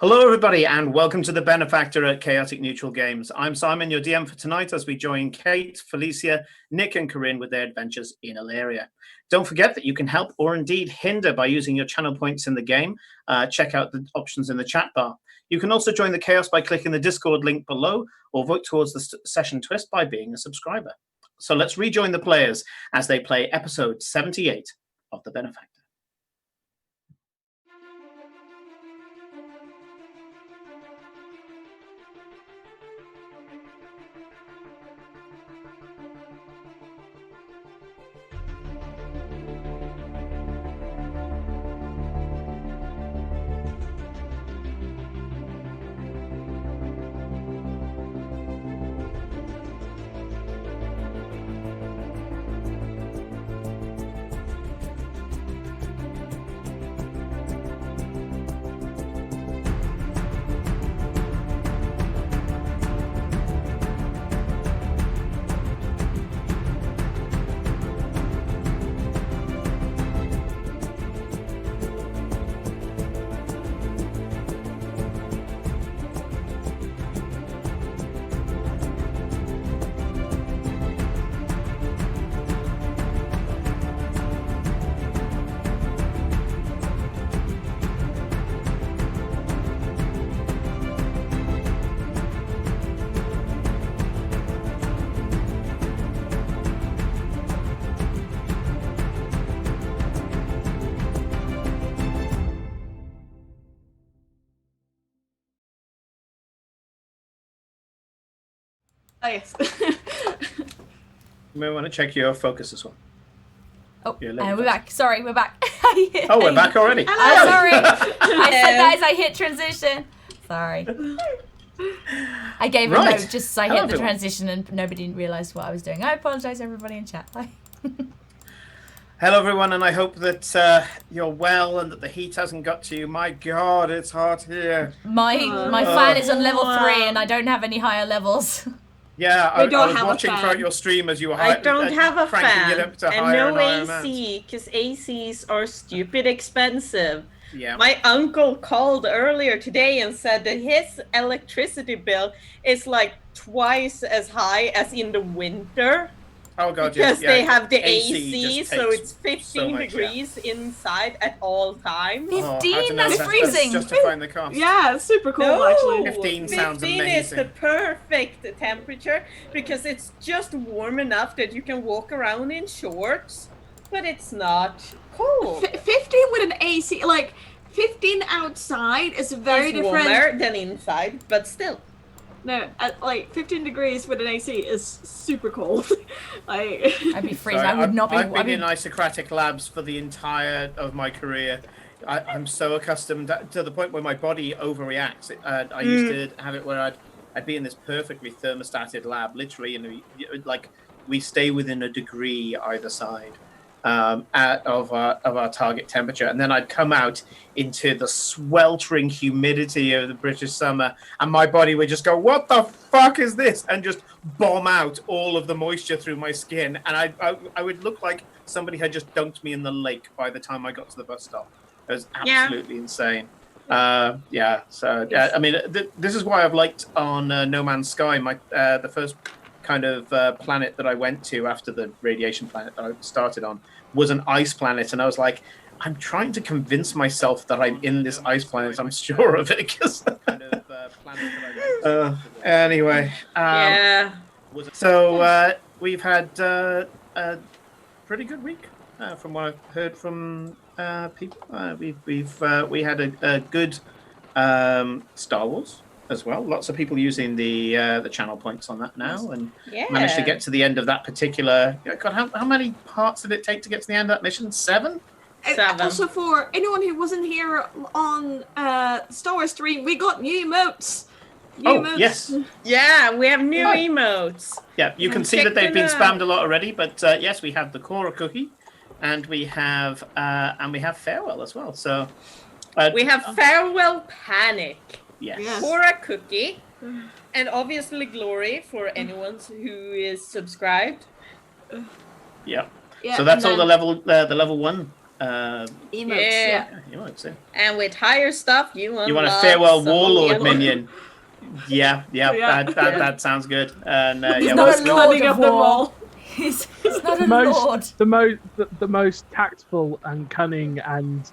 Hello, everybody, and welcome to the Benefactor at Chaotic Neutral Games. I'm Simon, your DM for tonight, as we join Kate, Felicia, Nick, and Corinne with their adventures in Illyria. Don't forget that you can help or indeed hinder by using your channel points in the game. Check out the options in the chat bar. You can also join the chaos by clicking the Discord link below, or vote towards the session twist by being a subscriber. So let's rejoin the players as they play episode 78 of the Benefactor. Oh, yes. You may want to check your focus as well. Oh, we're back. Sorry, we're back. Oh, we're back already. I'm sorry. I said that as I hit transition. Sorry. I gave a note just as I hit the transition and nobody realised what I was doing. I apologise, everybody in chat. Bye. Hello, everyone, and I hope that you're well and that the heat hasn't got to you. My God, it's hot here. My fan is on level 3 and I don't have any higher levels. Yeah, I was watching throughout your stream as you were I don't have a fan and no AC because ACs are stupid expensive. Yeah. My uncle called earlier today and said that his electricity bill is like twice as high as in the winter. Oh God, because they have the AC, so it's 15 degrees inside at all times. 15? That's freezing. Justifying the cost. Yeah, it's super cold actually. 15 sounds 15 amazing. is the perfect temperature because it's just warm enough that you can walk around in shorts, but it's not cold. 15 with an AC, like 15 outside is very different. Warmer than inside, but still. No, like 15 degrees with an AC is super cold. I'd be freezing. Sorry, I would not be. I've been in isocratic labs for the entire of my career. I'm so accustomed to the point where my body overreacts. I used to have it where I'd be in this perfectly thermostated lab, literally, like we stay within a degree either side of our target temperature, and then I'd come out into the sweltering humidity of the British summer, and my body would just go, "What the fuck is this?" and just bomb out all of the moisture through my skin, and I would look like somebody had just dunked me in the lake by the time I got to the bus stop. It was absolutely insane. I mean, this is why I've liked on No Man's Sky, the first kind of planet that I went to after the radiation planet that I started on was an ice planet, and I was like, I'm trying to convince myself that I'm in this ice planet. I'm sure of it. Anyway, So we've had a pretty good week from what I've heard from people. We had a good Star Wars as well. Lots of people using the channel points on that now, and managed to get to the end of that particular. God, how many parts did it take to get to the end of that mission? 7. Also, for anyone who wasn't here on Star Wars stream, we got new emotes. Yes. Yeah, we have new emotes. Yeah, you can see that they've been spammed a lot already, but yes, we have the Cora cookie, and we have farewell as well. So we have farewell panic. Yes. Cora cookie, and obviously glory for anyone who is subscribed. Yeah. So that's all the level 1 Emotes, Emotes, yeah. And with higher stuff, you You want a unlock farewell some warlord other- minion? Yeah. That sounds good. And He's yeah, not Most a lord cunning of of them war. all. He's not a lord. The most tactful and cunning and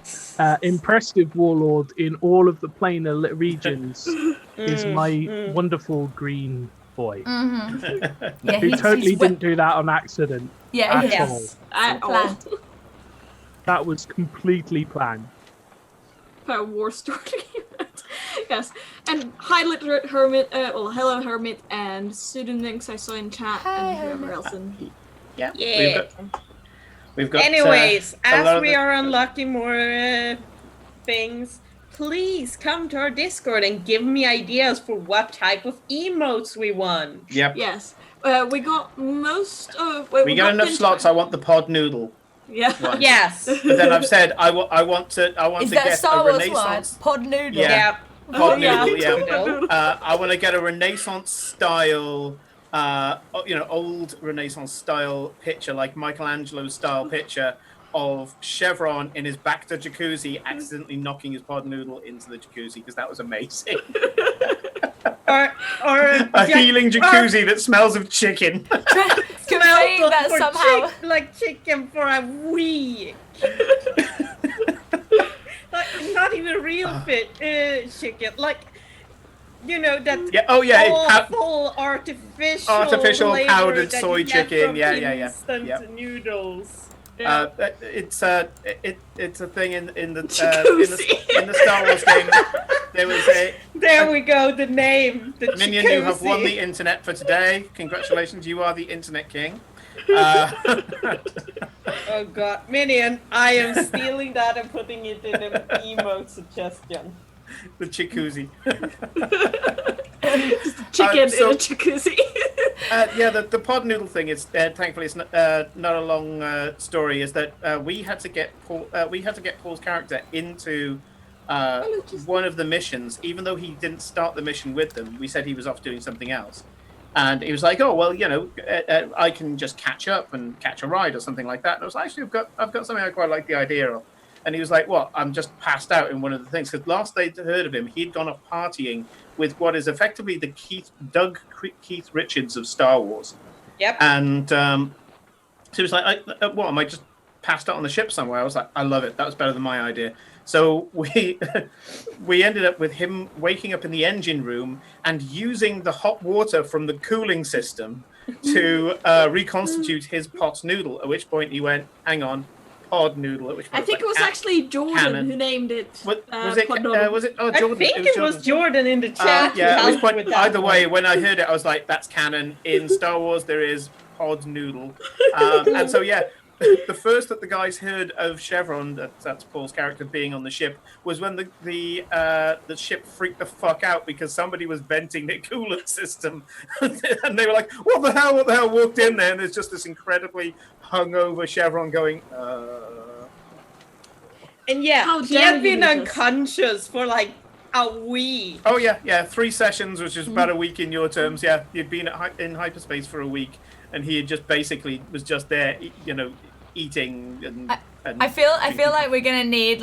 impressive warlord in all of the planar regions is my wonderful green boy. Mm-hmm. Yeah, Who totally didn't do that on accident. Yeah, at yes. all. At all. Planned. That was completely planned. A war story. Yes. And hi, Literate Hermit. Well, hello, Hermit, and pseudonyms I saw in chat, Hi, and whoever Hermit. else in. Yeah. Yeah. We've got. Anyways, a lot as of we the- are unlocking more things, please come to our Discord and give me ideas for what type of emotes we want. Yep. Yes. We got most of. We got enough slots. I want the pod noodle. Yeah. One. Yes. But then I've said I want to Is get that Star a Wars Renaissance word? Pod noodle. Yeah. Yeah. pod yeah. noodle. Yeah. Noodle. I want to get a Renaissance style, old Renaissance style picture, like Michelangelo style picture of Chevron in his back to jacuzzi, accidentally knocking his pod noodle into the jacuzzi, because that was amazing. Or A healing jacuzzi that smells of chicken. Conveying that somehow. like chicken for a week. Like not even real fit chicken. Like that. Yeah. Oh yeah. Awful artificial flavor powdered that soy you get chicken. from Yeah. instant Yep. noodles. It's a thing in the Jacuzzi. in the Star Wars game. There was There we go. The name. The Minion, you have won the jacuzzi. internet for today. Congratulations, you are the internet king. Oh god, Minion! I am stealing that and putting it in an emote suggestion. The jacuzzi. Chicken in so- a jacuzzi. Yeah, the pod noodle thing is thankfully it's not a long story. Is that we had to get Paul's character into one of the missions, even though he didn't start the mission with them. We said he was off doing something else, and he was like, "Oh well, I can just catch up and catch a ride or something like that." And I was like, "Actually, I've got something I quite like the idea of." And he was like, "What? I'm just passed out in one of the things." Because last they'd heard of him, he'd gone off partying with what is effectively the Keith Richards of Star Wars. Yep. And so he was like, "What? Am I just passed out on the ship somewhere?" I was like, "I love it. That was better than my idea." So we ended up with him waking up in the engine room and using the hot water from the cooling system to reconstitute his pot noodle. At which point he went, "Hang on, pod noodle." At which point I think it was actually Jordan Cannon. who named it. Was it? pod noodle. Was it? Oh, I Jordan. think it was Jordan in the chat. Yeah. who At which helped point, with that either way, one. when I heard it, I was like, "That's canon." In Star Wars, there is pod noodle, and so yeah. The first that the guys heard of Chevron, that's Paul's character, being on the ship, was when the ship freaked the fuck out because somebody was venting their coolant system, and they were like, "What the hell? What the hell?" Walked in there, and there's just this incredibly hungover Chevron going. And yeah, How he dare had you been do this? unconscious for like a week. Oh yeah, 3 sessions, which is about a week in your terms. Yeah, he'd been in hyperspace for a week, and he had just basically was just there, eating and. I feel like we're gonna need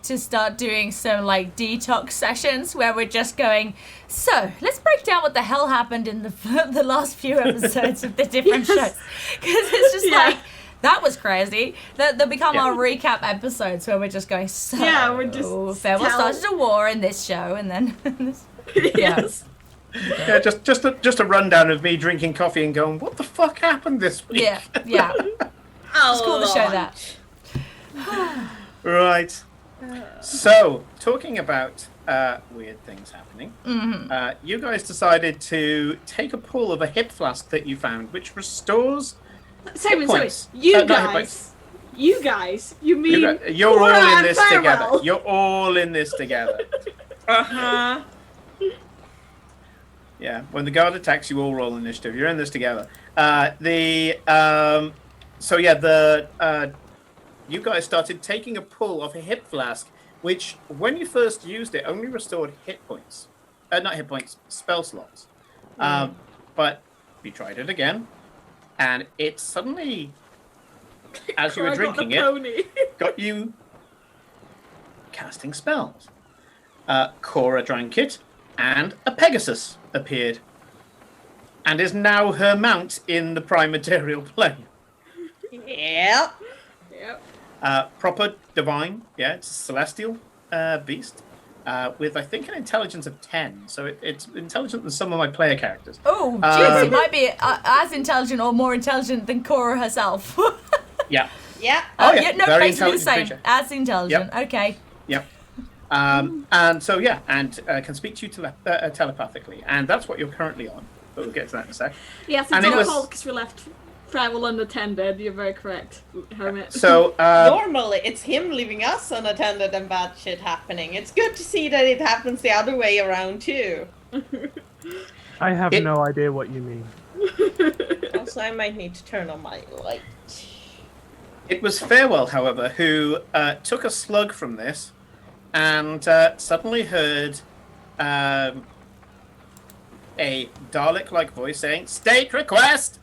to start doing some detox sessions where we're just going. So let's break down what the hell happened in the last few episodes of the different shows, because it's just that was crazy. They'll become our recap episodes where we're just going. So we're just Farewell started a war in this show, and then Yes. Yeah, just a rundown of me drinking coffee and going, "What the fuck happened this week?" yeah. It's cool to show that. Right. So, talking about weird things happening, you guys decided to take a pull of a hip flask that you found, which restores Simon, points. you Not hit points. guys, you mean You're all Cora in and this Farewell. together. You're all in this together. Uh-huh. Yeah, when the guard attacks, you all roll initiative. You're in this together. You guys started taking a pull off a hip flask, which, when you first used it, only restored hit points. Not hit points, spell slots. But you tried it again, and it suddenly, as you were I got the drinking it, pony. got you casting spells. Cora drank it, and a Pegasus appeared, and is now her mount in the prime material plane. Yep. Yep. Proper divine, yeah, it's a celestial beast with, I think, an intelligence of 10. So it's intelligent than some of my player characters. Oh, jeez, it might be as intelligent or more intelligent than Cora herself. Yeah. Yeah. Oh, yeah. No, Very basically the intelligent same. creature. As intelligent. Okay. Yep. And so, yeah, and can speak to you telepathically. And that's what you're currently on. But we'll get to that in a sec. Yes, it's And it our was- fault because we left travel unattended. You're very correct, Hermit. So, Normally, it's him leaving us unattended and bad shit happening. It's good to see that it happens the other way around, too. I have no idea what you mean. Also, I might need to turn on my light. it was Farewell, however, who took a slug from this and suddenly heard a Dalek-like voice saying, "State request!"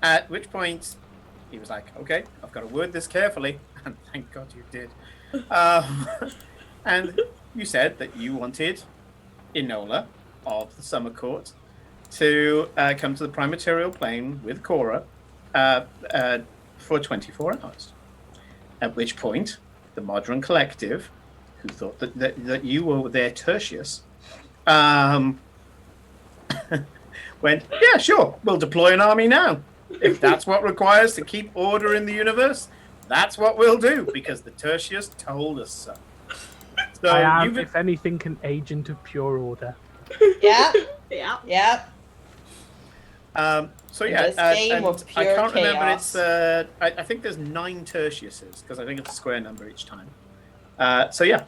At which point he was like, "Okay, I've got to word this carefully." And thank God you did. And you said that you wanted Enola of the Summer Court to come to the Prime Material Plane with Cora for 24 hours. At which point, the Modern Collective, who thought that you were their Tertius, went, "Yeah, sure, we'll deploy an army now. If that's what requires to keep order in the universe, that's what we'll do, because the Tertius told us so." So I am, you've- if anything, an agent of pure order. Yeah. Yeah. Yep. So yeah, This game and of I pure can't remember. chaos. It's I think there's 9 Tertiuses because I think it's a square number each time. So yeah,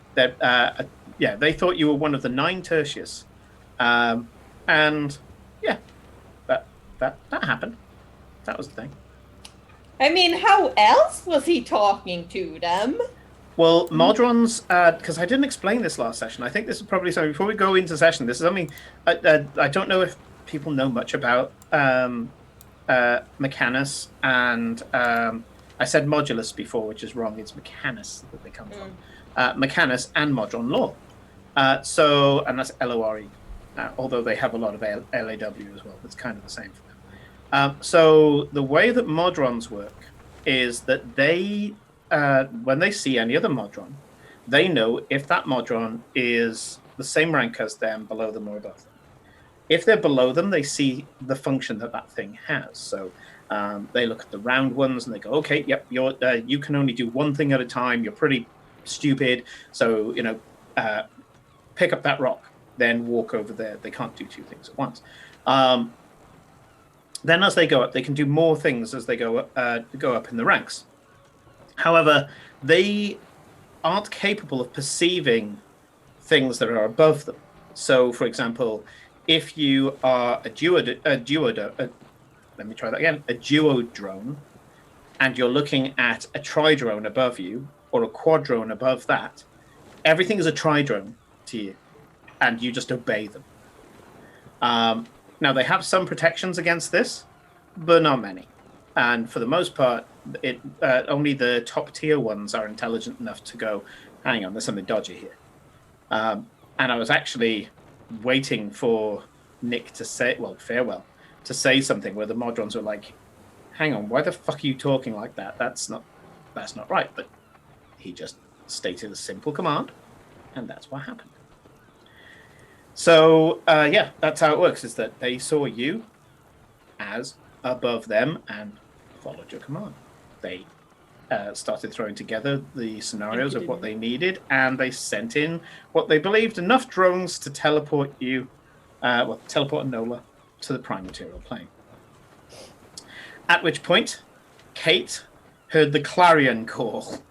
they thought you were one of the 9 Tertius, and yeah, that happened. That was the thing. I mean, how else was he talking to them? Well, Modrons, because I didn't explain this last session. I think this is probably something, before we go into session, this is something, I don't know if people know much about Mechanus and, I said Modulus before, which is wrong. It's Mechanus that they come from. Mechanus and Modron lore. And that's LORE, although they have a lot of LAW as well. It's kind of the same for them. So the way that Modrons work is that they, when they see any other Modron, they know if that Modron is the same rank as them, below them, or above them. If they're below them, they see the function that thing has. So they look at the round ones and they go, "Okay, yep, you can only do one thing at a time. You're pretty stupid. So, pick up that rock, then walk over there." They can't do 2 things at once. Then as they go up, they can do more things as they go up in the ranks. However, they aren't capable of perceiving things that are above them. So, for example, if you are a duodrone, and you're looking at a tridrone above you or a quadrone above that, everything is a tridrone to you, and you just obey them. Now, they have some protections against this, but not many. And for the most part, only the top tier ones are intelligent enough to go, "Hang on, there's something dodgy here." And I was actually waiting for Nick to say, Farewell, to say something where the Modrons were like, "Hang on, why the fuck are you talking like that? That's not right." But he just stated a simple command, and that's what happened. So, that's how it works, is that they saw you as above them and followed your command. They started throwing together the scenarios of what they needed, and they sent in what they believed enough drones to teleport you, teleport Enola to the Prime Material Plane. At which point, Kate heard the clarion call.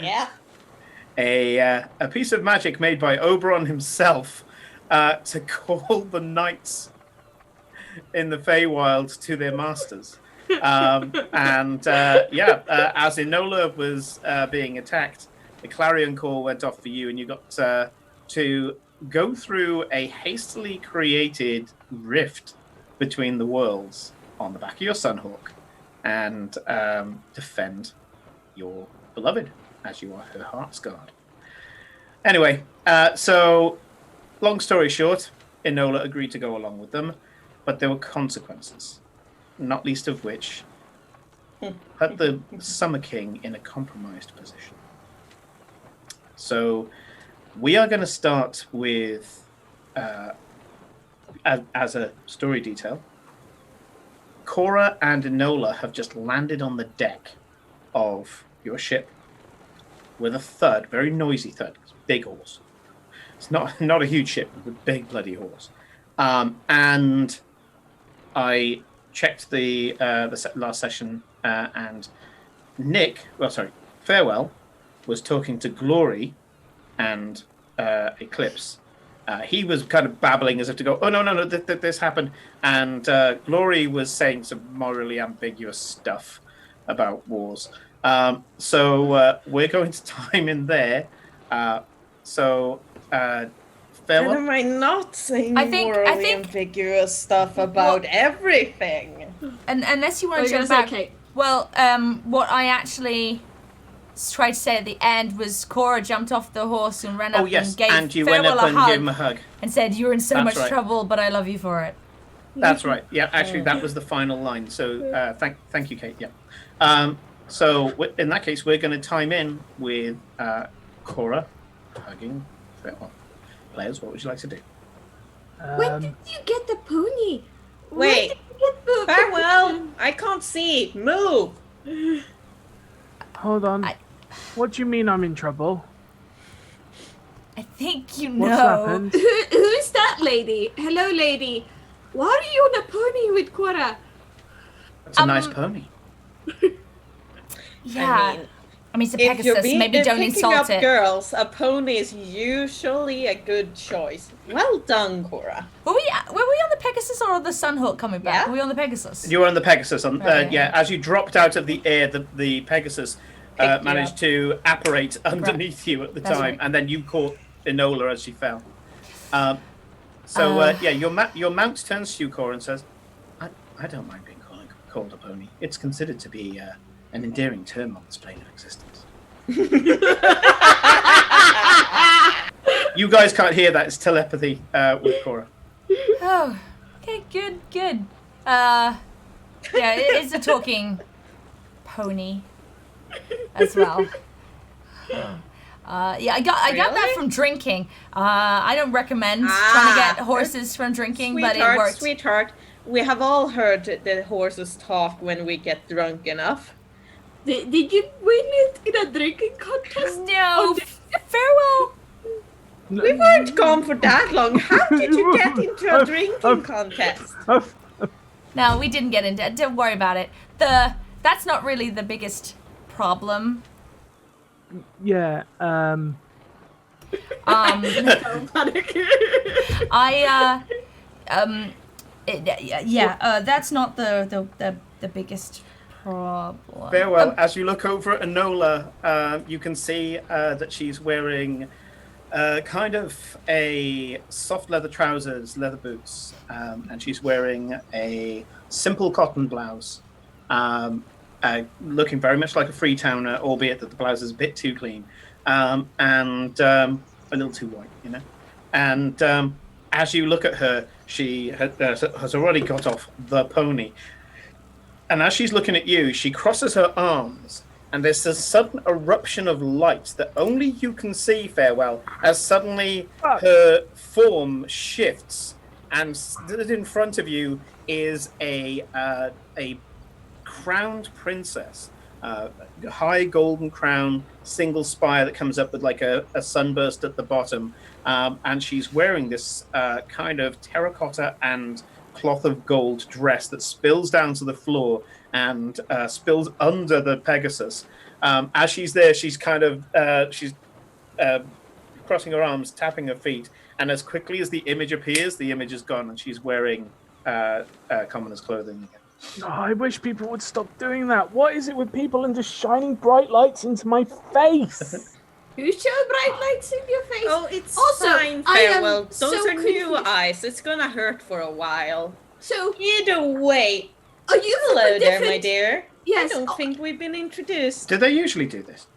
Yeah. A piece of magic made by Oberon himself to call the knights in the Feywild to their masters. As Enola was being attacked, the clarion call went off for you, and you got to go through a hastily created rift between the worlds on the back of your Sunhawk and defend your beloved, as you are her heart's guard. Anyway, so long story short, Enola agreed to go along with them, but there were consequences, not least of which put the Summer King in a compromised position. So we are going to start with, as a story detail, Cora and Enola have just landed on the deck of your ship with a thud, very noisy thud. It's a big horse. It's not a huge ship, it's a big bloody horse. And I checked the last session, and Farewell was talking to Glory and Eclipse. He was kind of babbling as if to go, oh, no, this happened. And Glory was saying some morally ambiguous stuff about wars. So we're going to time in there. Farewell. And am I not saying I think- morally ambiguous stuff about everything? And unless you want What to are you jump gonna back, say, Kate? well, what I actually tried to say at the end was Cora jumped off the horse and ran up Oh, yes, and gave and you went Farewell up and a hug gave him a hug. and said, "You're in so That's much right. trouble, but I love you for it." That's right. Yeah, actually, that was the final line. So thank you, Kate. Yeah. In that case, we're going to time in with Cora hugging Farewell. Players, what would you like to do? When did you get the pony? When Wait. did you get the Farewell! I can't see. Move! Hold on. What do you mean I'm in trouble? I think you What's know. happened? Who's that lady? Hello, lady. Why are you on a pony with Cora? That's a nice pony. Yeah. I mean, it's a if you're Pegasus. Maybe don't picking insult up it. girls, a pony is usually a good choice. Well done, Cora. Were we on the Pegasus or on the Sunhawk coming back? Yeah. Were we on the Pegasus? You were on the Pegasus. Okay. Yeah, as you dropped out of the air, the Pegasus Picked you managed up. to apparate underneath you at the That's time, right. and then you caught Enola as she fell. Your mount turns to you, Cora, and says, I don't mind being called a pony. It's considered to be an endearing term on this plane of existence. You guys can't hear that. It's telepathy with Cora. Oh, okay, good. Yeah, it is a talking pony as well. Yeah, I got that Really? from drinking. I don't recommend trying to get horses from drinking, but it worked. Sweetheart, we have all heard the horses talk when we get drunk enough. Did you win it in a drinking contest? No, farewell. We weren't gone for that long. How did you get into a drinking contest? No, we didn't get into it. Don't worry about it. That's not really the biggest problem. Yeah. Don't panic. That's not the biggest problem. Farewell. As you look over at Enola, you can see that she's wearing kind of a soft leather trousers, leather boots, and she's wearing a simple cotton blouse, looking very much like a Freetowner, albeit that the blouse is a bit too clean, and a little too white, you know. And as you look at her, she has already got off the pony. And as she's looking at you, she crosses her arms, and there's a sudden eruption of light that only you can see, Farewell, as suddenly her form shifts, and stood in front of you is a crowned princess, high golden crown, single spire that comes up with like a sunburst at the bottom, and she's wearing this kind of terracotta and cloth of gold dress that spills down to the floor and spills under the Pegasus. As she's there, she's kind of crossing her arms, tapping her feet, and as quickly as the image appears, the image is gone, and she's wearing commoner's clothing again. Oh, I wish people would stop doing that. What is it with people and just shining bright lights into my face? You show bright lights in your face. Oh, it's Also, fine, I am Farewell. Those so are new confused. eyes. It's gonna hurt for a while. So, Either way, are you from hello a there, my different? dear. Yes. I don't think we've been introduced. Do they usually do this?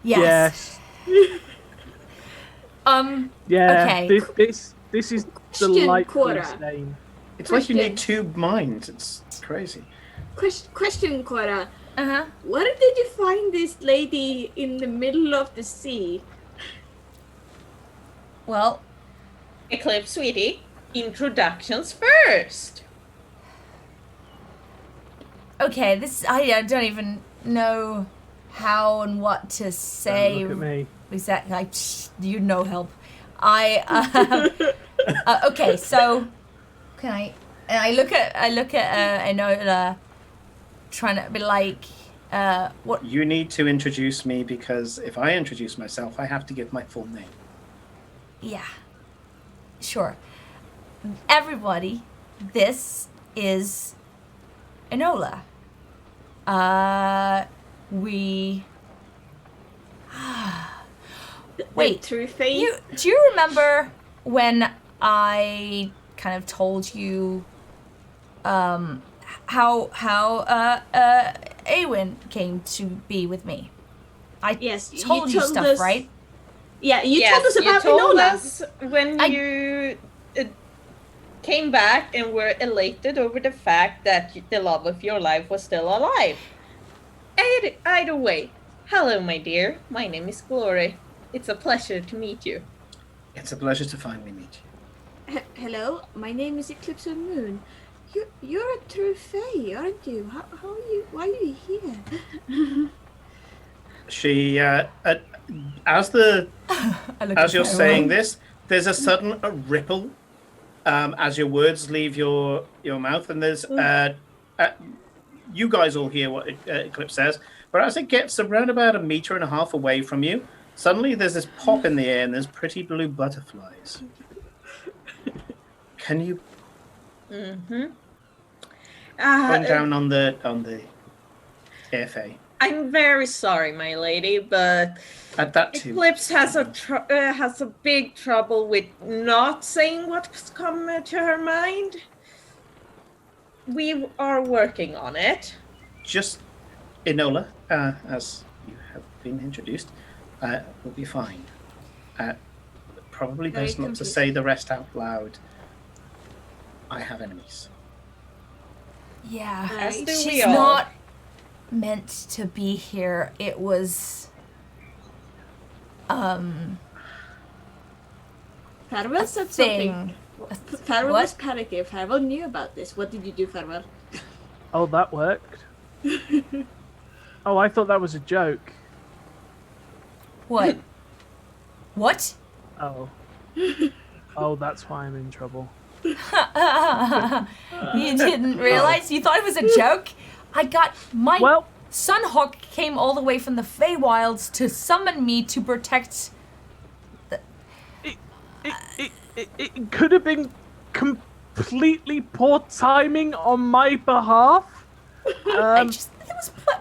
Yes. Yeah. Okay. This is Question, delightfully Cora. insane. It's like you Question. need two minds. It's crazy. Question, Cora. Uh-huh. Where did you find this lady in the middle of the sea? Well, Eclipse, sweetie, introductions first. okay, this I don't even know how and what to say. Look at me. Exactly. You no help. Okay, so can I? And I look at Enola, trying to be like, what? You need to introduce me because if I introduce myself, I have to give my full name. Yeah. Sure. Everybody, this is Enola. We. Wait. True face. Do you remember when I kind of told you how Awen came to be with me? I Yes, told you told stuff, us- right? Yeah, you Yes, told us about you told Enola. us when you came back and were elated over the fact that the love of your life was still alive. Either way, hello, my dear. My name is Glory. It's a pleasure to meet you. It's a pleasure to finally meet you. Hello, my name is Eclipse of Moon. You're a true fae, aren't you? How are you? Why are you here? She, as I look at you're Farewell. saying this, there's a sudden ripple as your words leave your mouth, and there's you guys all hear what Eclipse says, but as it gets around about 1.5 meters away from you, suddenly there's this pop in the air, and there's pretty blue butterflies. Can you Mm-hmm. point down on the airfay? I'm very sorry, my lady, but At that too. Eclipse has a big trouble with not saying what's come to her mind. We are working on it. Just Enola, as you have been introduced, will be fine. Probably Very best not to confused. say the rest out loud. I have enemies. Yeah, As do we she's all. not meant to be here. It was Farewell said something. thing. Farewell What? was panicking. Farewell knew about this. What did you do, Farewell? Oh, that worked. Oh, I thought that was a joke. What? What? Oh. Oh, that's why I'm in trouble. You didn't realize? You thought it was a joke? I got my Well, Sunhawk came all the way from the Feywilds to summon me to protect. it could have been completely poor timing on my behalf. It was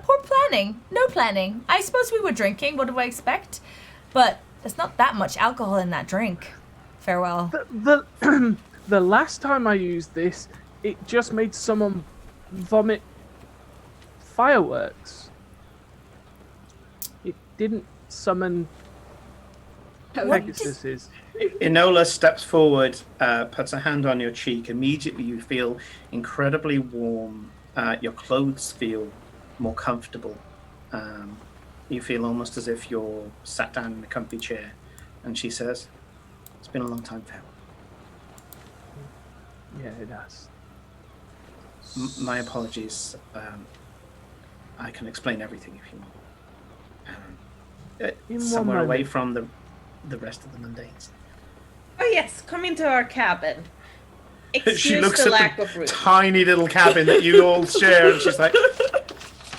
poor planning. No planning. I suppose we were drinking. What do I expect? But there's not that much alcohol in that drink. Farewell. The last time I used this, it just made someone vomit fireworks. It didn't summon Pegasuses. Enola steps forward, puts a hand on your cheek. Immediately you feel incredibly warm. Your clothes feel more comfortable. You feel almost as if you're sat down in a comfy chair. And she says, "It's been a long time, Farewell. Yeah, it has. My apologies. I can explain everything if you want. In one Somewhere away moment. from the rest of the mundanes." Oh yes, come into our cabin. She Excuse looks the at lack the of room. tiny little cabin that you all share, and she's like,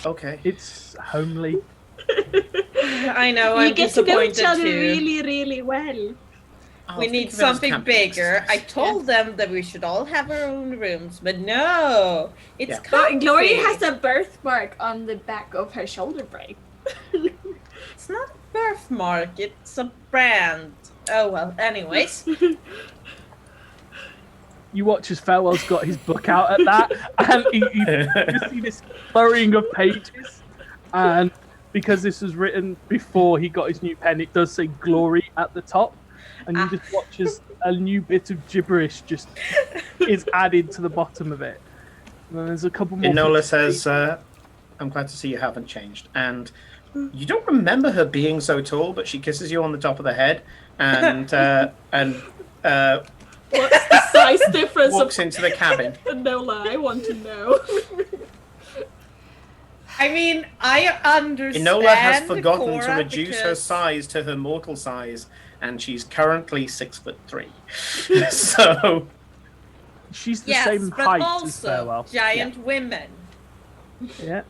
"Okay." It's homely. I know, You I'm get to know disappointed each other too. really, really well. I'll We think need of it as something camping bigger. I exercise. told them that we should all have our own rooms, but no, it's Yeah. comfy. Glory has a birthmark on the back of her shoulder blade. It's not a birthmark, it's a brand. Oh well, anyways. you watch as Farewell's got his book out at that, and you see this flurrying of pages, and because this was written before he got his new pen, it does say glory at the top, and you just watch as a new bit of gibberish just is added to the bottom of it. And then there's a couple more. Enola says, I'm glad to see you haven't changed. And you don't remember her being so tall, but she kisses you on the top of the head and What's the size difference walks of into the cabin. Enola? I want to know. I mean, I understand. Enola has forgotten to Cora reduce her because- size to her mortal size, and she's currently 6'3". So She's the Yes, same but height as also Farewell. giant women. Yeah.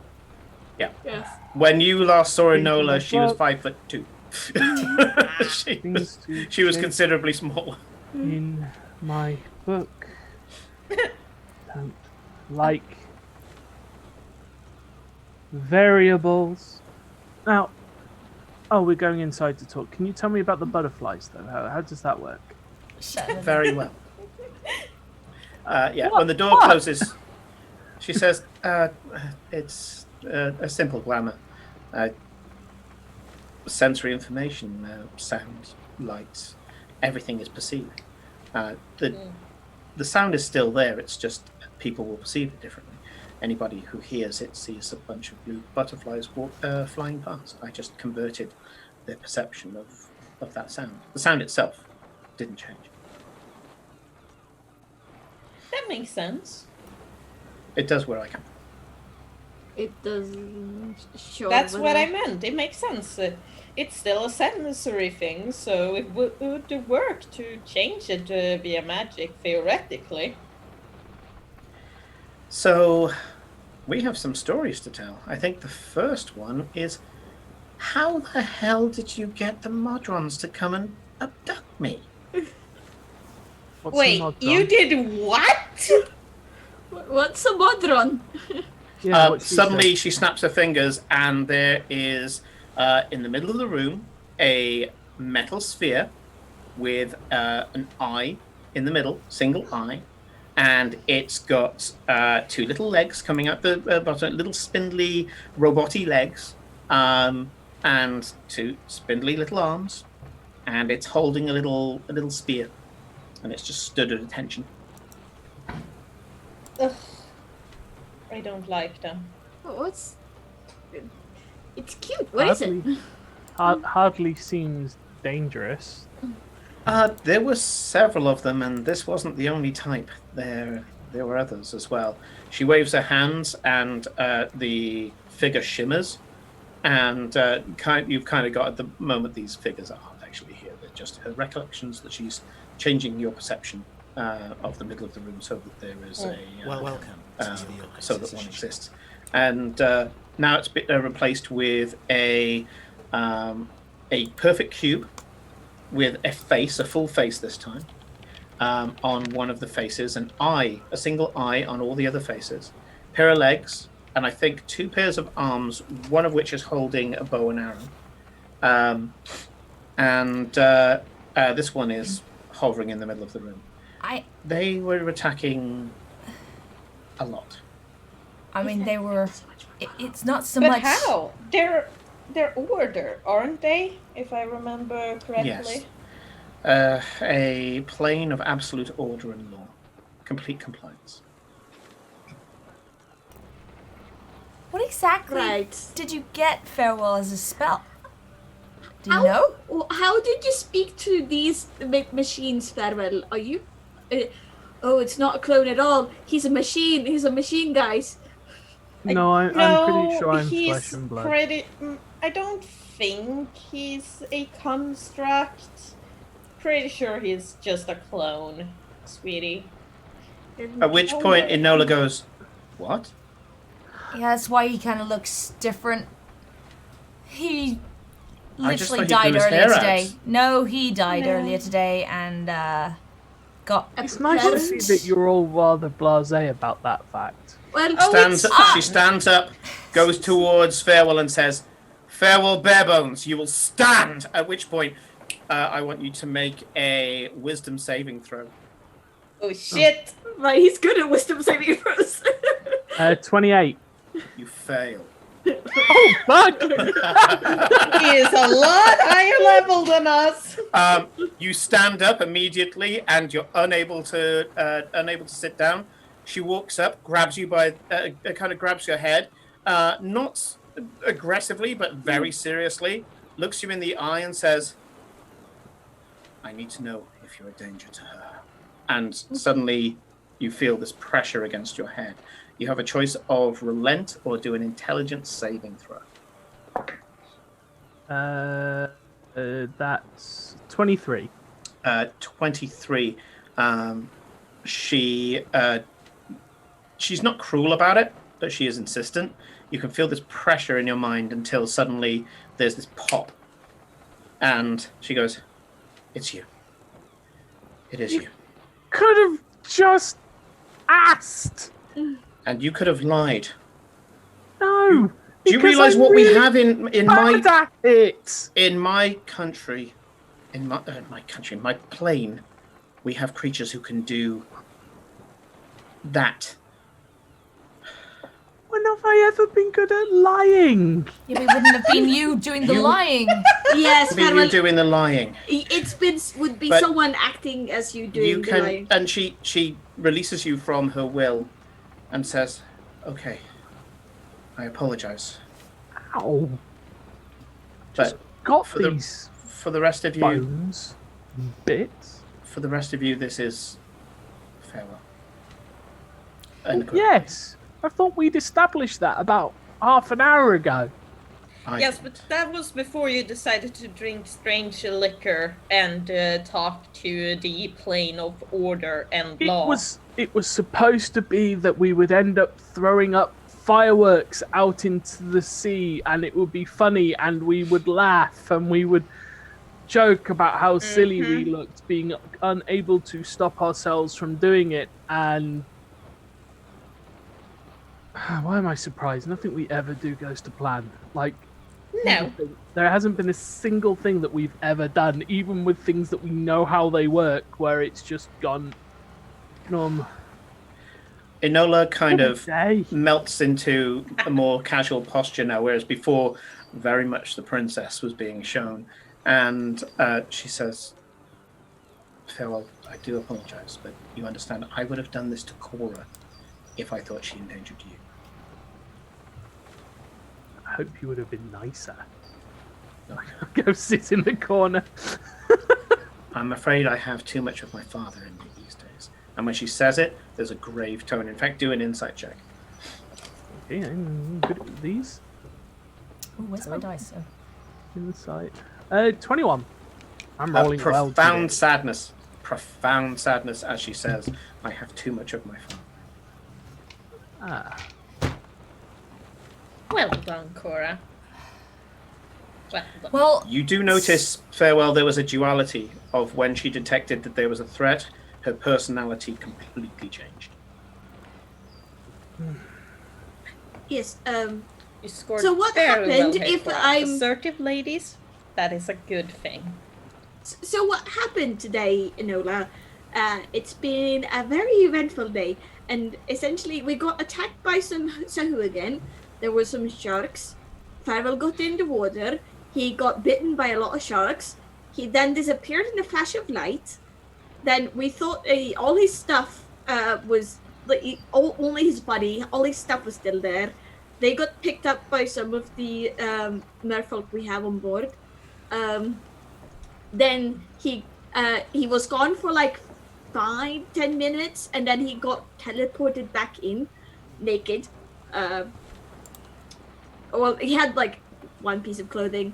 Yes. when you last saw Things in Enola, my she was book. 5'2". Things to She was check considerably smaller. in my book. Don't like variables. Now, we're going inside to talk. Can you tell me about the butterflies, though? How does that work? Very well. When the door closes, she says, it's a simple glamour. Sensory information, sound, lights, everything is perceived. The sound is still there, it's just people will perceive it differently. Anybody who hears it sees a bunch of blue butterflies flying past. I just converted their perception of that sound. The sound itself didn't change. That makes sense. It does where I come from. It doesn't show. That's what I meant. It makes sense. It's still a sensory thing, so it would work to change it via magic, theoretically. So, we have some stories to tell. I think the first one is, how the hell did you get the Modrons to come and abduct me? What's a Wait, mod you on? did what? What's a modron? Yeah, what she Suddenly, said. she snaps her fingers, and there is, in the middle of the room, a metal sphere with an eye in the middle, single eye, and it's got two little legs coming out the bottom, little spindly, roboty legs, and two spindly little arms, and it's holding a little spear, and it's just stood at attention. Ugh. I don't like them. What's? It's cute. What is it? Hardly seems dangerous. There were several of them, and this wasn't the only type. There were others as well. She waves her hands, and the figure shimmers. And you've kind of got at the moment these figures aren't actually here. They're just her recollections that she's changing your perception of the middle of the room so that there is a welcome to the so that one organization. exists. And now it's been replaced with a perfect cube with a face, a full face this time, on one of the faces, an eye, a single eye on all the other faces, pair of legs, and I think two pairs of arms, one of which is holding a bow and arrow. This one is hovering in the middle of the room. They were attacking a lot. I mean, they were. It's not so But much. how? They're order, aren't they? If I remember correctly. Yes. A plane of absolute order and law. Complete compliance. What exactly Right. did you get Farewell as a spell? Do you How- know? How did you speak to these machines, Farewell? Are you? Oh, it's not a clone at all. He's a machine. He's a machine, guys. No, I'm pretty sure I'm he's flesh and blood. I don't think he's a construct. Pretty sure he's just a clone, sweetie. At which point Enola goes, "What?" Yeah, that's why he kind of looks different. He I just literally thought he died grew his earlier hair out. today. No, he died No. earlier today and got. It's nice to see that you're all rather blasé about that fact. Well, Stands up, she stands up, goes towards Farewell and says, "Farewell, Barebones, you will stand." At which point, I want you to make a wisdom saving throw. Oh shit! Right, he's good at wisdom saving throws. 28. You fail. Oh, fuck! He is a lot higher level than us. You stand up immediately, and you're unable to sit down. She walks up, grabs you by, kind of grabs your head, not aggressively, but very seriously. Looks you in the eye and says, "I need to know if you're a danger to her." And suddenly, you feel this pressure against your head. You have a choice of relent or do an intelligence saving throw. That's 23. 23. She's not cruel about it, but she is insistent. You can feel this pressure in your mind until suddenly there's this pop. And she goes, "It's you. It is you." Could have just asked. And you could have lied. No. Do you realize what we have in my it? in my country, in my plane, we have creatures who can do that. When have I ever been good at lying? Yeah, but it wouldn't have been you doing the lying. Yes, Be you Farewell. doing the lying. Would be But someone acting as you doing You the can, lying. and she releases you from her will, and says, "Okay, I apologize, Ow. but Got for the- these for the rest of you, bones bits. this is farewell." And Yes. I thought we'd established that about half an hour ago. Yes, but that was before you decided to drink strange liquor and talk to the plane of order and law. It was supposed to be that we would end up throwing up fireworks out into the sea, and it would be funny, and we would laugh, and we would joke about how silly we looked, being unable to stop ourselves from doing it. And why am I surprised? Nothing we ever do goes to plan. Like, No. there hasn't been a single thing that we've ever done, even with things that we know how they work, where it's just gone. Enola kind of Day. melts into a more casual posture now, whereas before, very much the princess was being shown. And she says, "Farewell, I do apologize, but you understand, I would have done this to Cora if I thought she endangered you." I hope you would have been nicer. Go sit in the corner. "I'm afraid I have too much of my father in me these days." And when she says it, there's a grave tone. In fact, do an insight check. Okay, I'm good at these. Ooh, where's my dice? Oh. Insight. 21. I'm rolling well Profound today. sadness as she says, "I have too much of my father." Ah. Well done, Cora. Well done. Well, You do notice, Farewell, there was a duality of when she detected that there was a threat, her personality completely changed. Yes. You scored So what very happened well here, if Cora. I'm- Assertive ladies? That is a good thing. So what happened today, Enola? It's been a very eventful day, and essentially we got attacked by some Sahuagin. There were some sharks. Farewell got in the water. He got bitten by a lot of sharks. He then disappeared in a flash of light. Then we thought all his stuff was only his body. All his stuff was still there. They got picked up by some of the merfolk we have on board. Then he was gone for like 5-10 minutes, and then he got teleported back in, naked. Well, he had like one piece of clothing,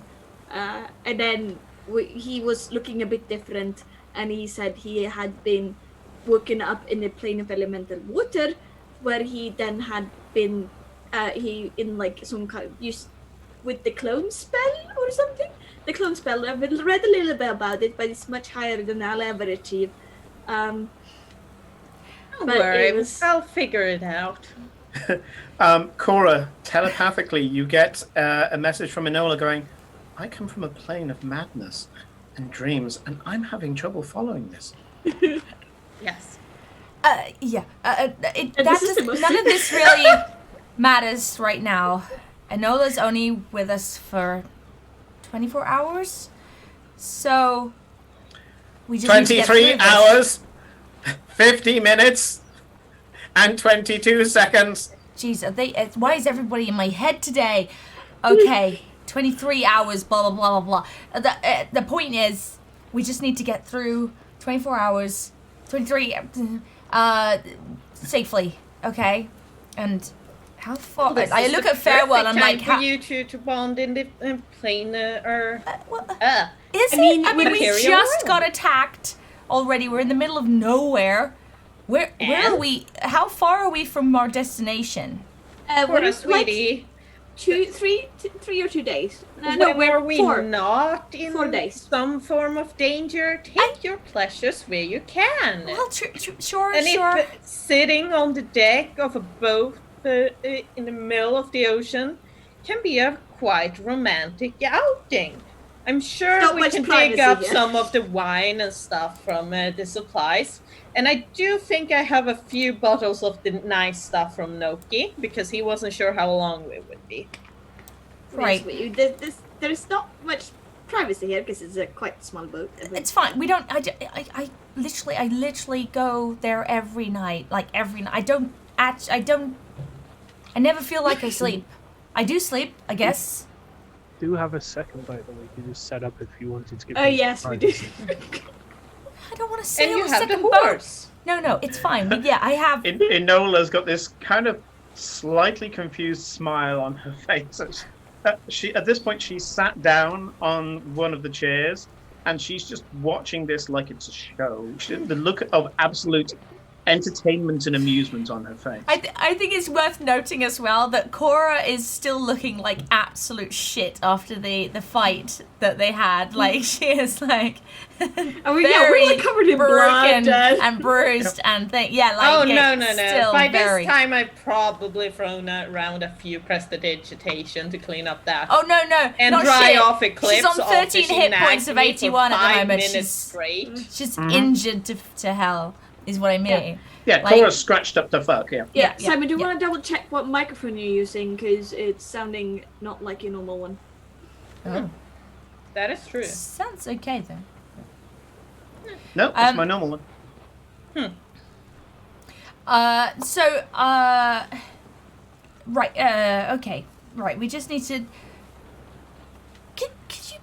and then he was looking a bit different, and he said he had been woken up in a plane of elemental water, where he then had been he in like some kind of use with the clone spell or something. The clone spell, I've read a little bit about it, but it's much higher than I'll ever achieve. Don't But worry, it was- I'll figure it out. Cora, telepathically, you get a message from Enola going, "I come from a plane of madness and dreams, and I'm having trouble following this." Yes. Yeah. system was- None of this really matters right now. Enola's only with us for 24 hours, so we just need to get 23 through this. hours, 50 minutes, and 22 seconds. Jeez, why is everybody in my head today? Okay, 23 hours, blah, blah, blah, blah, blah. The point is, we just need to get through 24 hours, 23, safely, okay? And how far... This I is look the at Farewell, perfect I'm like... time for you to bond in the plane, or... Is I mean, it? I mean, we Imperial just Rome. got attacked already. We're in the middle of nowhere. Where are And? we? How far are we from our destination? Poor We're sweetie. like 3 or 2 days. No, we're were we 4. not in 4 days. some form of danger? Take your pleasures where you can. Well, sure, And sure. if sitting on the deck of a boat in the middle of the ocean can be a quite romantic outing. I'm sure Not we much can dig privacy up here. some of the wine and stuff from the supplies. And I do think I have a few bottles of the nice stuff from Noki, because he wasn't sure how long we would be. Right. There's not much privacy here because it's a quite small boat. It's fine. We don't. I literally go there every night. Like every night. I never feel like I sleep. I do sleep, I guess. Do have a second boat that we could just set up if you wanted to give. Oh me yes, we do. privacy. I don't want to And sail you a have the second boat. horse. No, it's fine. But yeah, I have. Enola's got this kind of slightly confused smile on her face. She at this point she sat down on one of the chairs and she's just watching this like it's a show. The look of absolute entertainment and amusement on her face. I think it's worth noting as well that Cora is still looking like absolute shit after the fight that they had. Like she is like Oh yeah, we're like covered in blood. broken and bruised and yeah, like Oh, yeah, no. still By very... this time, I've probably thrown around a few prestidigitation to clean up that. Oh no, And not dry shit. off Eclipse. She's on 13 hit points of 81 at the 5 moment. minutes She's straight. she's injured to hell, is what I mean. Yeah, like- Cora's scratched up to fuck, yeah. Yeah, Yeah, Simon, do you yeah. want to double check what microphone you're using? Because it's sounding not like your normal one. Oh. That is true. Sounds okay though. No, it's my normal one. Okay. Right, we just need to... Could you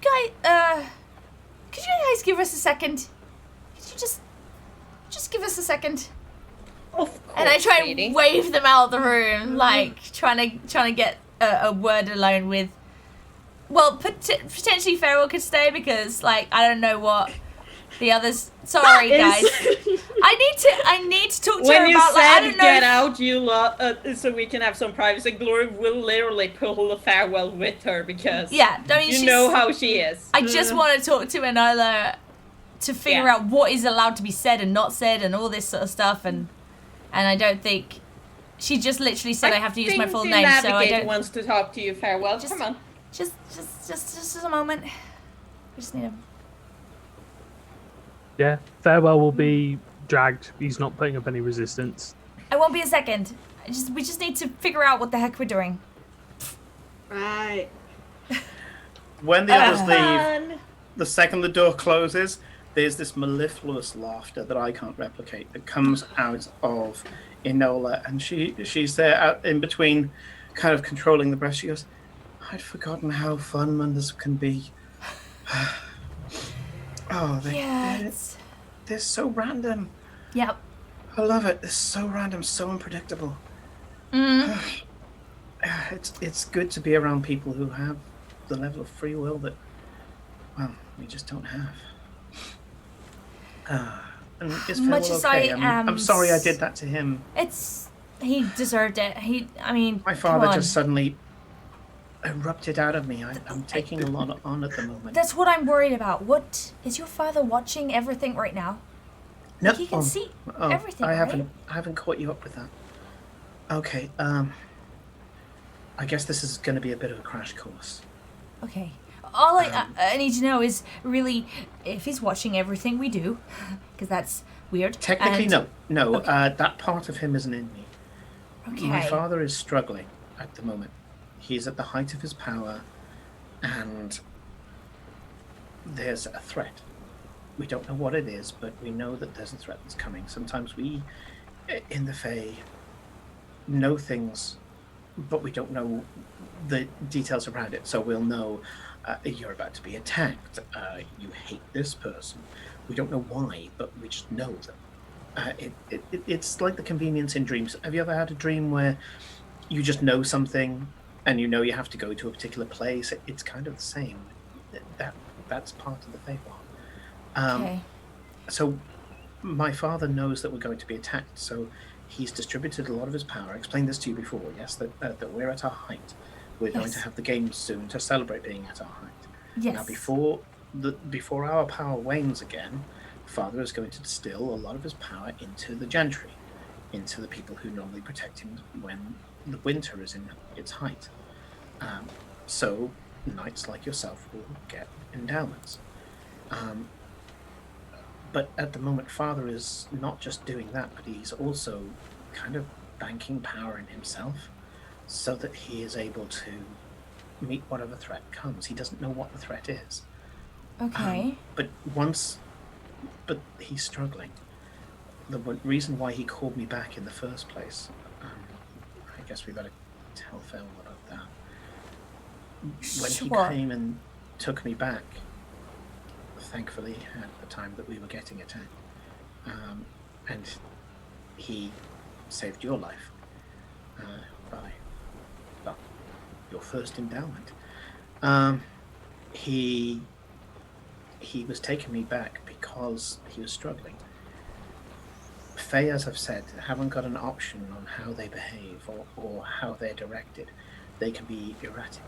guys give us a second? Could you just give us a second? Of course, And I try sweetie. and wave them out of the room, like trying to get a word alone with... Well, potentially Farewell could stay because, like, I don't know what the others... Sorry, guys. I need to talk to her When you about, like, I said don't know... get out, you lot, so we can have some privacy, Glory will literally pull the Farewell with her because Yeah, I mean, you she's... know how she is. I just want to talk to Enola to figure Yeah. out what is allowed to be said and not said and all this sort of stuff, and I don't think she just literally said I have to use my full name, so I Navigator don't. wants to talk to you, Farewell. Just- Come on. Just a moment. We just need a... Yeah, Farewell will be dragged. He's not putting up any resistance. I won't be a second. We just need to figure out what the heck we're doing. Right. When the others leave, Fun. the second the door closes, there's this mellifluous laughter that I can't replicate that comes out of Enola, and she's there out in between, kind of controlling the breath. She goes, "I'd forgotten how fun Mondays can be. Oh, they're so random. Yep. I love it. They're so random, so unpredictable. It's good to be around people who have the level of free will that, well, we just don't have. And is Much Farewell as okay? I am I'm sorry I did that to him. He deserved it. I mean, My father come on. just suddenly erupted out of me. I'm taking a lot on at the moment. That's what I'm worried about. What is your father watching everything right now? No, Like he can see everything, I right? haven't caught you up with that. Okay, I guess this is going to be a bit of a crash course. Okay. all I need to know is really if he's watching everything we do, because that's weird. Technically, and, no. Okay. That part of him isn't in me. Okay. My father is struggling at the moment. He's at the height of his power, and there's a threat. We don't know what it is, but we know that there's a threat that's coming. Sometimes we, in the Fae, know things, but we don't know the details around it. So we'll know you're about to be attacked. You hate this person. We don't know why, but we just know them. It's like the convenience in dreams. Have you ever had a dream where you just know something and you know you have to go to a particular place? It's kind of the same. That's part of the Feywild. Okay. So my father knows that we're going to be attacked, so he's distributed a lot of his power. I explained this to you before, yes, that we're at our height. We're going to have the games soon to celebrate being at our height. Yes. Now, before our power wanes again, Father is going to distill a lot of his power into the gentry, into the people who normally protect him when the winter is in its height. So knights like yourself will get endowments. But at the moment, Father is not just doing that, but he's also kind of banking power in himself so that he is able to meet whatever threat comes. He doesn't know what the threat is. Okay. But he's struggling. The reason why he called me back in the first place, I guess we better tell Phil about that. When he came and took me back, thankfully at the time that we were getting attacked, and he saved your life by your first endowment. He was taking me back because he was struggling. Fae, as I've said, haven't got an option on how they behave or how they're directed. They can be erratic.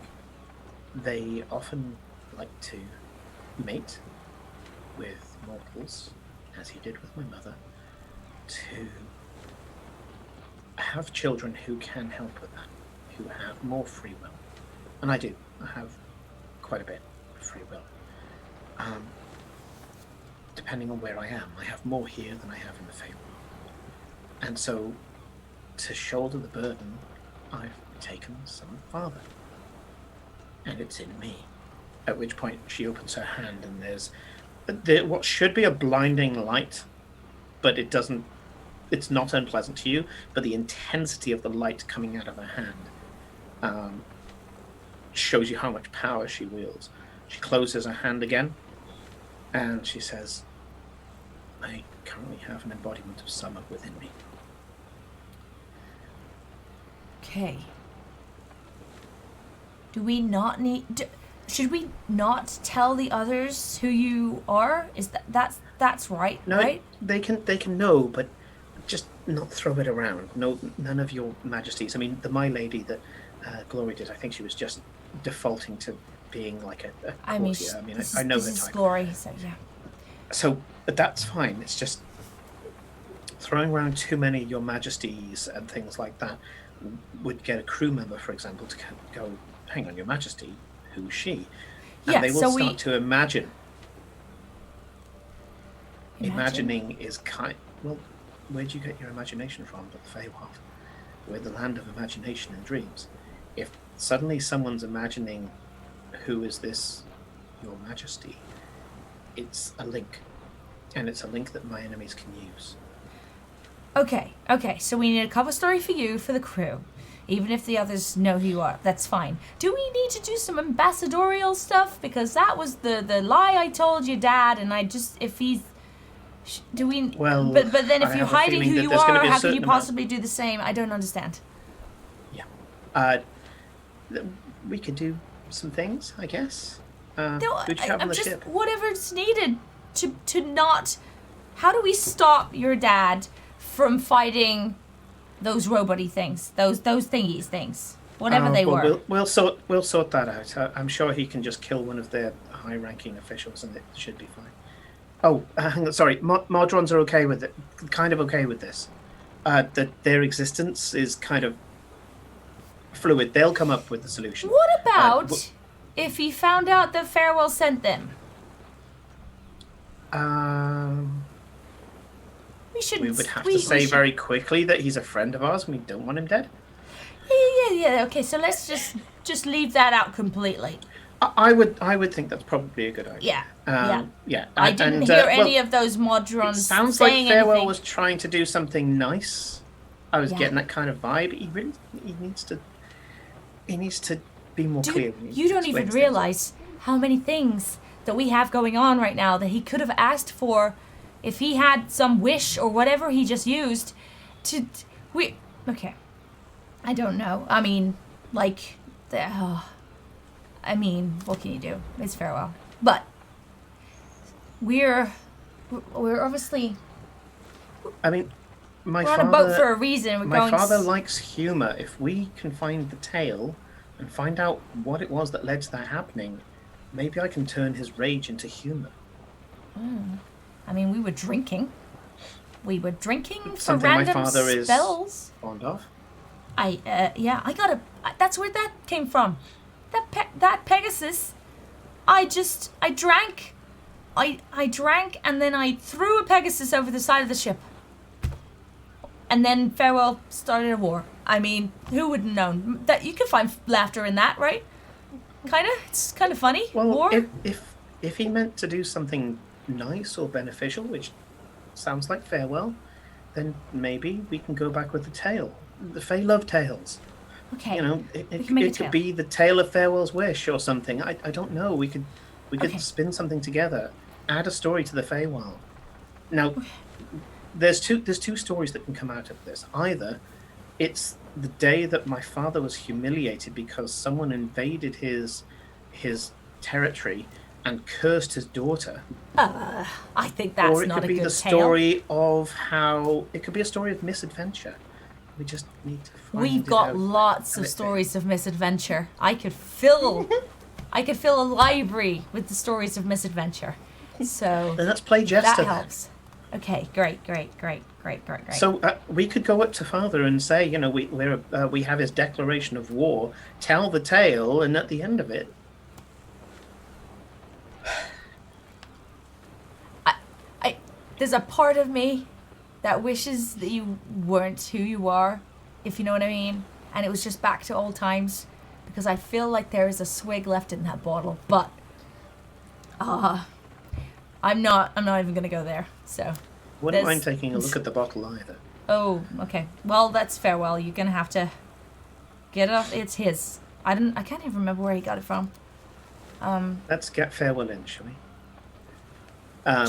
They often like to mate with mortals, as he did with my mother, to have children who can help with that, who have more free will. And I do. I have quite a bit of free will. Depending on where I am, I have more here than I have in the Feywild. And so, to shoulder the burden, I've taken some of Father. And it's in me. At which point she opens her hand and there's what should be a blinding light, but it's not unpleasant to you, but the intensity of the light coming out of her hand shows you how much power she wields. She closes her hand again and she says, I currently have an embodiment of summer within me. Okay. Do we not need... should we not tell the others who you are? Is that's right, No, right? they can know, but just not throw it around. No, none of your majesties. I mean, the My Lady that Glory did, I think she was just defaulting to being like a courtier. I mean, I know this her is type. Glory, so yeah. So, but that's fine. It's just throwing around too many your majesties and things like that would get a crew member, for example, to go, hang on, your majesty, who's she? And they will start to imagine. Imagining is well, where'd you get your imagination from but the Feywild? We're the land of imagination and dreams. If suddenly someone's imagining, who is this, your majesty, it's a link. And it's a link that my enemies can use. Okay, so we need a cover story for you, for the crew. Even if the others know who you are, that's fine. Do we need to do some ambassadorial stuff? Because that was the lie I told your dad, and I just, if he's... Do we... Well, but then if you're hiding who you are, how can you possibly do the same? I don't understand. Yeah. We could do some things, I guess. I'm just... Whatever's needed to not... How do we stop your dad from fighting those robot-y things, those thingies things, whatever they were? We'll sort that out. I'm sure he can just kill one of their high-ranking officials, and it should be fine. Oh, hang on, sorry. Modrons are okay with it. Kind of okay with this. That their existence is kind of fluid. They'll come up with the solution. What about if he found out that Farewell sent them? We should. We would have to say very quickly that he's a friend of ours and we don't want him dead. Yeah. Okay, so let's just leave that out completely. I would think that's probably a good idea. Yeah. I didn't hear any of those Modrons sounds like saying Farewell anything. was trying to do something nice. I was getting that kind of vibe. He needs to be more clear. You don't even realize how many things that we have going on right now that he could have asked for if he had some wish or whatever he just used to. Okay. I don't know. I mean, like, what can you do? It's Farewell. But we're obviously. I mean, we're on a boat for a reason. My father likes humor. If we can find the tale and find out what it was that led to that happening, maybe I can turn his rage into humor. I mean, we were drinking. For something random my father spells. is fond of. That's where that came from. That Pegasus. I drank. I drank and then I threw a Pegasus over the side of the ship. And then Farewell started a war. I mean, who would have known? That you can find laughter in that, right? Kinda? It's kind of funny. Well, war? if he meant to do something nice or beneficial, which sounds like Farewell, then maybe we can go back with the tale. The Fae love tales. Okay. You know, it tale. could be the tale of Farewell's wish or something. I don't know. We could spin something together. Add a story to the Feywild. Now, there's two stories that can come out of this. Either it's the day that my father was humiliated because someone invaded his territory and cursed his daughter. I think that's or it not could a be good the tale. story of how it could be a story of misadventure. We just need to find We've it got out. lots of stories of misadventure. I could fill a library with the stories of misadventure. So Then let's play Jester. that helps. Okay, great. So we could go up to Father and say, you know, we have his declaration of war. Tell the tale, and at the end of it, there's a part of me that wishes that you weren't who you are, if you know what I mean. And it was just back to old times, because I feel like there is a swig left in that bottle. But I'm not even gonna go there. So wouldn't mind taking a look at the bottle either. Oh, okay. Well, that's Farewell. You're gonna have to get it off. It's his. I can't even remember where he got it from. Let's get Farewell in, shall we?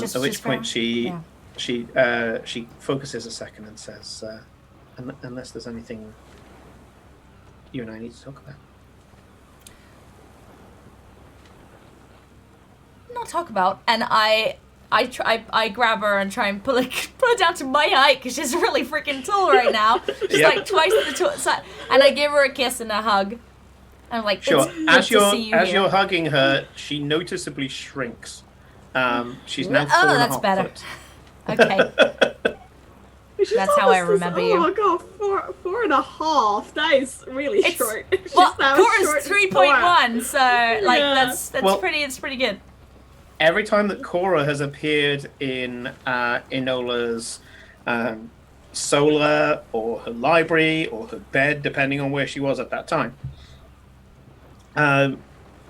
Just at which point Farewell? she focuses a second and says, unless there's anything you and I need to talk about. Not talk about. And I grab her and try and pull her down to my height, because she's really freaking tall right now. She's like twice the tall side. And I give her a kiss and a hug. I'm like, sure. It's good to see you As here. you're hugging her, she noticeably shrinks. She's now 4.5 that's better. foot. Okay. That's how I remember you. Oh my god, 4.5. That is really short. Well, She's now Cora's short as 3.1, so like Yeah. that's it's pretty good. Every time that Cora has appeared in Enola's solar or her library or her bed, depending on where she was at that time,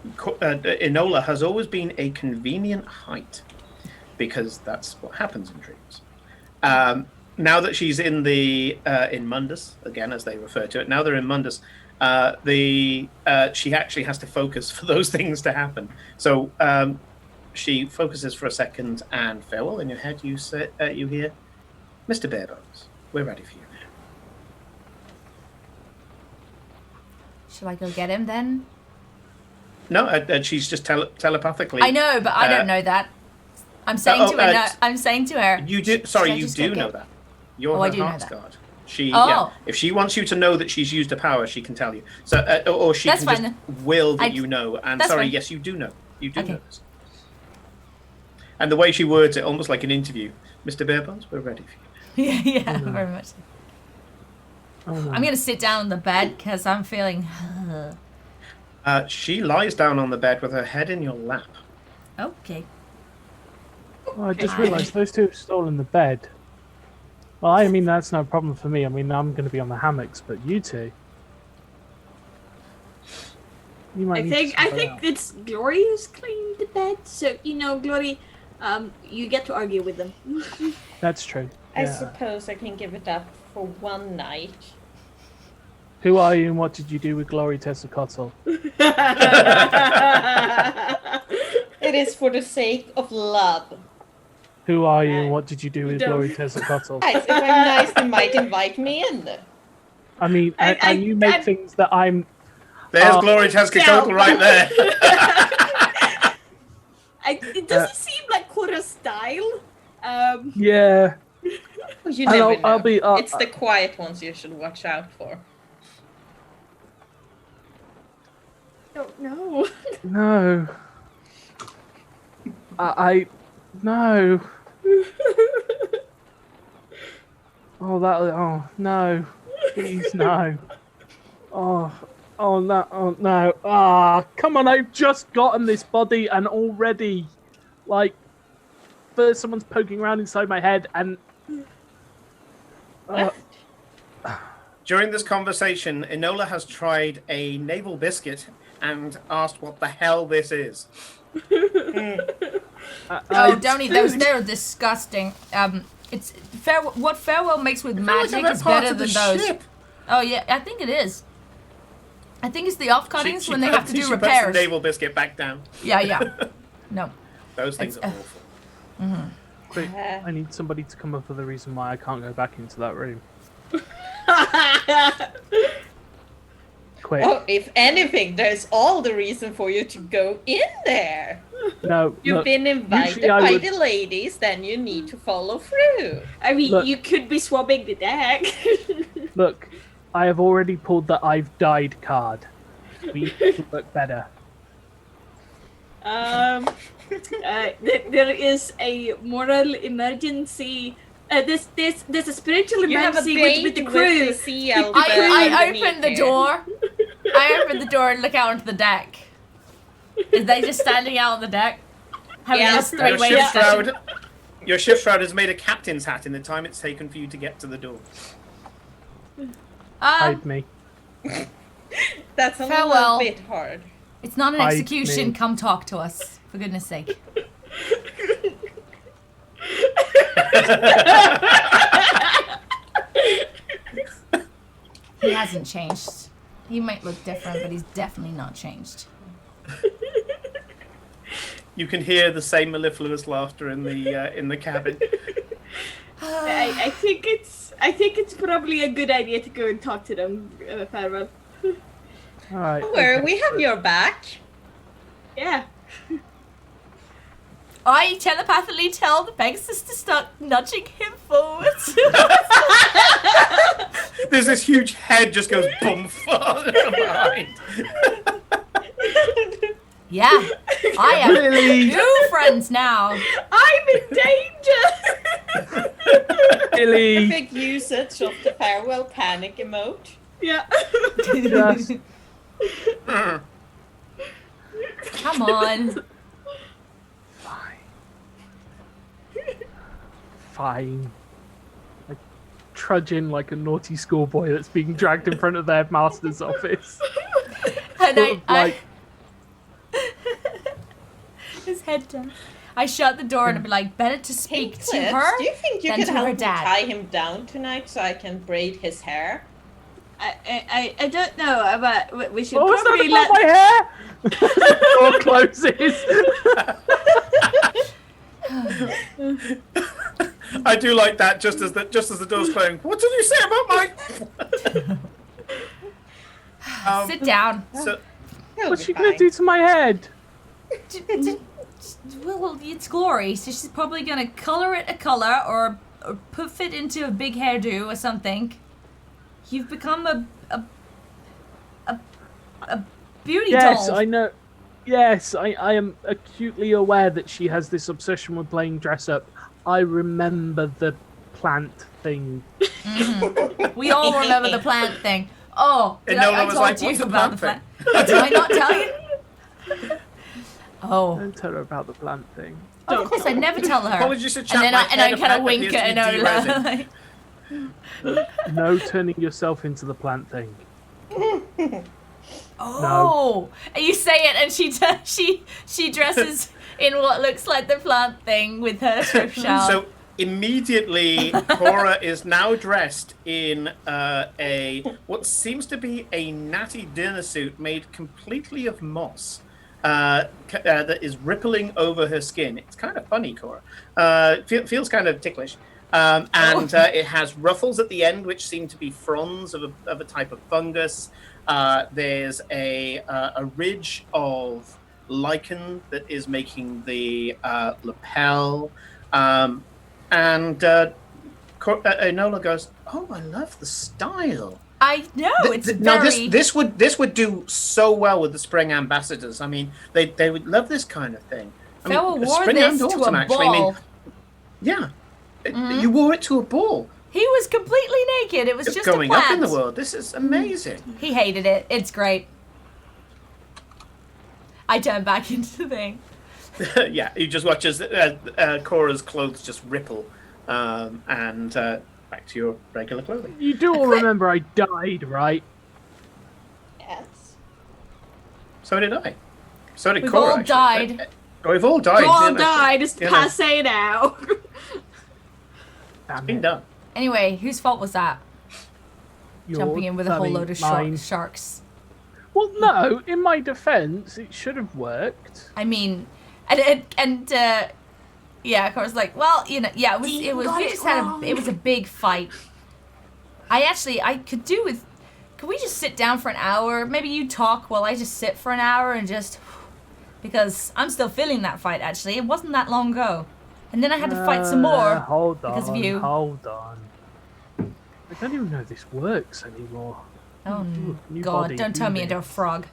Enola has always been a convenient height, because that's what happens in dreams. Now that she's in in Mundus, again as they refer to it, now they're in Mundus, she actually has to focus for those things to happen. So she focuses for a second, and Farewell, in your head you hear, Mr. Barebones, we're ready for you now. Shall I go get him then? No, she's just telepathically. I know, but I don't know that. I'm saying to her. No, I'm saying to her. You do. Sorry, you just do take know it? that. You're Oh, I her do know heart's that. guard. She, Oh. if she wants you to know that she's used a power, she can tell you. So, or she That's can fine just will that I- you know. And that's sorry, fine. yes, you do know. You do Okay. know this. And the way she words it, almost like an interview. Mr. Barebones, we're ready for you. Yeah, very much. Oh, no. I'm gonna sit down on the bed because I'm feeling. She lies down on the bed with her head in your lap. Okay. Oh, I just realised those two have stolen the bed. Well, I mean, that's no problem for me. I mean, I'm going to be on the hammocks, but you two... You might need to I sort that think out. it's Glory who's cleaned the bed. So Glory, you get to argue with them. That's true. I Yeah. suppose I can give it up for one night. Who are you and what did you do with Glory Tessacotl? It is for the sake of love. Who are you and what did you do with Glory Tessacotl? Guys, if I'm nice, they might invite me in. I mean, and you make things that I'm... There's Glory Tezcatl right there. It doesn't seem like Cora's style. Yeah. Well, you And never I'll know. be- It's the quiet ones you should watch out for. Don't know. No. No. Oh, no. Please, no. Oh, no. Ah, come on, I've just gotten this body and already, like, first someone's poking around inside my head and... During this conversation, Enola has tried a naval biscuit and asked what the hell this is. Don't eat those. They're disgusting. It's what Farewell makes with magic is better than those. Ship. Oh yeah, I think it is. I think it's the off-cuttings She when they have to do puts repairs. the naval biscuit back down. Yeah. No. Those things are awful. Quick, I need somebody to come up with a reason why I can't go back into that room. Quick. Oh, if anything, there's all the reason for you to go in there. No, You've look, been invited usually I by would- the ladies, then you need to follow through. I mean, Look. you could be swabbing the deck. Look, I have already pulled the I've died card. We need to look better. There is a moral emergency. There's a spiritual You have a emergency with the crew. the sea elf I underneath open the here. door. I open the door and look out onto the deck. Is they just standing out on the deck? Having Yeah. this Your three-way ship discussion? shroud. Your ship shroud has made a captain's hat in the time it's taken for you to get to the door. Hide me. That's a Farewell. little bit hard. It's not an Hide execution. me. Come talk to us, for goodness sake. He hasn't changed. He might look different, but he's definitely not changed. You can hear the same mellifluous laughter in the cabin. I think it's probably a good idea to go and talk to them, Farewell. Alright. Where we have your back. Yeah. I telepathically tell the Pegasus to start nudging him forwards. There's this huge head just goes boom behind. Yeah, I have Really? two friends now. I'm in danger! Billy! Big usage of the farewell panic emote. Yeah. Just Come on. fine. I trudge in like a naughty schoolboy that's being dragged in front of their master's office. And Sort of like, his head down. I shut the door and I'd be like, better to speak to Clips, her do you think you than could to help her me dad. tie him down tonight so I can braid his hair? I don't know, but we should what was probably that about my hair? Door closes. I do like that. Just as the door's closing. What did you say about my? Sit down. So He'll What's be she gonna fine. do to my head? Well, it's Glory, so she's probably gonna color it a color or puff it into a big hairdo or something. You've become a beauty Yes, doll. I know. Yes, I am acutely aware that she has this obsession with playing dress up. I remember the plant thing. We all remember the plant thing. Oh, did Enola I was told like, you "What's a about plant the plant. thing?" Oh, did I not tell you? Oh. Don't tell her about the plant thing. Of course, I never tell her. Apologies to chat, And then my I head kind of appears wink to at be Enola. de-resin. No turning yourself into the plant thing. Oh, and you say it, and she dresses in what looks like the plant thing with her strip shawl. So immediately, Cora is now dressed in what seems to be a natty dinner suit made completely of moss. That is rippling over her skin. It's kind of funny, Cora. Feels kind of ticklish. It has ruffles at the end, which seem to be fronds of a type of fungus. There's a ridge of lichen that is making the lapel. Enola goes, "Oh, I love the style." I know it's very. Now this would do so well with the spring ambassadors. I mean, they would love this kind of thing. I Fella mean, wore spring this and to autumn, a actually. I mean, ball. yeah, you wore it to a ball. He was completely naked. It was just Going a plant. up in the world. This is amazing. He hated it. It's great. I turned back into the thing. Yeah, you just watch as Cora's clothes just ripple, and back to your regular clothing. You do all remember I died, right? Yes. So did I. So did We've Cora. all actually. died. We've all died. You all Yeah, died. It's yeah, passe now. Damn Been it. done. Anyway, whose fault was that? Yours, Jumping in with a whole Danny, load of mine. sharks. Well, no. In my defence, it should have worked. I mean, yeah, Cora's like, well, you know, yeah, it was we just had it was a big fight. I could do with. Could we just sit down for an hour? Maybe you talk while I just sit for an hour and just. Because I'm still feeling that fight, actually. It wasn't that long ago. And then I had to fight some more Hold on. because of you. Hold on. I don't even know if this works anymore. Oh, new God. body, Don't new turn me into a bits. frog.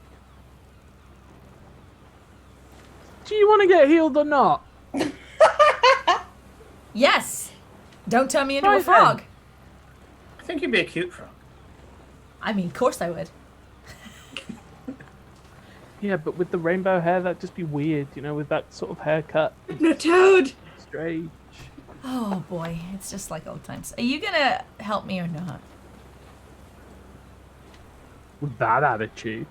Do you want to get healed or not? Yes. Don't turn me into a Right then. frog. I think you'd be a cute frog. I mean, of course I would. Yeah, but with the rainbow hair, that'd just be weird, you know, with that sort of haircut. No toad. Strange. Oh, boy. It's just like old times. Are you going to help me or not? With that attitude.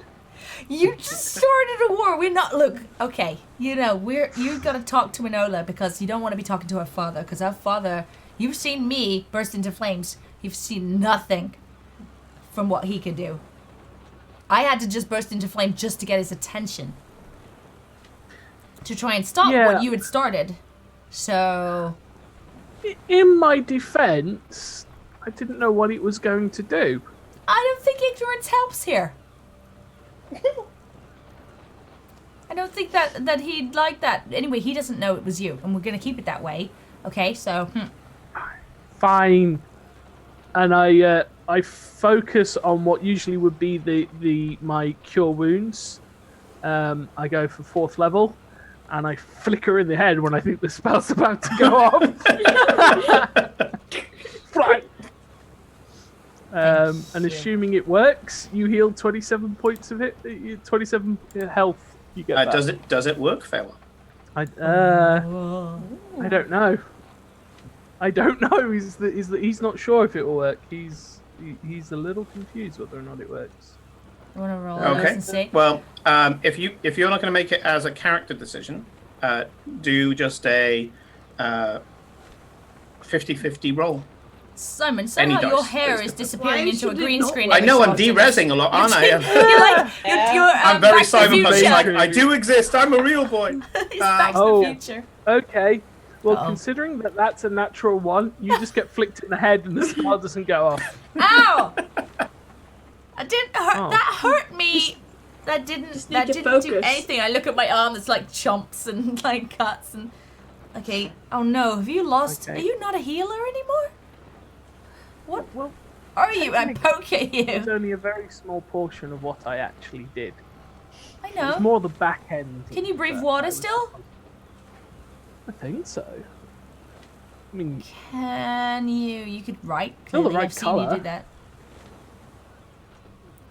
You just started a war. We're not. Look, okay. You know, you got to talk to Enola because you don't want to be talking to her father. Because her father, you've seen me burst into flames. You've seen nothing from what he could do. I had to just burst into flame just to get his attention. To try and stop Yeah. what you had started. So. In my defence, I didn't know what it was going to do. I don't think ignorance helps here. I don't think that he'd like that. Anyway, he doesn't know it was you, and we're gonna keep it that way. Okay, so Fine. And I focus on what usually would be my cure wounds. I go for 4th level, and I flicker in the head when I think the spell's about to go off. Right. And assuming it works, you heal 27 points of it. 27 health. You get that. Does it work, fella? I don't know. I don't know. He's not sure if it will work. He's a little confused whether or not it works. I want to roll Okay. and see. Well, if you're not going to make it as a character decision, do just a 50-50 roll. Simon, Any somehow dice, your hair basically. is disappearing Why into a should it green not screen. I every know so I'm often. de-rezzing a lot, aren't I? You're like you're I'm very Back to the Cyberpunk. Future. Like I do exist. I'm a real boy. It's Back to Oh. the Future. Okay. Well, Uh-oh. considering that that's a natural one, you just get flicked in the head and the spell doesn't go off. Ow! I didn't hurt. Oh. That hurt me. That didn't. Just need That to didn't do focus. anything. I look at my arm. It's like chomps and like cuts and. Okay. Oh no. Have you lost? Okay. Are you not a healer anymore? What Well, are you? I poke at it's you. only a very small portion of what I actually did. I It was know. more the back end. Can you breathe that water I was- still? I think so. I mean, Can you? You could write. Still the Clearly, right I've seen you colour. do that.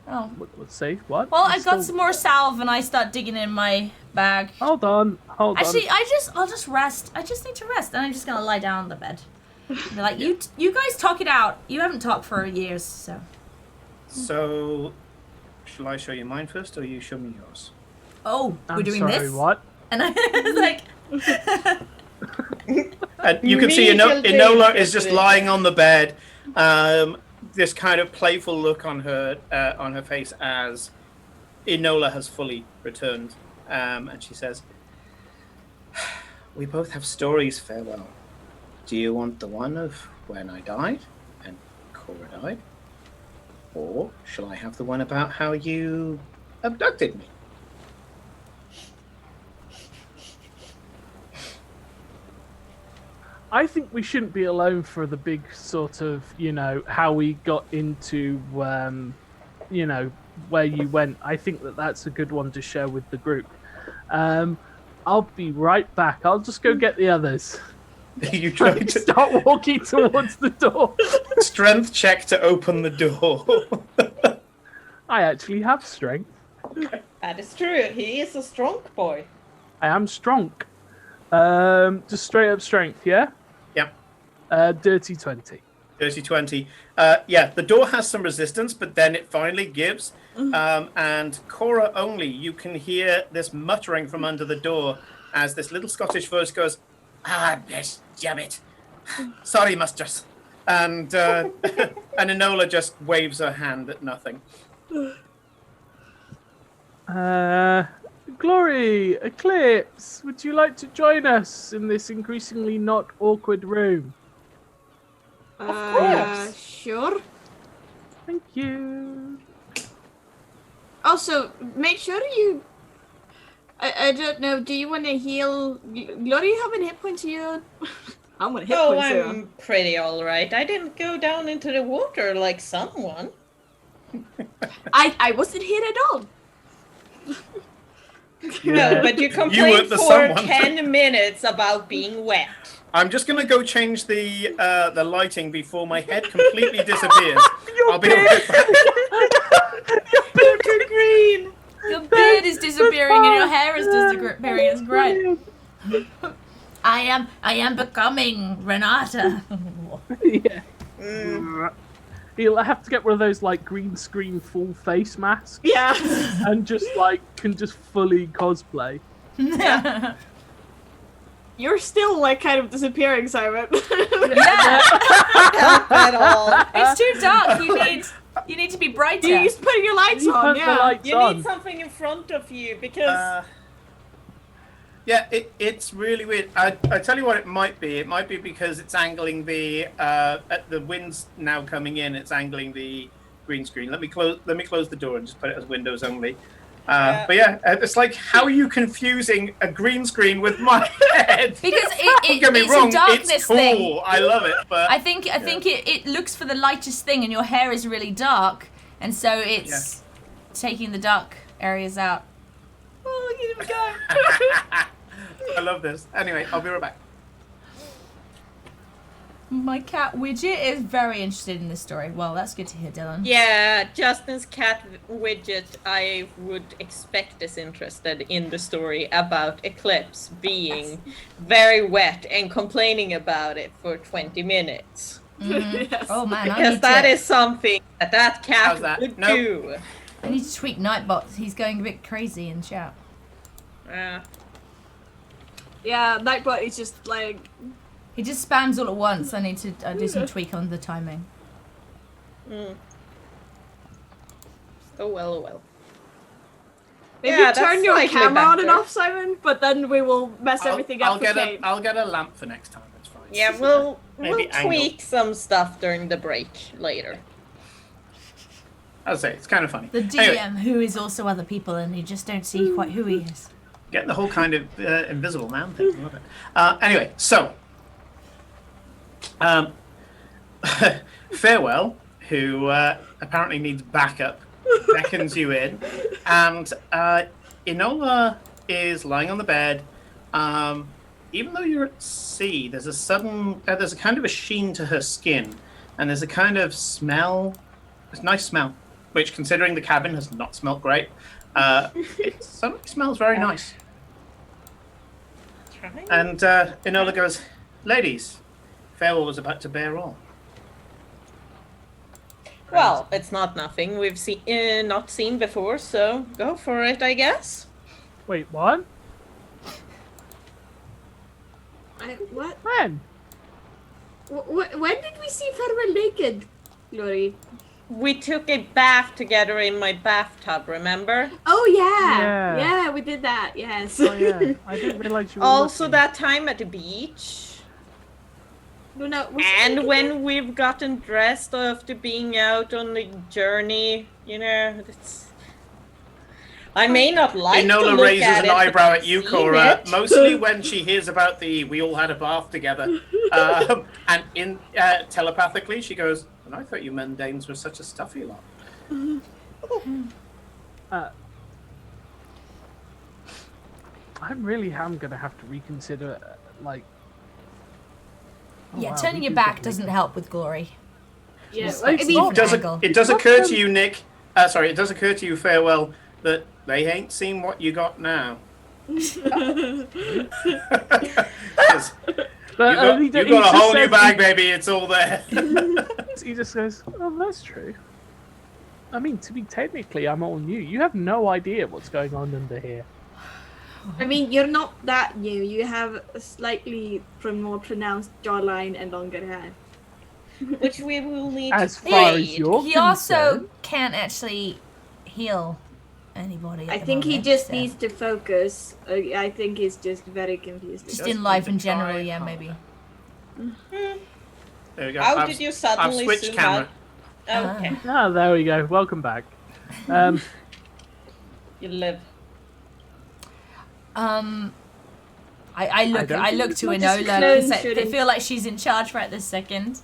Oh. Let's see. What? Well, I'm I got some more salve and I start digging in my bag. Hold on. Actually, I'll just rest. I just need to rest, and I'm just gonna lie down on the bed. Be like, you guys talk it out. You haven't talked for years, so. So, shall I show you mine first, or you show me yours? Oh, we're I'm doing sorry, this. What? And I was like. And you can see Enola is just lying on the bed. This kind of playful look on her face as Enola has fully returned, and she says, "We both have stories, Farewell. Do you want the one of when I died and Cora died, or shall I have the one about how you abducted me?" I think we shouldn't be alone for the big sort of, how we got into, where you went. I think that's a good one to share with the group. I'll be right back. I'll just go get the others. You try to start walking towards the door. Strength check to open the door. I actually have strength. That is true. He is a strong boy. I am strong. Just straight up strength, yeah? Yep. Dirty 20. Dirty 20. Yeah, the door has some resistance, but then it finally gives. And Cora only, you can hear this muttering from under the door as this little Scottish voice goes, "Ah, bless jabbit. Sorry, mistress." And Enola just waves her hand at nothing. Glory, Eclipse, would you like to join us in this increasingly not awkward room? Sure. Thank you. Also, make sure you... I don't know, do you want to heal... Glory, how many hit points are you on? How many hit points are you on? I'm pretty alright. I didn't go down into the water like someone. I wasn't here at all. No, but you complained for someone. 10 minutes about being wet. I'm just going to go change the lighting before my head completely disappears. I'll be right back. You're too green. Your beard is disappearing and your hair is disappearing. It's great. I am becoming Renata. Yeah. He'll have to get one of those like green screen full face masks. Yeah. And just can just fully cosplay. You're still kind of disappearing, Simon. Yeah. Help at all. It's too dark. You need to be brighter. You used putting your lights on, Put the lights You on. need something in front of you because Yeah, it's really weird. I tell you what it might be. It might be because it's angling the wind's now coming in. It's angling the green screen. Let me close the door and just put it as windows only. But yeah, it's like, how are you confusing a green screen with my head? Because Don't get me it's wrong, a darkness it's cool. thing. I love it, but I think it looks for the lightest thing, and your hair is really dark, and so it's taking the dark areas out. Oh, you didn't go. I love this. Anyway, I'll be right back. My cat Widget is very interested in this story. Well, that's good to hear, Dylan. yeah, Justin's cat Widget, I would expect is interested in the story about Eclipse being very wet and complaining about it for 20 minutes. Yes. Oh man, Because that is something that cat How's that? would Nope. do. I need to tweak Nightbot. He's going a bit crazy in chat. Yeah, Nightbot is just He just spams all at once. I need to do some tweak on the timing. Oh well. maybe Yeah, turn that's your slightly camera on and better. off, Simon, but then we will mess everything up for Kate. I'll get a lamp for next time. That's fine. Yeah, we'll Maybe angle. tweak some stuff during the break later. I'll say it's kind of funny. The DM, Anyway, who is also other people, and you just don't see quite who he is. get the whole kind of invisible man thing. I love it. Anyway, so Farewell, who apparently needs backup, beckons you in, and Enola is lying on the bed. Even though you're at sea, there's there's a kind of a sheen to her skin, and there's a kind of smell, a nice smell which, considering the cabin has not smelled great, it suddenly smells very nice. Trying. And Enola goes, "Ladies, farewell was about to bear all." Well, it's not nothing we've not seen before, so go for it, I guess. Wait, what? What? When? When did we see Farewell naked, Glory? We took a bath together in my bathtub, remember? Oh yeah, Yeah. yeah, we did that. Yes. Oh yeah, I didn't realize you were Also looking. that time at the beach. No, was it And naked when then? we've gotten dressed after being out on the journey, you know, it's... I may not like to Enola look raises at an it, eyebrow but at you, I've Cora, seen it. mostly when she hears about we all had a bath together. And telepathically, she goes, "And I thought you mundanes were such a stuffy lot." I really am gonna have to reconsider, like. Oh, Yeah, wow, turning we your do back get doesn't naked. help with Glory. Yeah, It's I mean, not- Angle. It does occur to you, Nick. Sorry, it does occur to you, Farewell, that they ain't seen what you got now. 'Cause But you got a whole new bag, baby. It's all there. He just goes, "Oh, that's true." I mean, to be technically, I'm all new. You have no idea what's going on under here. I mean, you're not that new. You have a slightly more pronounced jawline and longer hair. Which we will need As to far trade. as you're He also concerned. can't actually heal anybody. I at the think he moment, just so- needs to focus. I think he's just very confused. Just Just in life in need to try general, yeah, harder. maybe. There we go. How I've- did you I've suddenly switched zoom camera. out? Okay, Ah, there we go. Welcome back. you live. I look don't I think look it's to much as Enola clone because I shooting. feel like she's in charge right this second.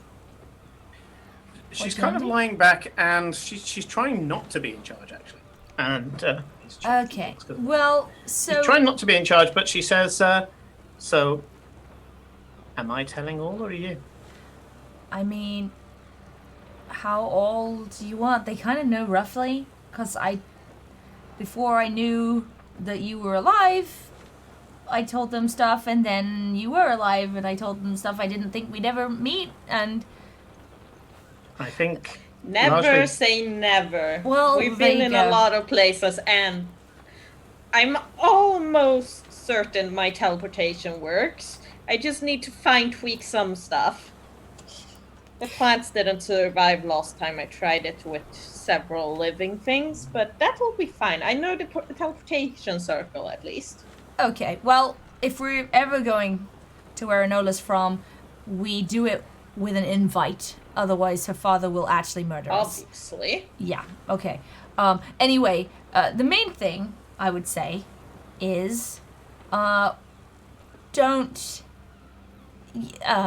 She's What's kind of happening? lying back, and she's trying not to be in charge, actually. And Okay. Well, so she's trying not to be in charge, but she says, "So, am I telling all, or are you?" I mean, how old do you want? They kind of know roughly, because before I knew that you were alive, I told them stuff, and then you were alive, and I told them stuff I didn't think we'd ever meet, and I think Never largely- say never. Well, We've there been you in go. a lot of places, and I'm almost certain my teleportation works. I just need to fine tweak some stuff. The plants didn't survive last time I tried it with several living things, but that will be fine. I know the teleportation circle at least. okay. Well, if we're ever going to where Enola's from, we do it with an invite. Otherwise, her father will actually murder us. Obviously. Yeah, okay. Anyway, the main thing I would say is don't.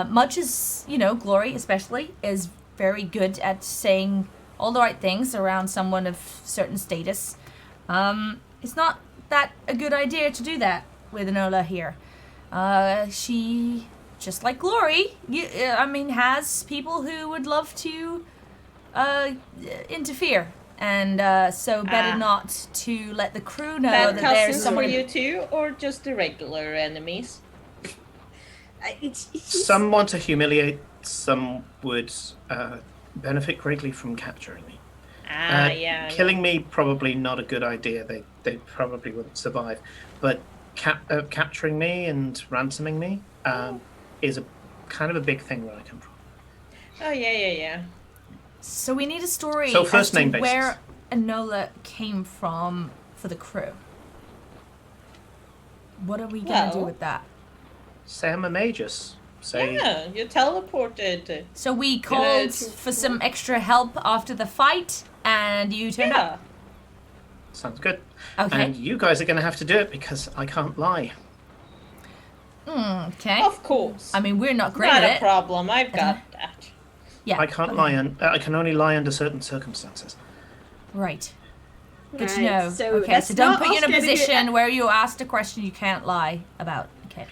Much as, Glory especially is very good at saying all the right things around someone of certain status, it's not that a good idea to do that with Enola here. She, just like Glory, has people who would love to interfere. And so better not to let the crew know Bad that there's cousins for someone... you too, or just the regular enemies? It's just, Some want to humiliate, some would benefit greatly from capturing me. Yeah. Killing me, probably not a good idea. They probably wouldn't survive. But capturing me and ransoming me is a kind of a big thing where I come from. Oh, yeah. So we need a story So first as to name basis. where Enola came from for the crew. What are we gonna do Well- with that? Say I'm a magus. Say Yeah, you teleported. So we called to- for some extra help after the fight, and you turned up. sounds good. Okay. And you guys are going to have to do it because I can't lie. Okay. Of course. I mean, we're not great Not at a it. problem. I've got that. Yeah. I can't lie, and I can only lie under certain circumstances. Right. Good to Right, know. so okay, that's so don't not put you in a us getting it- position where you're asked a question you can't lie about. Okay.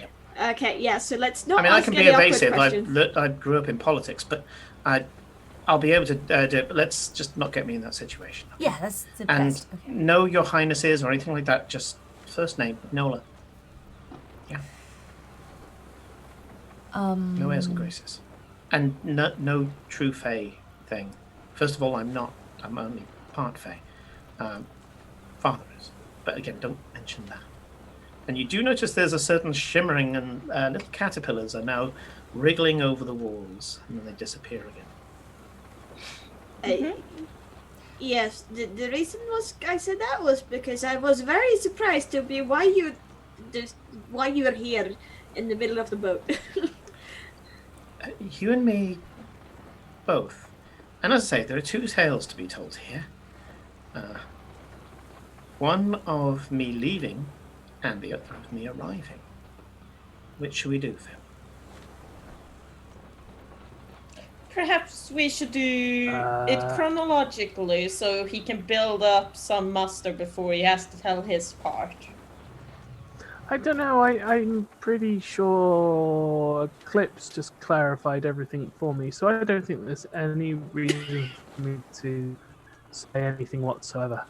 okay, yeah. So let's not. I mean, I ask can any be awkward evasive. questions. I grew up in politics, but I I'll be able to do it, but let's just not get me in that situation. Yeah, that's the And best. Okay. no Your Highnesses or anything like that. Just first name, Nola. Yeah. No airs and graces. And no true Fae thing. First of all, I'm not. I'm only part Fae. Father is. But again, don't mention that. And you do notice there's a certain shimmering and little caterpillars are now wriggling over the walls, and then they disappear again. Yes, the reason was I said that was because I was very surprised to be why you are here in the middle of the boat. You and me, both. And as I say, there are two tales to be told here. One of me leaving, and the other of me arriving. Which should we do, Phil? Perhaps we should do it chronologically so he can build up some muster before he has to tell his part. I don't know. I'm pretty sure Clips just clarified everything for me, so I don't think there's any reason for me to say anything whatsoever.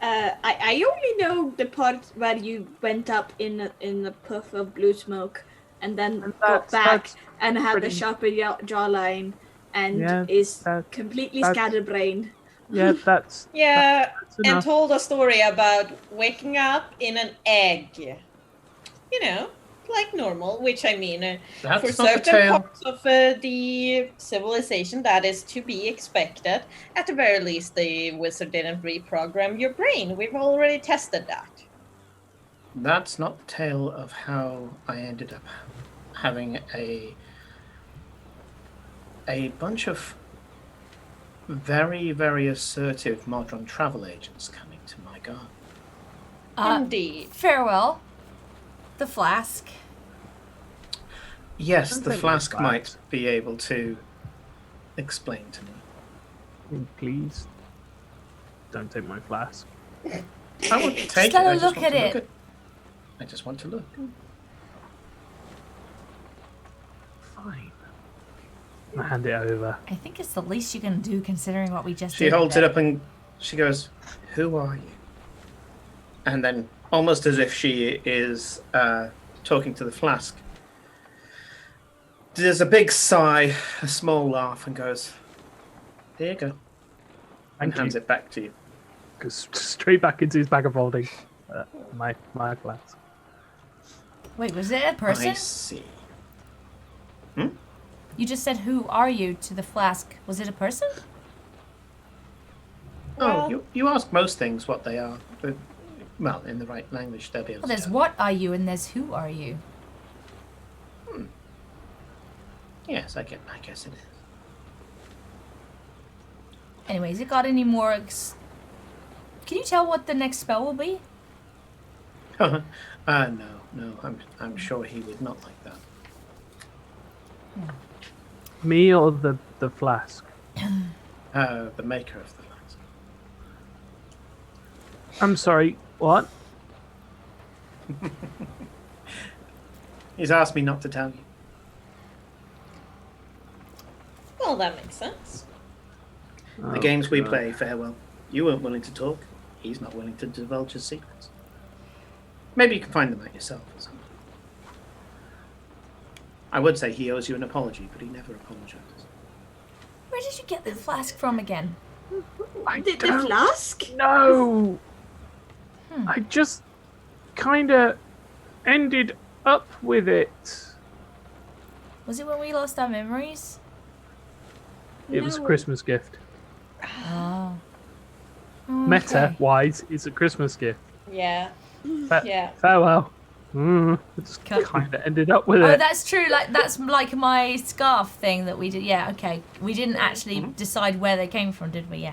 I only know the part where you went up in a puff of blue smoke and then got back and had a sharper jawline and is completely scatterbrained. Yeah, that's Yeah, that's and enough. told a story about waking up in an egg. You know, like normal, which I mean, That's for not the certain tale. parts of the civilization, that is to be expected. At the very least, the wizard didn't reprogram your brain. We've already tested that. That's not the tale of how I ended up having a bunch of very, very assertive modern travel agents coming to my garden. Indeed. Farewell. The flask. Yes, Don't the take my flask flask. might be able to explain to me. Please, don't take my flask. I won't take let it. her I just look want at to look it. I just want to look. Fine. I hand it over. I think it's the least you can do considering what we just She did. holds it up and she goes, "Who are you?" And then, almost as if she is talking to the flask, there's a big sigh, a small laugh, and goes, "There you go," and Thank hands you. it back to you. Goes straight back into his bag of holding. My flask. Wait, was it a person? I see. You just said, "Who are you?" to the flask. Was it a person? Oh, you ask most things what they are, but well, in the right language, they'll be able Well, to there's tell. what are you and there's who are you. Yes, I guess it is. Anyways, it got any more? Can you tell what the next spell will be? No, I'm sure he would not like that. Me or the flask? The maker of the flask. I'm sorry. What? He's asked me not to tell you. Well, that makes sense. The games we play, farewell. You weren't willing to talk. He's not willing to divulge his secrets. Maybe you can find them out yourself or something. I would say he owes you an apology, but he never apologizes. Where did you get the flask from again? The flask? No. I just kind of ended up with it. Was it when we lost our memories? It was a No. Christmas gift. Oh. Meta-wise, it's a Christmas gift. Yeah. Yeah. Farewell. I just Cut. kind of ended up with Oh, it. that's true. Like that's like my scarf thing that we did. Yeah, okay. We didn't actually decide where they came from, did we? Yeah.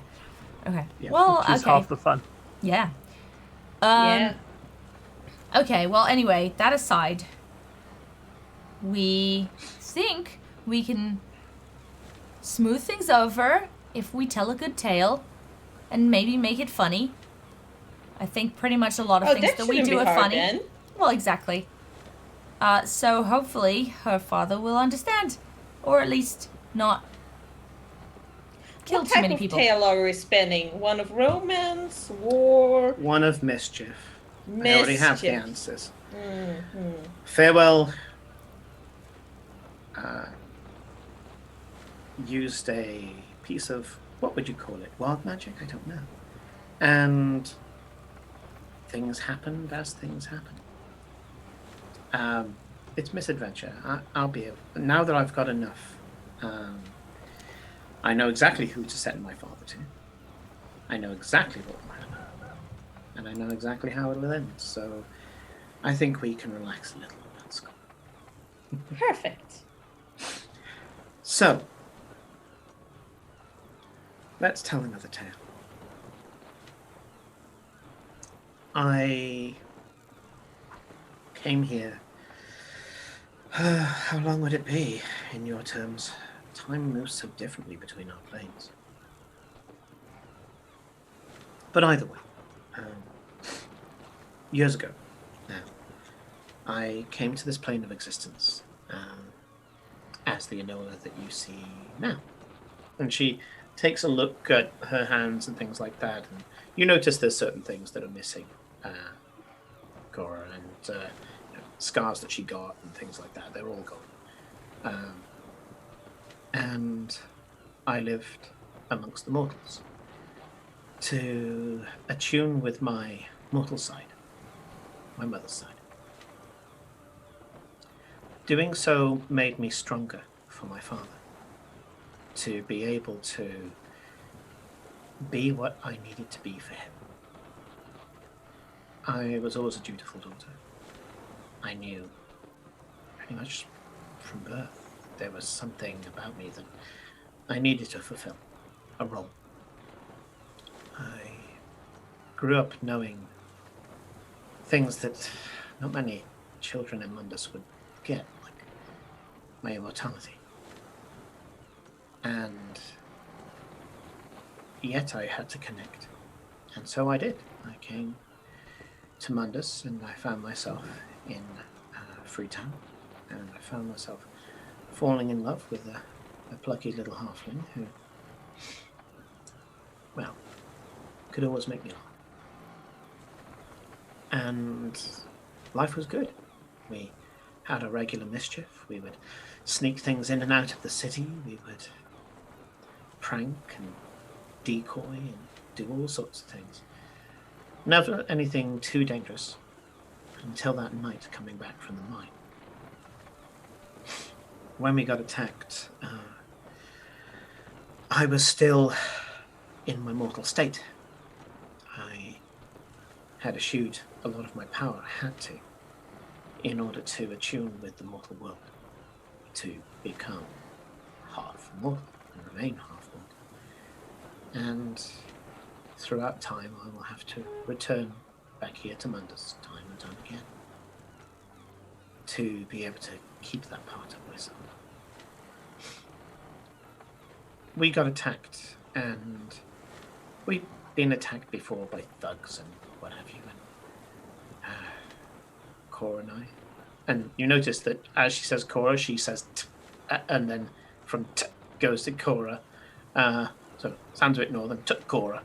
Okay. Yeah, Well, Which is okay. half the fun. Yeah. Yeah. Okay. Well, anyway, that aside, we think we can smooth things over if we tell a good tale, and maybe make it funny. I think pretty much a lot of Oh, things that we shouldn't do be are hard funny. then. Well, exactly. So hopefully her father will understand, or at least not killed What too type many of people. tale are we spinning? One of romance, war, One of mischief. I already have the mischief? answers. Mm-hmm. Farewell used a piece of, what would you call it? Wild magic? I don't know. And things happened as things happen. It's misadventure. I'll be able, now that I've got enough, I know exactly who to send my father to. I know exactly what will happen. And I know exactly how it will end. So I think we can relax a little on that score. Perfect. So let's tell another tale. I came here. How long would it be in your terms? Time moves so differently between our planes. But either way, years ago now, I came to this plane of existence as the Enola that you see now. And she takes a look at her hands and things like that, and you notice there's certain things that are missing, Cora, and scars that she got and things like that. They're all gone. And I lived amongst the mortals to attune with my mortal side, my mother's side. Doing so made me stronger for my father, to be able to be what I needed to be for him. I was always a dutiful daughter. I knew pretty much from birth there was something about me that I needed to fulfill, a role. I grew up knowing things that not many children in Mundus would get, like my immortality. And yet I had to connect. And so I did. I came to Mundus and I found myself in Freetown. And I found myself falling in love with a plucky little halfling who, well, could always make me laugh. And life was good. We had a regular mischief. We would sneak things in and out of the city. We would prank and decoy and do all sorts of things. Never anything too dangerous until that night coming back from the mine. When we got attacked, I was still in my mortal state. I had eschewed a lot of my power, I had to, in order to attune with the mortal world, to become half mortal and remain half mortal. And throughout time, I will have to return back here to Mundus time and time again to be able to keep that part of myself. We got attacked, and we'd been attacked before by thugs and what have you, and Cora and I. And you notice that as she says Cora, she says t, and then from t goes to Cora. So sounds a bit northern, t Cora.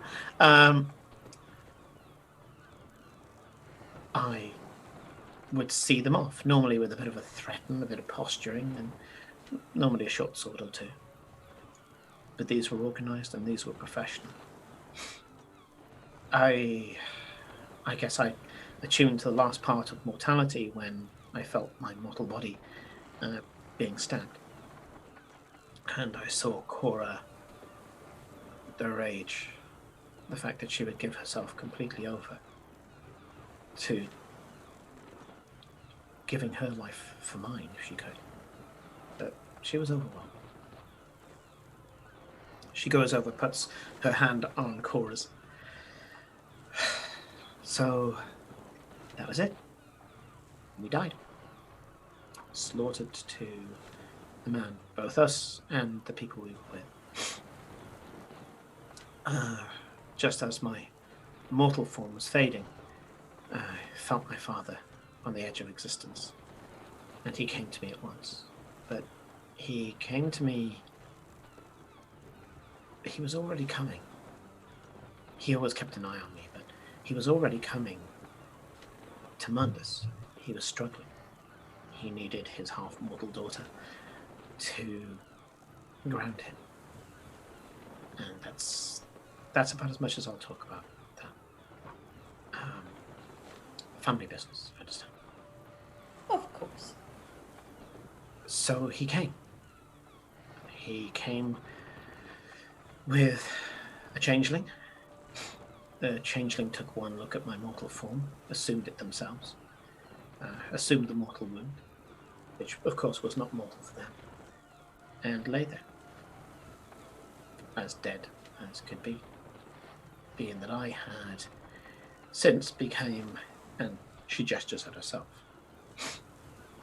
I would see them off, normally with a bit of a threat and a bit of posturing, and normally a short sword or two. But these were organised and these were professional. I guess I attuned to the last part of mortality when I felt my mortal body being stabbed. And I saw Cora, the rage, the fact that she would give herself completely over to giving her life for mine if she could. But she was overwhelmed. She goes over, puts her hand on Cora's. So that was it. We died. Slaughtered to the man, both us and the people we were with. Just as my mortal form was fading, I felt my father on the edge of existence, and he came to me at once. But he came to me he was already coming. He always kept an eye on me, but he was already coming to Mundus. He was struggling. He needed his half-mortal daughter to ground him. And that's about as much as I'll talk about that. Family business, I understand. Of course. So he came. He came with a changeling. The changeling took one look at my mortal form, assumed it themselves, assumed the mortal wound, which of course was not mortal for them, and lay there, as dead as could be, being that I had since became, and she gestures at herself,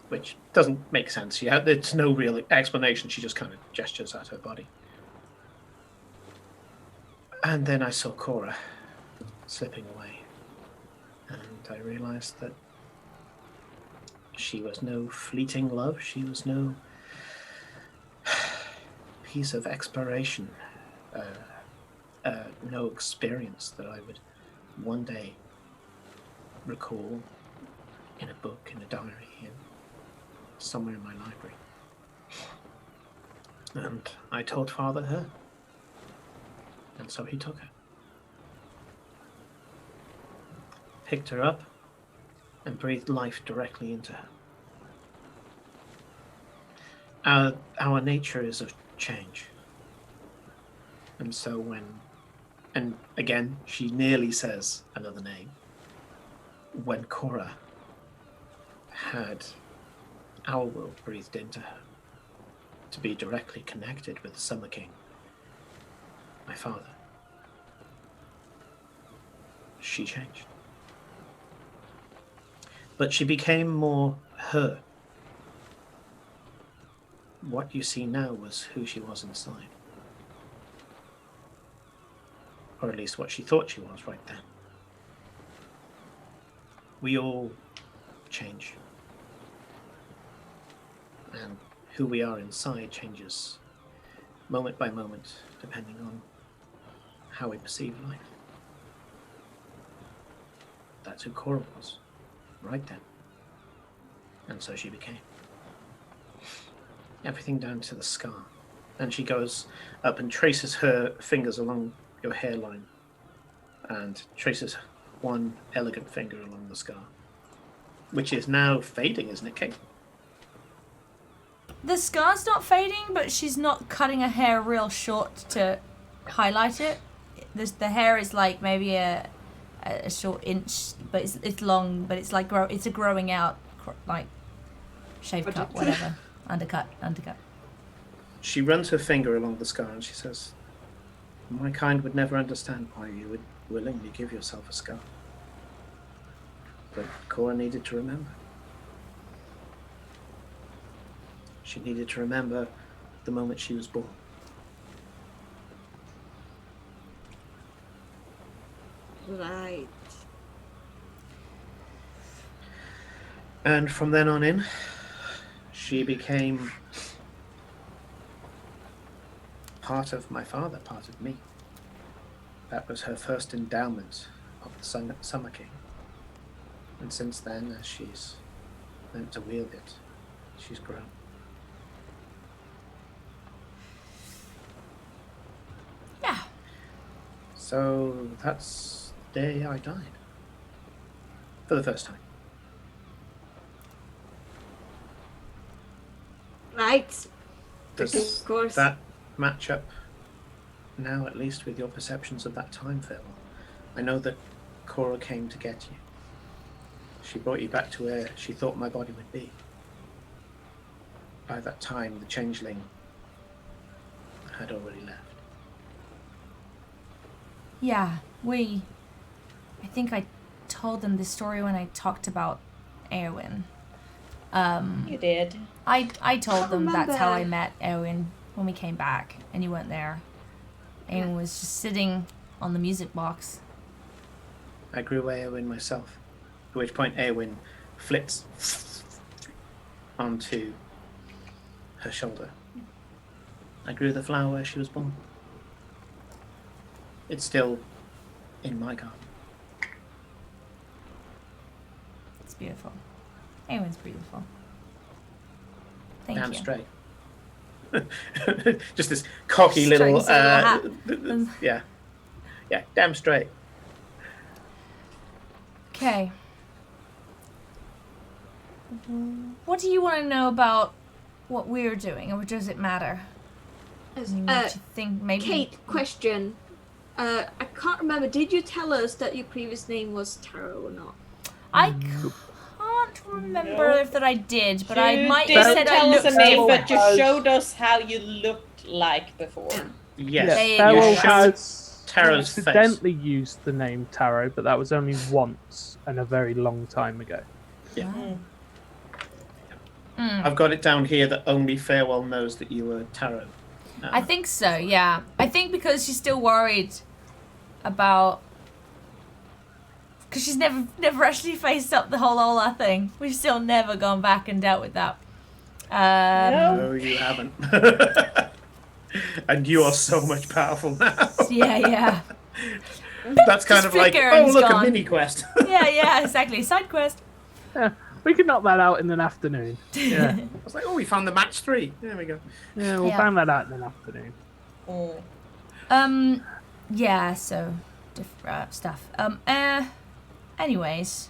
which doesn't make sense. There's no real explanation, she just kind of gestures at her body. And then I saw Cora slipping away, and I realized that she was no fleeting love, she was no piece of exploration, no experience that I would one day recall in a book, in a diary, in somewhere in my library. And I told Father her, and so he took her. Picked her up and breathed life directly into her. Our nature is of change. And so and again, she nearly says another name. When Cora had our will breathed into her to be directly connected with the Summer King, my father, she changed. But she became more her. What you see now was who she was inside. Or at least what she thought she was right then. We all change. And who we are inside changes moment by moment, depending on how we perceive life. That's who Cora was. Right then. And so she became. Everything down to the scar. And she goes up and traces her fingers along your hairline and traces one elegant finger along the scar, which is now fading, isn't it, Kate? The scar's not fading, but she's not cutting her hair real short to highlight it. The hair is like maybe a short inch, but it's long, but it's like it's a growing out, like shave cut, whatever, undercut. She runs her finger along the scar and she says, "My kind would never understand why you would willingly give yourself a scar. But Cora needed to remember. She needed to remember the moment she was born." Right. And from then on in, she became part of my father, part of me. That was her first endowment of the Summer King. And since then, as she's learnt to wield it, she's grown. Yeah. So that's the day I died. For the first time. Right. Does Of course. that match up now, at least, with your perceptions of that time, Phil? I know that Cora came to get you. She brought you back to where she thought my body would be. By that time, the changeling had already left. Yeah, I think I told them this story when I talked about Erwin. You did. I told them that's how I remember. met Erwin when we came back, and you weren't there. And was just sitting on the music box. I grew Eowyn myself, at which point Eowyn flits onto her shoulder. I grew the flower where she was born. it's still in my garden. It's beautiful. Anyone's beautiful. Thank Damn you. straight. Just this cocky Just trying little, to say little hat. yeah, damn straight. Okay. What do you want to know about what we're doing, or does it matter? You need to think maybe. Kate, question. I can't remember. Did you tell us that your previous name was Taro or not? I can't remember if that I did, but I You might have didn't said tell I us a looked name, different. but you showed us how you looked like before. Yes. There you Farrell go. has Taro's face. accidentally used the name Taro, but that was only once and a very long time ago. Yeah. Mm. I've got it down here that only Farewell knows that you were Taro. I think so, yeah. I think because she's still worried about... Because she's never actually faced up the whole Ola thing. We've still never gone back and dealt with that. No, you haven't. And you are so much powerful now. Yeah. That's kind Just of like, flicker oh, and look, gone. a mini quest. Yeah, exactly. Side quest. Yeah, we could knock that out in an afternoon. Yeah, I was like, oh, we found the match 3. There we go. yeah, we'll Yeah. bang that out in an afternoon. Yeah, so different stuff. Anyways,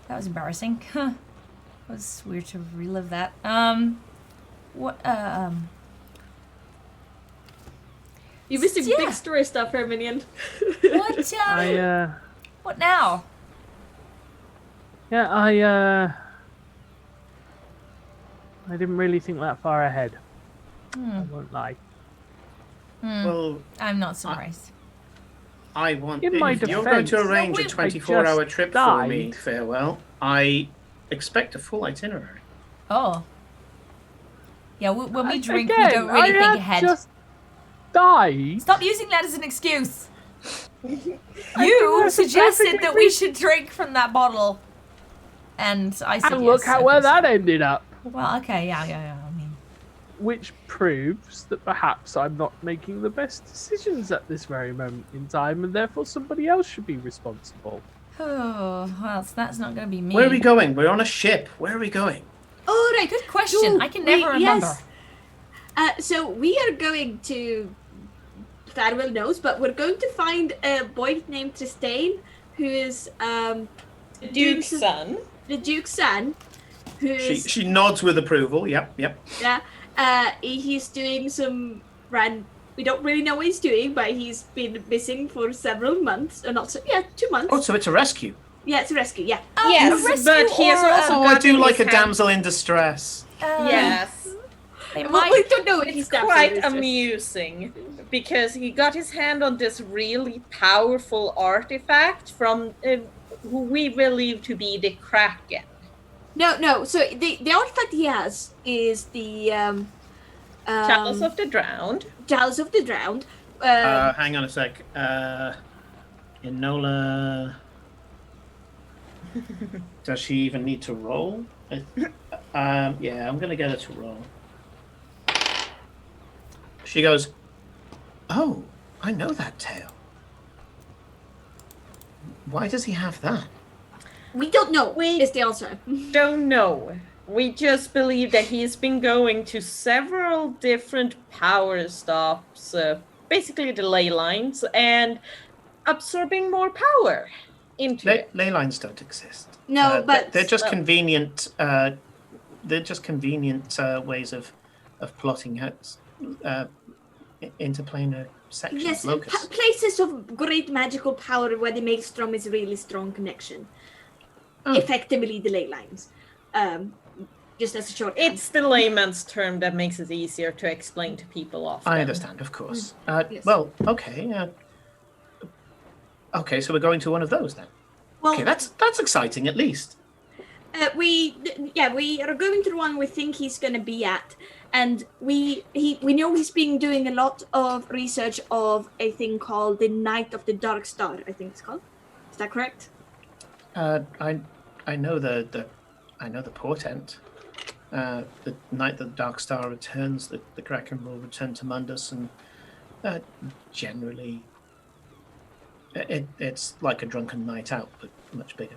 that was embarrassing. It was weird to relive that. You missed some Yeah. big story stuff, Herminian. What? What now? I didn't really think that far ahead. I won't lie. Well, I'm not surprised. I want. In my If you're going to defense, arrange a I 24-hour just trip for me, died. Farewell, I expect a full itinerary. Oh. Yeah, when we drink, Again, we don't really I think had ahead. just died. Stop using that as an excuse. You that's suggested perfectly that we should drink from that bottle, and I said And yes. look how okay, where so- that ended up. Well, okay, yeah. I mean, Which proves that perhaps I'm not making the best decisions at this very moment in time, and therefore somebody else should be responsible. oh, well, that's not going to be me. Where are we going? We're on a ship. Where are we going? Oh, right. Good question. I can never remember. Yes. So we are going to... Farewell knows, but we're going to find a boy named Tristane, who is Duke's son. the Duke's son, who is She nods with approval. Yep. he's doing some we don't really know what he's doing, but he's been missing for several months, or not? 2 months. Oh, so it's a rescue. Yeah, it's a rescue. Yeah. Yes, a rescue but he has or, also Oh, I got do in like his a hand- damsel in distress. Yes. They Well, might. we don't know if he's It's damsel quite in distress. amusing because he got his hand on this really powerful artifact from who we believe to be the Kraken. No. So the artifact he has is the Chalice of the Drowned. Chalice of the Drowned. Hang on a sec. Enola. Does she even need to roll? Yeah, I'm gonna get her to roll. She goes, "Oh, I know that tale. Why does he have that?" We don't know. Is the answer. Don't know. We just believe that he's been going to several different power stops, basically the ley lines, and absorbing more power into it. Ley lines don't exist. No, but they're just well- convenient. They're just convenient ways of plotting out interplanar sections. yes, Locus. places of great magical power where the maelstrom is a really strong connection. Oh. Effectively, the ley lines. Just as a short. It's the layman's term that makes it easier to explain to people often. I understand, of course. Yes. Well, okay. Okay, so we're going to one of those then. Well, Okay, that's exciting at least. we are going to the one we think he's going to be at, and we know he's been doing a lot of research of a thing called the Night of the Dark Star. I think it's called. Is that correct? I know the portent. The night that the Dark Star returns, the Kraken will return to Mundus, and Generally, it's like a drunken night out, but much bigger.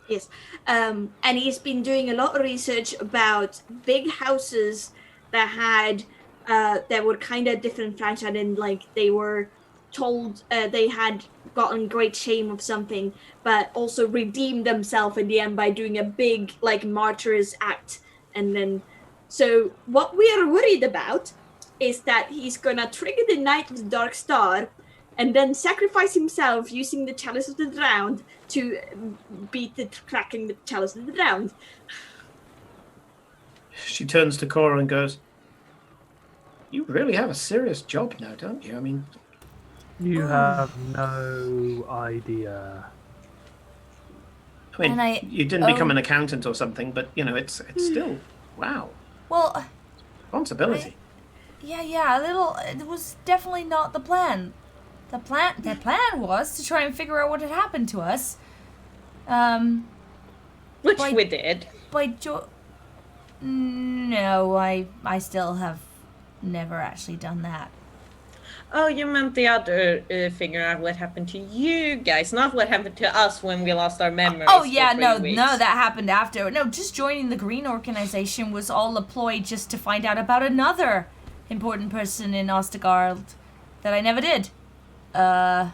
Yes. And he's been doing a lot of research about big houses that had that were kind of different franchise, and like they were told they had gotten great shame of something, but also redeemed themselves in the end by doing a big like martyrous act. And then, so what we are worried about is that he's gonna trigger the Night of the Dark Star, and then sacrifice himself using the Chalice of the Drowned to beat the cracking the Chalice of the Drowned. She turns to Cora and goes, "You really have a serious job now, don't you? I mean, You have no idea. you didn't become an accountant or something, but it's still wow, Well, responsibility." yeah, a little. It was definitely not the plan. The plan was to try and figure out what had happened to us. Which we did. No, I still have never actually done that. Oh, you meant the other figuring out what happened to you guys, not what happened to us when we lost our memories. Oh yeah, for 3 no, weeks. that happened after. No, just joining the Green Organization was all a ploy just to find out about another important person in Ostergard that I never did. Yeah.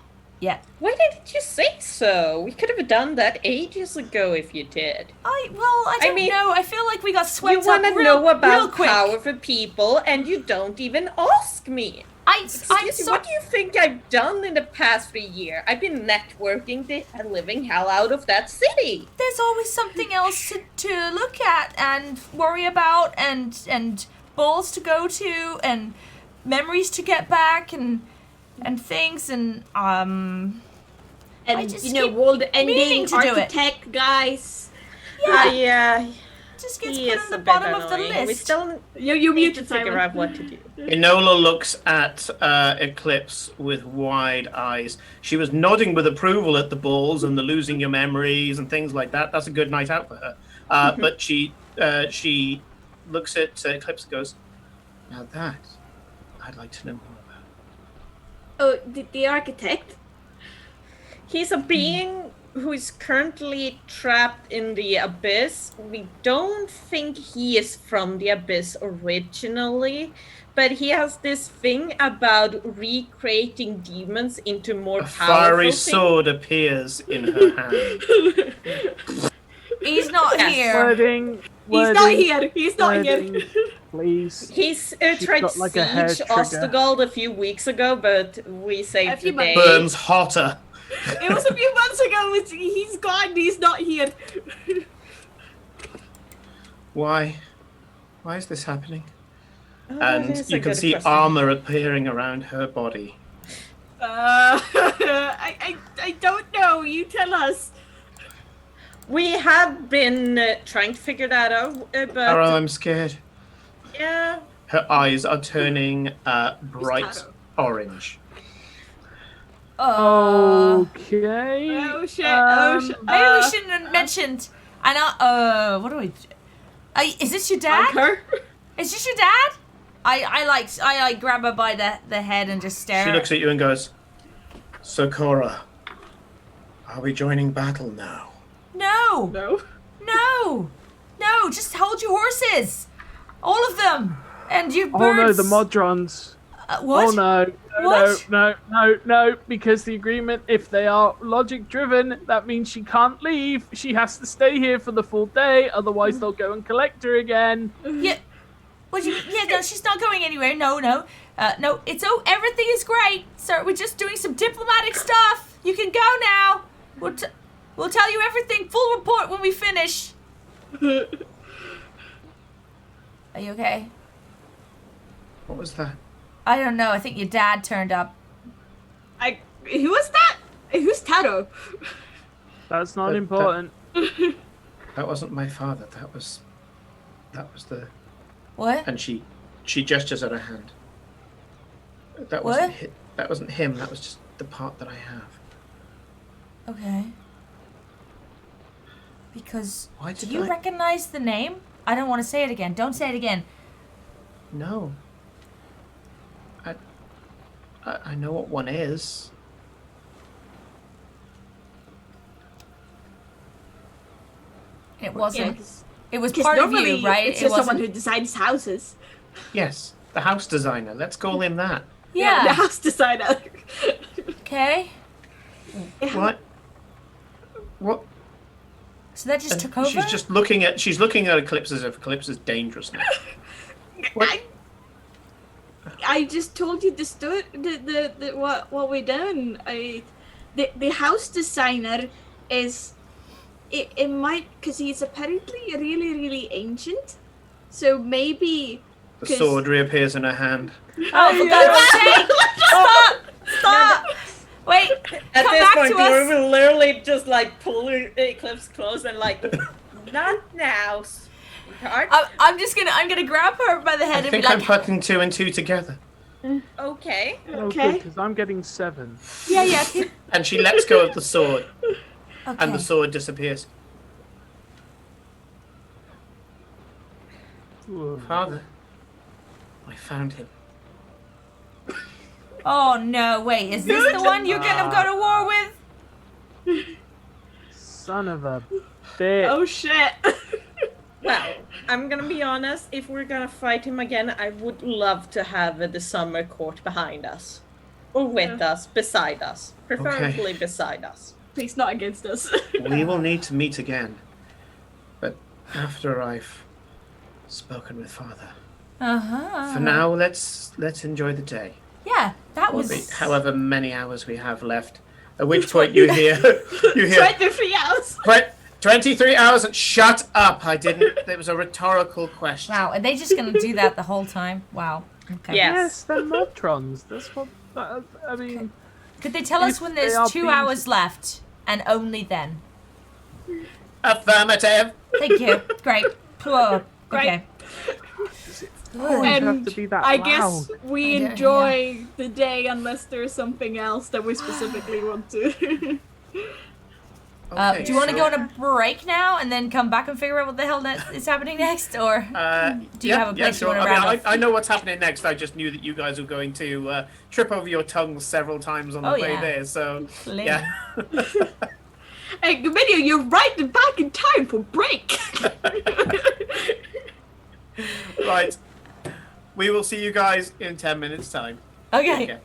Why didn't you say so? We could have done that ages ago if you did. I don't know. I feel like we got You swept up want to real know about quick. powerful people, and you don't even ask me. What do you think I've done in the past 3 years? I've been networking the living hell out of that city. There's always something else to look at and worry about, and balls to go to, and memories to get back, and things, and I just keep world meaning ending to do it. architect guys. Yeah. Just gets He put is on the a bit bottom of the annoying. We list. still You need to muted figure Simon. out what to do. Enola looks at Eclipse with wide eyes. She was nodding with approval at the balls and the losing your memories and things like that. That's a good night out for her. But she looks at Eclipse and goes, "Now that I'd like to know more about." Oh, the architect. He's a being who is currently trapped in the abyss. We don't think he is from the abyss originally, but he has this thing about recreating demons into more A powerful fiery things. sword appears in her hand. He's not Yes. here. Wording. He's not here. He's not wording, here. Please. He's She's tried got like a hair siege trigger. Ostergald a few weeks ago, but we A saved few the months. day. Burns hotter. It was a few months ago. He's gone. He's not here. Why is this happening? Oh, that And is a you can good see question. armor appearing around her body. I don't know. You tell us. We have been trying to figure that out, but Taro, I'm scared. yeah. Her eyes are turning bright Taro? orange. Okay. Oh shit! Oh shit! Maybe we shouldn't have mentioned. I know. What do we? Is this your dad? Her? Is this your dad? I grab her by the head and just stare. She looks at you and goes, "So Cora, are we joining battle now?" No. No. No. Just hold your horses, all of them, and your Oh no, birds. the Modrons. What? Oh no. What? No, because the agreement, if they are logic driven, that means she can't leave. She has to stay here for the full day, otherwise they'll go and collect her again. Yeah. No, she's not going anywhere. No. No, everything is great. Sir, we're just doing some diplomatic stuff. You can go now. We'll tell you everything. Full report when we finish. Are you okay? What was that? I don't know. I think your dad turned up. Who was that? Who's Taro? That's not That- important. That wasn't my father. That was the. What? And she gestures at her hand. That What? wasn't him. That was just the part that I have. Okay. Because Why do did you I- recognize the name? I don't want to say it again. Don't say it again. No. I know what one is. It wasn't. Because It was part of normally you, right? it's It just someone wasn't. who designs houses. Yes, the house designer. Let's call him that. Yeah. the house designer. Okay. What? What? So that just And took over. she's looking at Eclipse as if Eclipse is dangerous now. What? I just told you the story. The what we done. The house designer is. It might because he's apparently really really ancient, so maybe. The sword reappears in her hand. Oh, for God's sake! Stop! Stop! Wait. At Come this back point, to Glory us. will literally just like pull Eclipse close and like, not now, sweetheart. I'm gonna grab her by the head I and be think like, I'm putting 2 and 2 together. Okay. Okay. Because I'm getting 7. yeah. And she lets go of the sword, Okay. and the sword disappears. Ooh. Father, I found him. Oh no! Wait, is this the one you're gonna go to war with? Son of a bitch. Oh shit. Well, I'm gonna be honest. If we're gonna fight him again, I would love to have the summer court behind us, or with us, beside us, preferably beside us. Please not against us. We will need to meet again, but after I've spoken with Father. Uh-huh. For now, let's enjoy the day. Yeah, that Or the- was. however many hours we have left. At which point you hear 23 hours. 23 hours. And shut up! I didn't. It was a rhetorical question. Wow, are they just gonna do that the whole time? Wow. Okay. Yeah. Yes, they're Motrons. That's what. I mean, Could they tell us If when they there's are 2 being- hours left, and only then? Affirmative. Thank you. Great. Whoa. Great. Okay. always have And to be that I loud. guess we Yeah, enjoy the day unless there's something else that we specifically want to. Okay, Do you want to so, go on a break now and then come back and figure out what the hell is happening next, or do you have a place you want to I mean, round off? I know what's happening next. I just knew that you guys were going to trip over your tongues several times on the Oh, way yeah. there. So Clearly. yeah. Hey, Gominio, you're right back in time for break. Right. We will see you guys in 10 minutes' time. Okay. Okay.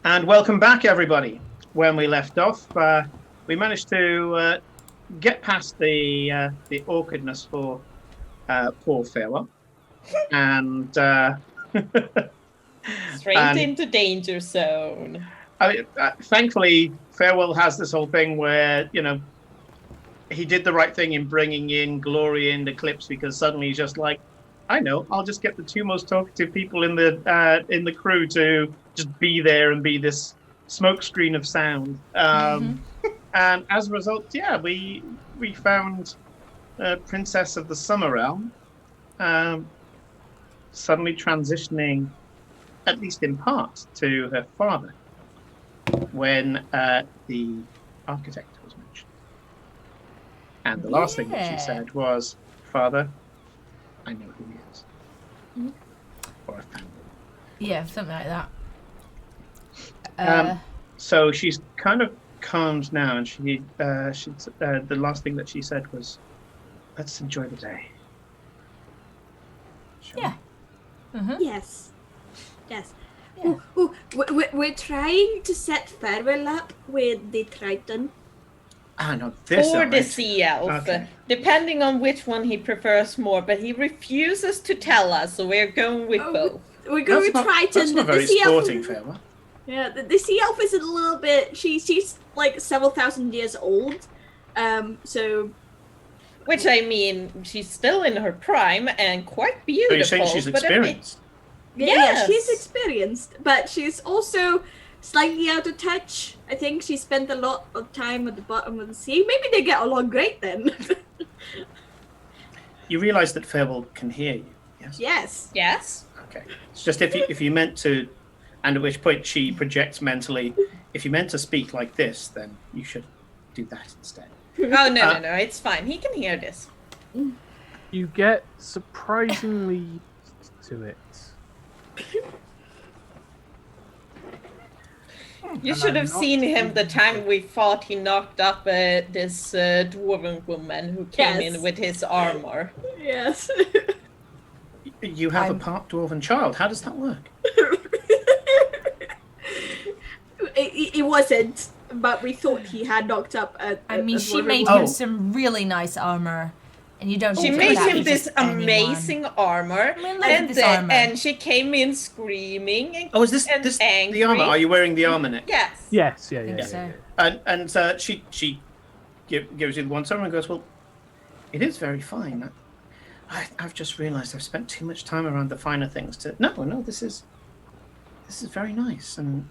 And welcome back, everybody. When we left off, we managed to get past the awkwardness for poor Farewell, and Straight into danger zone. Thankfully, Farewell has this whole thing where, you know, he did the right thing in bringing in Glory and Eclipse, because suddenly he's just like, I know, I'll just get the two most talkative people in the crew to just be there and be this smokescreen of sound. And as a result, yeah, we found Princess of the Summer Realm suddenly transitioning, at least in part, to her father when the architect was mentioned. And the last thing that she said was, Father, I know who he is. Or I found him. Yeah, something like that. So she's kind of calmed now, and the last thing that she said was, let's enjoy the day. Shall Yeah. Yes. Yes. Ooh, we're trying to set Farewell up with the Triton. Ah, no, this Or is the sea elf, Okay. depending on which one he prefers more, but he refuses to tell us, so we're going with both. We're going with Triton. That's not very sea elf- sporting, Farewell. Yeah, the sea elf is a little bit. She's like several thousand years old. So. Which, I mean, she's still in her prime and quite beautiful. Are you saying she's but a bit- experienced? Yeah, she's experienced, but she's also slightly out of touch. I think she spent a lot of time at the bottom of the sea. Maybe they get along great then. You realise that Farewell can hear you, yes? Yes. Yes. Okay. It's just if you meant to, and at which point she projects mentally, if you meant to speak like this, then you should do that instead. Oh, no, it's fine. He can hear this. You get surprisingly used to it. You And should I'm have not seen him the even- time we thought he knocked up this dwarven woman who came Yes. in with his armor. Yes. You have a part dwarven child. How does that work? It wasn't, but we thought he had knocked up I mean, she made Oh. him some really nice armor, and you don't. She do made that him with this just anyone. amazing armor, I mean, look at and this then armor. and she came in screaming. And, Oh, is this and the angry. armor? Are you wearing the armor neck? Yes. Yes, yeah, I yeah. think yeah, so. yeah. And she gives you the one armor and goes, well, it is very fine. I've just realised I've spent too much time around the finer things to. No, this is very nice. And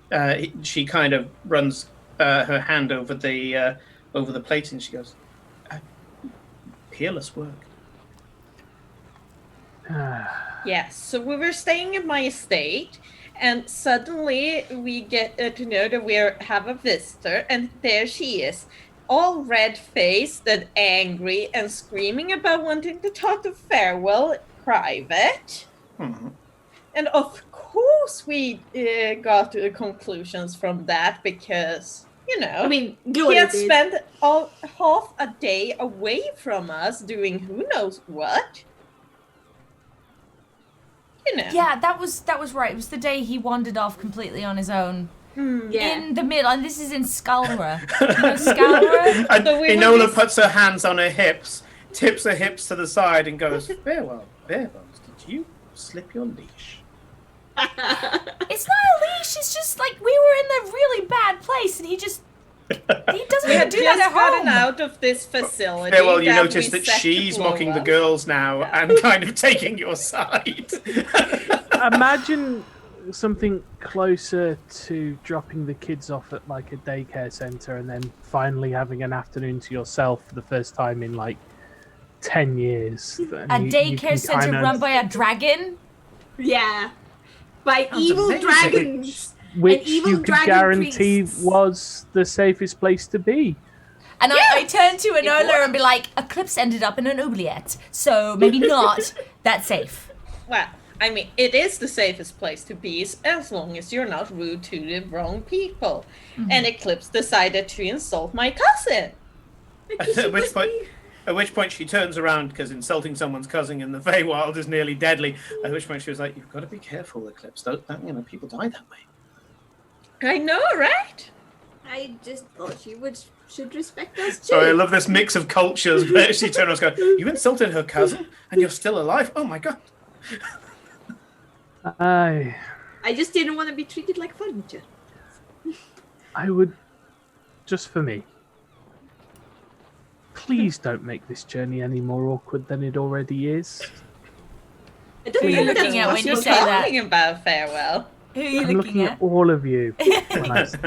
she kind of runs her hand over the plate, and she goes, peerless work. Yes. So we were staying in my estate, and suddenly we get to know that we have a visitor, and there she is, all red-faced and angry, and screaming about wanting to talk to Farewell private. Mhm. And of course we got conclusions from that, because, you know, I mean, he Gloria had did. spent half a day away from us doing who knows what. You know. Yeah, that was right. It was the day he wandered off completely on his own Yeah. in the middle, and this is in Skalra. You know Skalra? And So we were Enola just- puts her hands on her hips, tips her hips to the side, and goes, Farewell, did you slip your leash? It's not a leash. It's just like we were in a really bad place, and he doesn't We had do that just at gotten home. out of this facility. Yeah, well, you that notice we that set to she's blow mocking the up. girls now and kind of taking your side. Imagine something closer to dropping the kids off at like a daycare center and then finally having an afternoon to yourself for the first time in like 10 years. A daycare center run by a dragon? Yeah. By Sounds evil amazing. dragons. which evil you could dragon guarantee priests. was the safest place to be. And I turn to it Enola and be like, Eclipse ended up in an oubliette, so maybe not that safe. Well, I mean, it is the safest place to be as long as you're not rude to the wrong people. And Eclipse decided to insult my cousin. At which point she turns around because insulting someone's cousin in the Feywild is nearly deadly. At which point she was like, "You've got to be careful, Eclipse. Don't people die that way." I know, right? I just thought you should respect us too. Sorry, I love this mix of cultures. But she turned around and goes, "You insulted her cousin, and you're still alive? Oh my god!" I just didn't want to be treated like furniture. would, just for me, please don't make this journey any more awkward than it already is. I don't Who are you think looking that's at when possible. you You're say that? talking about farewell. Who are you I'm looking at? all of you. When I say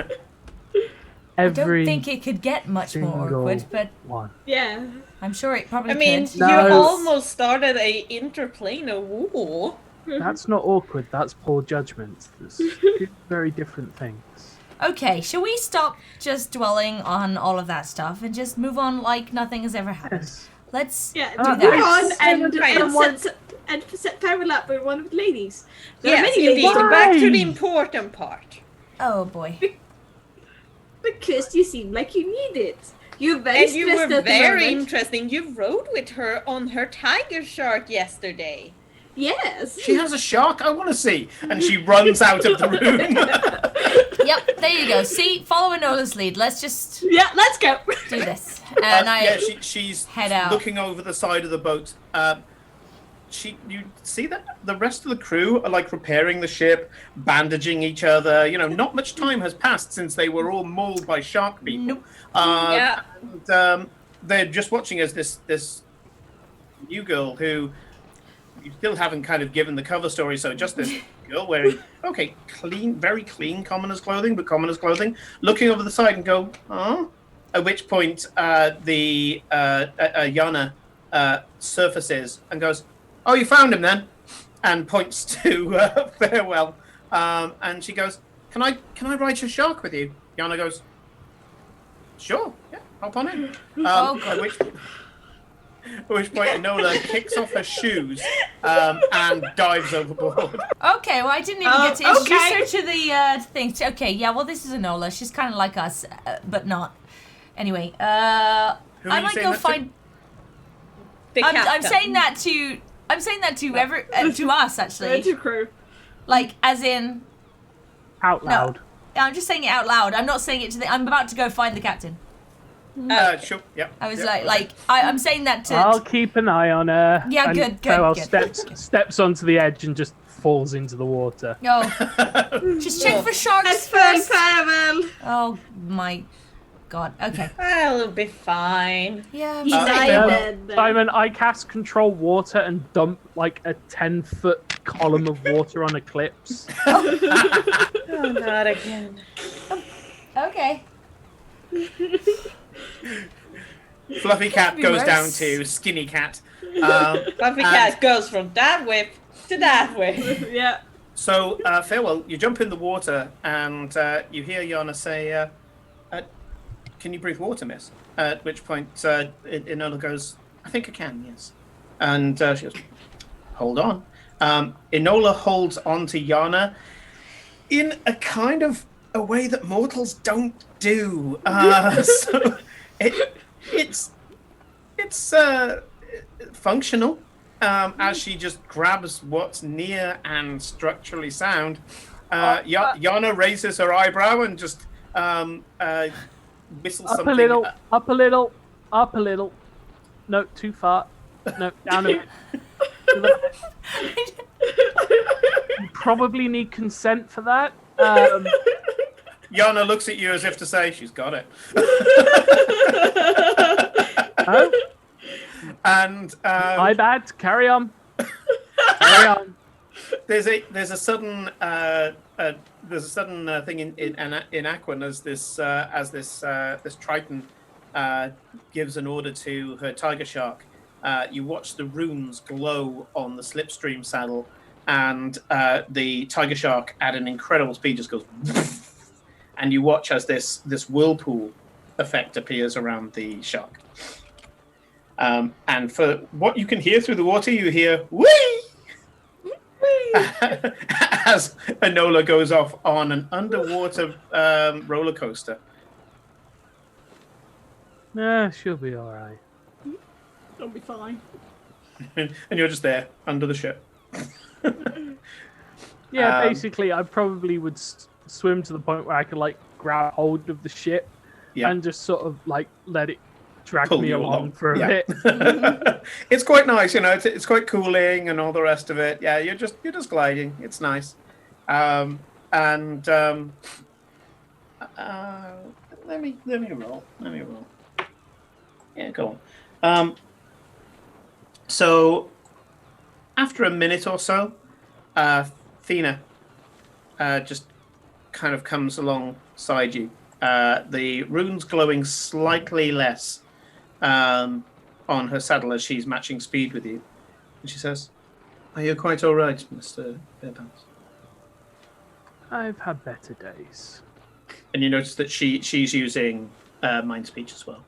I every don't think it could get much more single awkward, but one. Yeah. I'm sure it probably I mean, could. you No. almost started a interplanar war. That's not awkward. That's poor judgment. There's two very different things. Okay, shall we stop just dwelling on all of that stuff and just move on like nothing has ever happened? Yes. Let's Yeah, do move that. on and Right. set Farrell up with one of the ladies. There are Yes, many indeed. ladies. Back to Why? the important part. Oh boy. Because you seem like you need it. You're very And you stressed were at the very moment. interesting. You rode with her on her tiger shark yesterday. Yes. She has a shark I want to see, and she runs out of the room. Yep, there you go. See, follow Enola's lead. Let's just Yeah, let's go. do this. And She's head out. looking over the side of the boat. You see that the rest of the crew are like repairing the ship, bandaging each other. You know, not much time has passed since they were all mauled by shark people. Nope. Yeah. And, they're just watching as this new girl who you still haven't kind of given the cover story. So just this girl wearing clean, very clean commoner's clothing, but commoner's clothing, looking over the side and go, "Oh." At which point the Yana surfaces and goes, "Oh, you found him then," and points to Farewell. And she goes, "Can I ride your shark with you?" Yana goes, "Sure, yeah, hop on in." Oh, At which point Enola kicks off her shoes and dives overboard. Okay, well, I didn't even get to introduce her to the thing. Okay, yeah, well, this is Enola. She's kind of like us, but not. Anyway, Who are I you might saying go that to? find. The I'm captain. saying that to. I'm saying that to to us actually, To crew. like as in. Out loud. I'm just saying it out loud. I'm not saying it to the. I'm about to go find the captain. Sure, yeah. I was yeah. I'm saying that to. I'll keep an eye on her. Yeah, and good, Farewell good. steps onto the edge and just falls into the water. No. Just check for sharks Let's first. Farewell. Oh my god. Okay. I'll be fine. Yeah. I'm He's sorry. dead. Simon, I cast control water and dump like a 10-foot column of water on Eclipse. Oh, not again. Okay. Fluffy Cat be goes worse. down to Skinny Cat. Fluffy Cat goes from that way to that way. Yeah. So, Farewell, you jump in the water and you hear Yana say, "Can you breathe water, miss?" At which point Enola goes, "I think I can, yes." And she goes, "Hold on." Enola holds on to Yana in a kind of a way that mortals don't do. So it's functional. As she just grabs what's near and structurally sound. Yana raises her eyebrow and just whistles Up something. a little, up a little, up a little. No, too far. No, down a bit. You probably need consent for that. Yana looks at you as if to say, she's got it. Oh, And my bad. Carry on. Carry on. there's a sudden thing in Aquan as this Triton gives an order to her tiger shark. You watch the runes glow on the slipstream saddle, and the tiger shark at an incredible speed just goes, and you watch as this whirlpool effect appears around the shark. And for what you can hear through the water, you hear whee! As Enola goes off on an underwater roller coaster. Nah, she'll be all right. Don't be fine. And you're just there under the ship. Yeah, basically, I probably would swim to the point where I could like grab hold of the ship and just sort of like let it drag Pull me you along for a bit. It's quite nice, it's quite cooling and all the rest of it. Yeah, you're just gliding. It's nice. Let me roll. Yeah, go on. So after a minute or so, Thena just kind of comes alongside you. The runes glowing slightly less on her saddle as she's matching speed with you. And she says, "Are you quite all right, Mr. Fairbanks?" I've had better days. And you notice that she's using mind speech as well.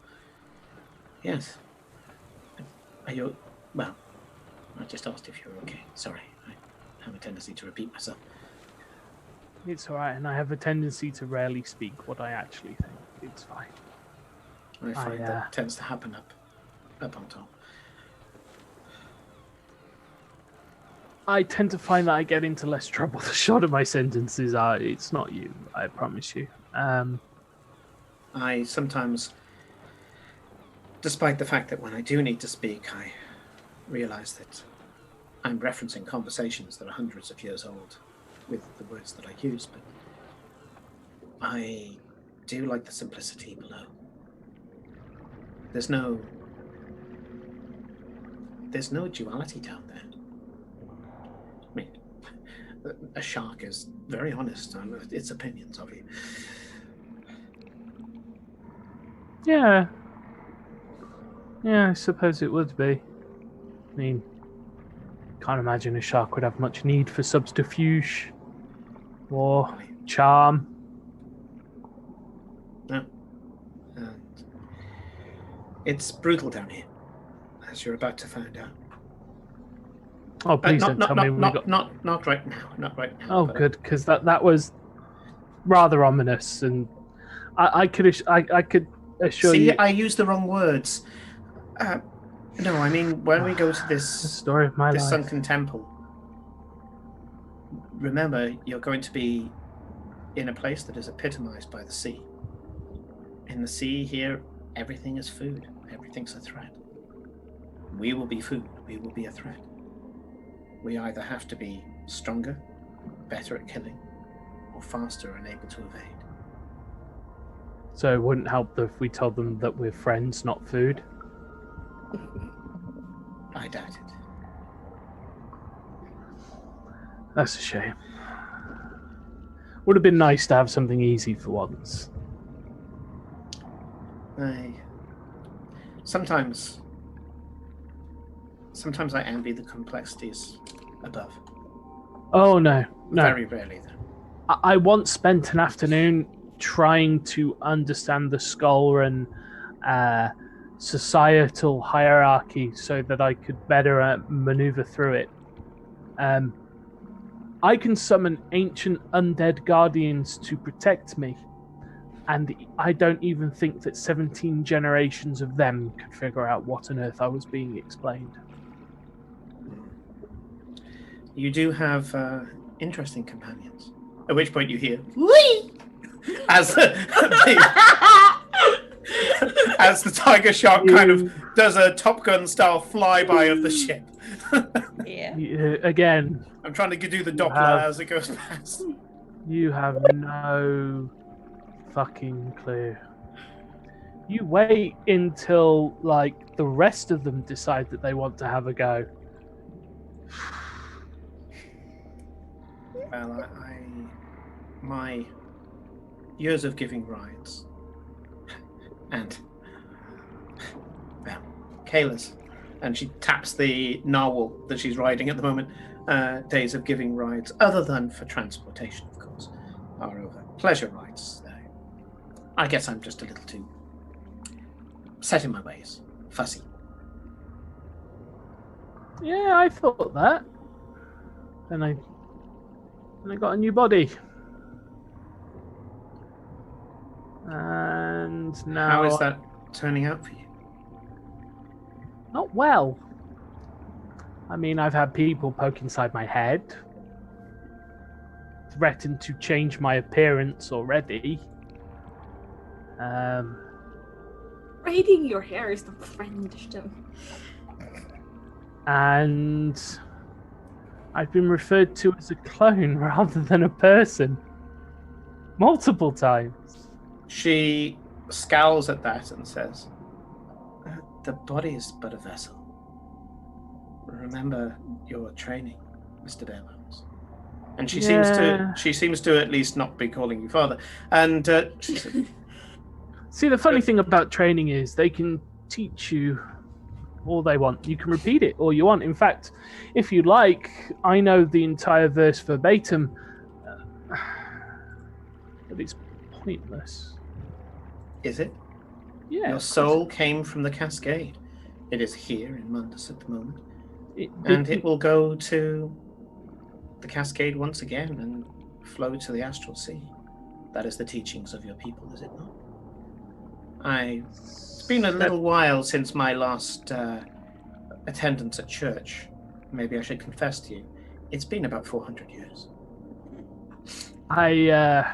Yes. Are you... Well, I just asked if you were okay. Sorry, I have a tendency to repeat myself. It's all right, and I have a tendency to rarely speak what I actually think. It's fine. I find that tends to happen up on top. I tend to find that I get into less trouble the shorter my sentences are. It's not you, I promise you. I sometimes, despite the fact that when I do need to speak, I realize that I'm referencing conversations that are hundreds of years old with the words that I use, but I do like the simplicity below. There's no duality down there. I mean, a shark is very honest on its opinions of you. Yeah, I suppose it would be. I mean, can't imagine a shark would have much need for subterfuge or charm. No. And it's brutal down here, as you're about to find out. Oh, please don't tell me we got... Not right now. Not right now. Oh, good, because that was rather ominous, and I could assure you... See, I used the wrong words. No, I mean, when we go to The this story of my life. sunken temple, remember, you're going to be in a place that is epitomized by the sea. In the sea here, everything is food. Everything's a threat. We will be food. We will be a threat. We either have to be stronger, better at killing, or faster and able to evade. So it wouldn't help if we told them that we're friends, not food? I doubt it. That's a shame. Would have been nice to have something easy for once. Sometimes I envy the complexities above. Oh, no. Very rarely, though. I once spent an afternoon trying to understand the Skullran societal hierarchy so that I could better maneuver through it. I can summon ancient undead guardians to protect me, and I don't even think that 17 generations of them could figure out what on earth I was being explained. You do have interesting companions. At which point you hear "Whee!" as as the tiger shark kind of does a Top Gun style flyby of the ship. Yeah. Again, I'm trying to do the Doppler as it goes past. you have no fucking clue. You wait until, like, the rest of them decide that they want to have a go. Well, my years of giving rides, and well, Kayla's, and she taps the narwhal that she's riding at the moment. Days of giving rides, other than for transportation, of course, are over. Pleasure rides, I guess I'm just a little too set in my ways, fussy. Yeah, I thought that. Then I got a new body. And now... How is that turning out for you? Not well. I mean, I've had people poke inside my head, threaten to change my appearance already. Braiding your hair is not friendish, though. And I've been referred to as a clone rather than a person. Multiple times. She scowls at that and says, "The body is but a vessel. Remember your training, Mr. Barebones." And she seems to at least not be calling you father. And she said, See, the funny thing about training is they can teach you all they want. You can repeat it all you want. In fact, if you like, I know the entire verse verbatim, but it's pointless. "Is it? Yeah. Your soul came from the Cascade. It is here in Mundus at the moment. And it will go to the Cascade once again and flow to the Astral Sea. That is the teachings of your people, is it not? It's been a little while since my last attendance at church. Maybe I should confess to you. It's been about 400 years. I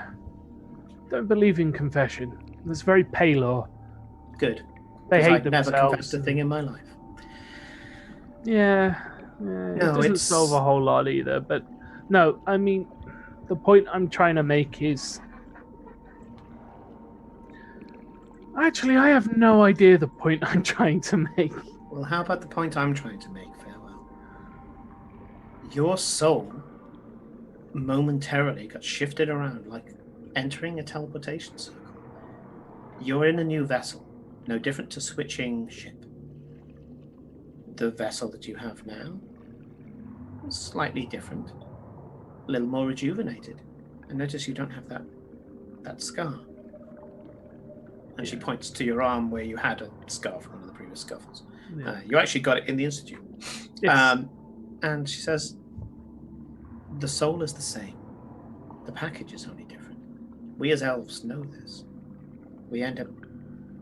don't believe in confession. It's very Paylor. Good. They hate I've never themselves. confessed a thing in my life. Yeah, No, it doesn't it's- solve a whole lot either. But no, I mean, the point I'm trying to make is... Actually, I have no idea the point I'm trying to make. Well, how about the point I'm trying to make, Farewell? Your soul momentarily got shifted around like entering a teleportation circle. You're in a new vessel, no different to switching ship. The vessel that you have now is slightly different, a little more rejuvenated. And notice you don't have that scar. And she points to your arm where you had a scar from one of the previous scuffles. Yeah. You actually got it in the Institute. Yes. And she says, the soul is the same. The package is only different. We as elves know this. We end up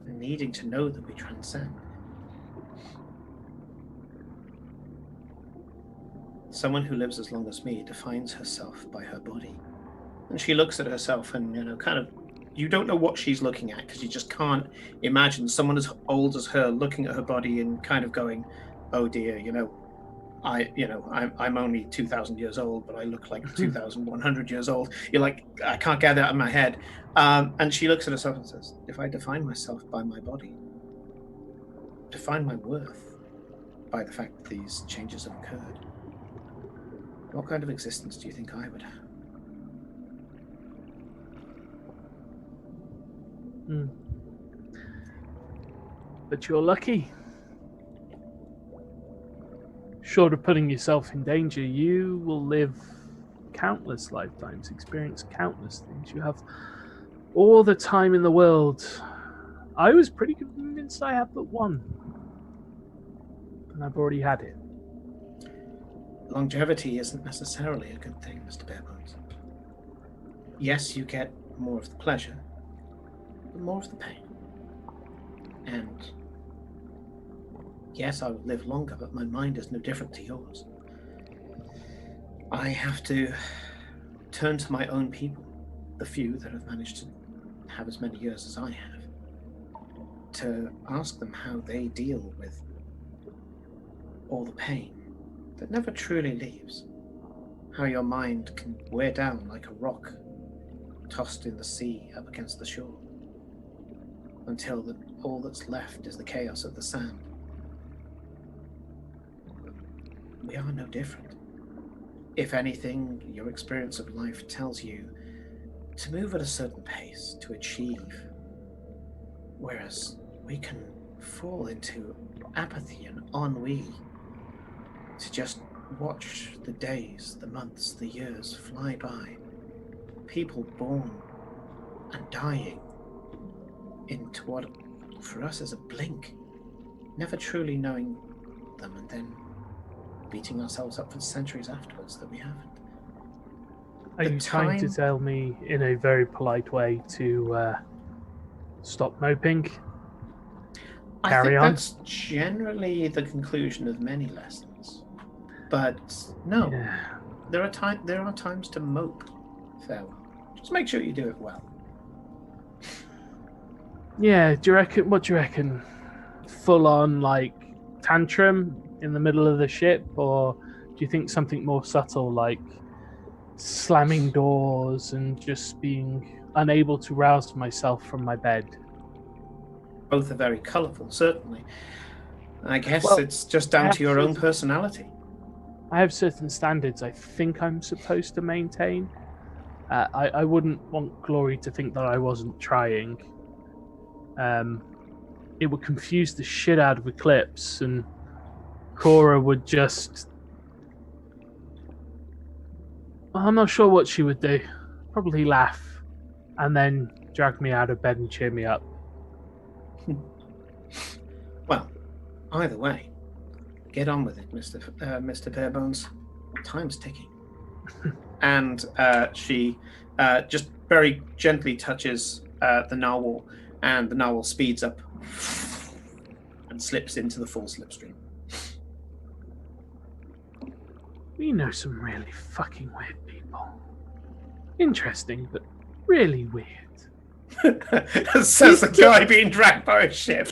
needing to know that we transcend. Someone who lives as long as me defines herself by her body. And she looks at herself and, kind of, you don't know what she's looking at because you just can't imagine someone as old as her looking at her body and kind of going, "Oh dear, I'm only 2,000 years old, but I look like 2,100 years old." You're like, I can't get that out of my head. And she looks at herself and says, "If I define myself by my body, define my worth by the fact that these changes have occurred, what kind of existence do you think I would have?" But you're lucky. Short of putting yourself in danger, you will live countless lifetimes, experience countless things. You have all the time in the world. I was pretty convinced I had but one. And I've already had it. Longevity isn't necessarily a good thing, Mr. Barebones. Yes, you get more of the pleasure, but more of the pain. And yes, I would live longer, but my mind is no different to yours. I have to turn to my own people, the few that have managed to have as many years as I have, to ask them how they deal with all the pain that never truly leaves. How your mind can wear down like a rock tossed in the sea up against the shore, until all that's left is the chaos of the sand. We are no different. If anything, your experience of life tells you to move at a certain pace to achieve, whereas we can fall into apathy and ennui to just watch the days, the months, the years fly by. People born and dying into what for us is a blink, never truly knowing them, and then beating ourselves up for centuries afterwards that we haven't. Are you trying to tell me in a very polite way to stop moping? I think on? that's generally the conclusion of many lessons. But no, there are times to mope. Farewell. Just make sure you do it well. Yeah, what do you reckon? Full on like tantrum in the middle of the ship, or do you think something more subtle like slamming doors and just being unable to rouse myself from my bed? Both are very colourful, certainly. I guess Well, it's just down to your own personality. I have certain standards I think I'm supposed to maintain. I wouldn't want Glory to think that I wasn't trying. It would confuse the shit out of Eclipse, and Cora would just... I'm not sure what she would do. Probably laugh, and then drag me out of bed and cheer me up. Well, either way, get on with it, Mr. Barebones. Time's ticking. And she just very gently touches the narwhal, and the narwhal speeds up and slips into the full slipstream. We know some really fucking weird people. Interesting, but really weird. Says the guy being dragged by a ship.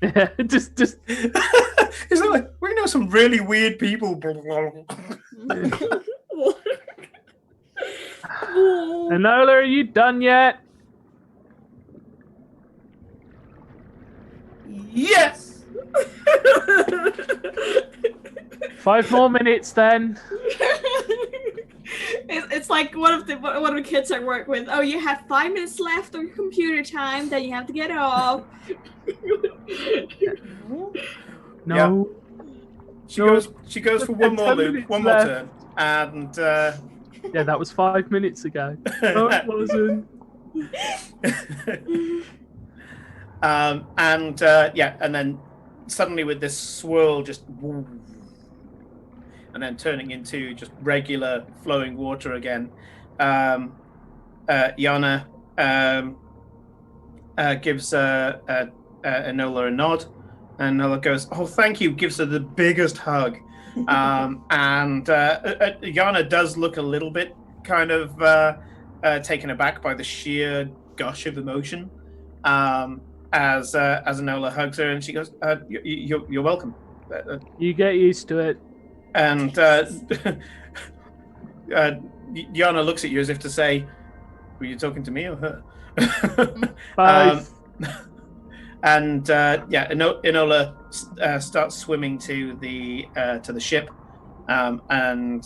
Yeah, just. Is that like, we know some really weird people. Enola, are you done yet? Yes. 5 more minutes then. It's like one of the kids I work with. Oh, you have 5 minutes left of your computer time, then you have to get off. No. Yeah. She goes for one more loop, one more left. turn, and Yeah, that was 5 minutes ago. No, it wasn't. and then suddenly with this swirl, just and then turning into just regular flowing water again. Yana gives Enola a nod, and Enola goes, "Oh, thank you." Gives her the biggest hug, and Yana does look a little bit kind of taken aback by the sheer gush of emotion as Enola hugs her, and she goes, "You're welcome." You get used to it. And Yana looks at you as if to say, "Were you talking to me or her?" Enola starts swimming to the ship, and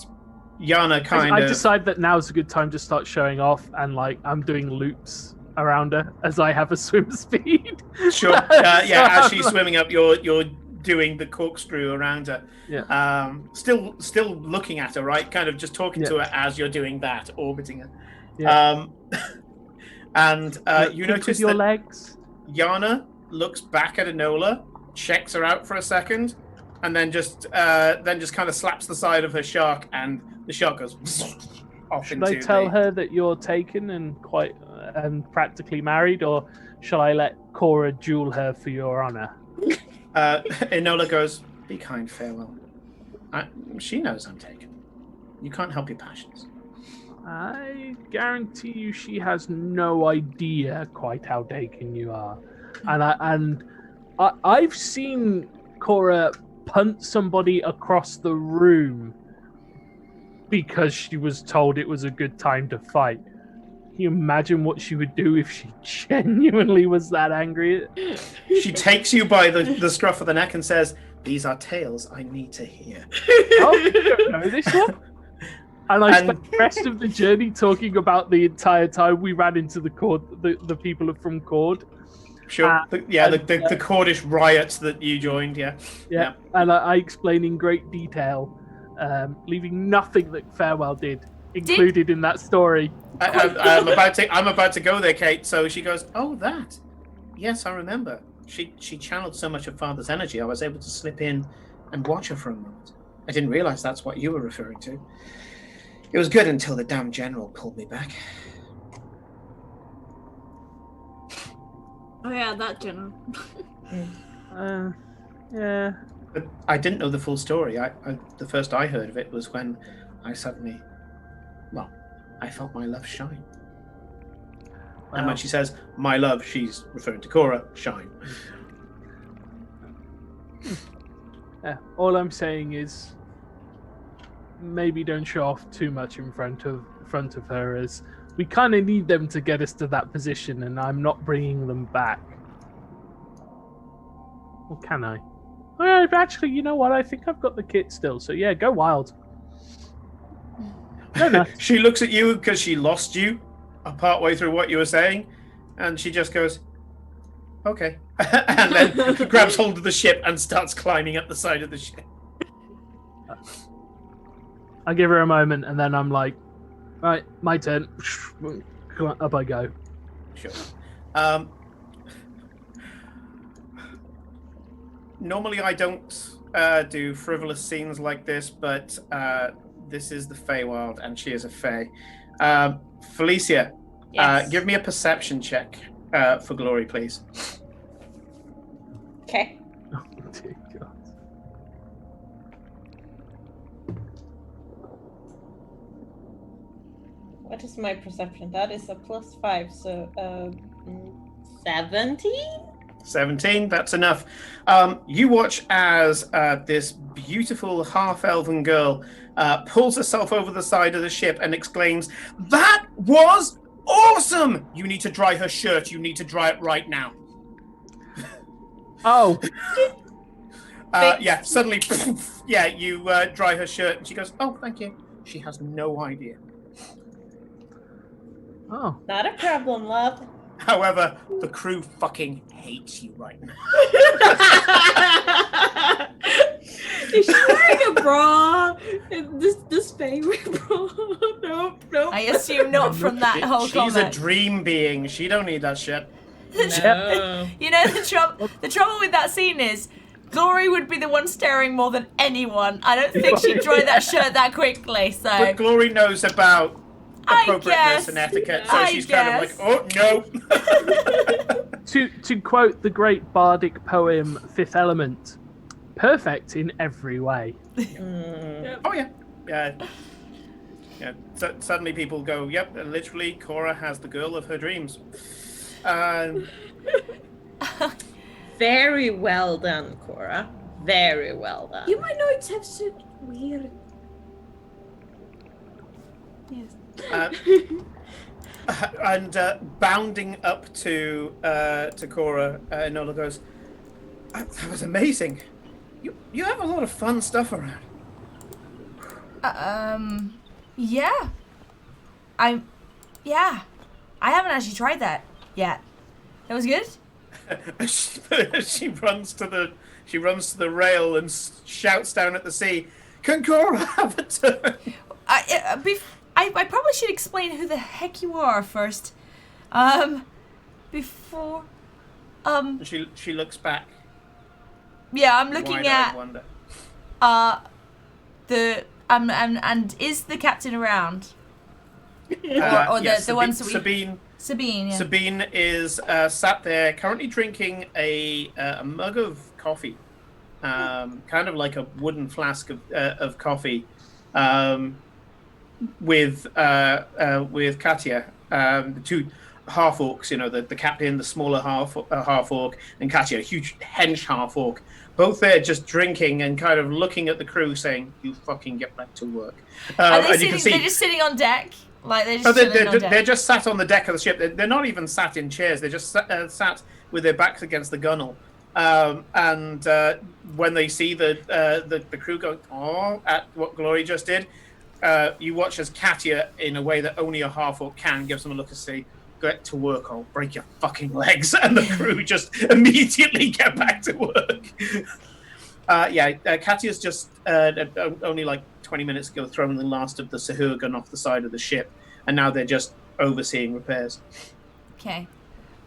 Yana I decide that now's a good time to start showing off, and like I'm doing loops around her as I have a swim speed. Sure. As she's swimming up, you're doing the corkscrew around her. Yeah. Still looking at her, right? Kind of just talking to her as you're doing that, orbiting her. Yeah. You notice your that legs. Yana looks back at Enola, checks her out for a second, and then just kind of slaps the side of her shark, and the shark goes off Should into I tell her that you're taken and quite practically married, or shall I let Cora duel her for your honor? Enola goes, "Be kind, farewell. She knows I'm taken. You can't help your passions." I guarantee you she has no idea quite how taken you are. And I've seen Cora punt somebody across the room because she was told it was a good time to fight. Can you imagine what she would do if she genuinely was that angry? She takes you by the scruff of the neck and says, "These are tales I need to hear." Oh, you don't know this one? And I spent the rest of the journey talking about the entire time we ran into the people from Cord. Sure. The Cordish riots that you joined, yeah. And I explain in great detail, leaving nothing that Farewell did included in that story. I'm about to go there, Kate. So she goes, "Oh, that? Yes, I remember. She channeled so much of Father's energy. I was able to slip in and watch her for a moment. I didn't realize that's what you were referring to. It was good until the damn general pulled me back." Oh yeah, that general. Yeah. But I didn't know the full story. The first I heard of it was when I suddenly, I felt my love shine. And when she says "my love," she's referring to Cora. Shine. Yeah. All I'm saying is, maybe don't show off too much in front of her, as we kind of need them to get us to that position, and I'm not bringing them back. Or can I? Actually, you know what? I think I've got the kit still, so yeah, go wild. No. She looks at you because she lost you partway through what you were saying, and she just goes, "Okay," and then grabs hold of the ship and starts climbing up the side of the ship. I give her a moment, and then I'm like, "Right, my turn." Up I go. Sure. Normally I don't do frivolous scenes like this, but this is the Feywild, and she is a Fey. Felicia, Yes. give me a perception check for Glory, please. Okay. Oh dear God. What is my perception? That is a +5, so 17? 17, that's enough. You watch as this beautiful half-elven girl pulls herself over the side of the ship and exclaims, "That was awesome! You need to dry her shirt. You need to dry it right now." Oh. Suddenly, you dry her shirt, and she goes, "Oh, thank you." She has no idea. Oh. Not a problem, love. However, the crew fucking hates you right now. Is she wearing a bra? This favorite bra? Nope. I assume not from that whole She's comment. a dream being. She don't need that shit. No. You know, the trouble with that scene is Glory would be the one staring more than anyone. I don't think she'd dry that shirt that quickly, so... But Glory knows about appropriateness guess. and etiquette, so I she's kind of guess. like, "Oh, no." To quote the great bardic poem Fifth Element, perfect in every way. Oh, yeah. Yeah. So, suddenly people go, "Yep, literally, Cora has the girl of her dreams." Very well done, Cora. Very well done. You might not have such weird. Yes. And bounding up to Cora, Nola goes, "That was amazing. You have a lot of fun stuff around." Yeah. I haven't actually tried that yet. That was good? She runs to the rail and shouts down at the sea, "Can Cora have a turn?" I probably should explain who the heck you are first. Before... She looks back. Yeah, I'm looking Wide-eyed at... wonder. And is the captain around? Or Yes, the ones that we... Sabine, yeah. Sabine is sat there currently drinking a mug of coffee, kind of like a wooden flask of coffee, with Katya. The two half orcs, the captain, the smaller half orc, and Katia, a huge hench half orc, both there just drinking and kind of looking at the crew, saying, "You fucking get back to work." Are they and you can see they're just sitting on deck? Like they're just chilling on deck? they're just sat on the deck of the ship. They're not even sat in chairs. They're just sat with their backs against the gunwale. And when they see the crew go, "Oh," at what Glory just did, you watch as Katia, in a way that only a half orc can, gives them a look and say, "Get to work, or break your fucking legs," and the crew just immediately get back to work. Katia's just only like 20 minutes ago thrown the last of the Sahurgan off the side of the ship, and now they're just overseeing repairs. Okay.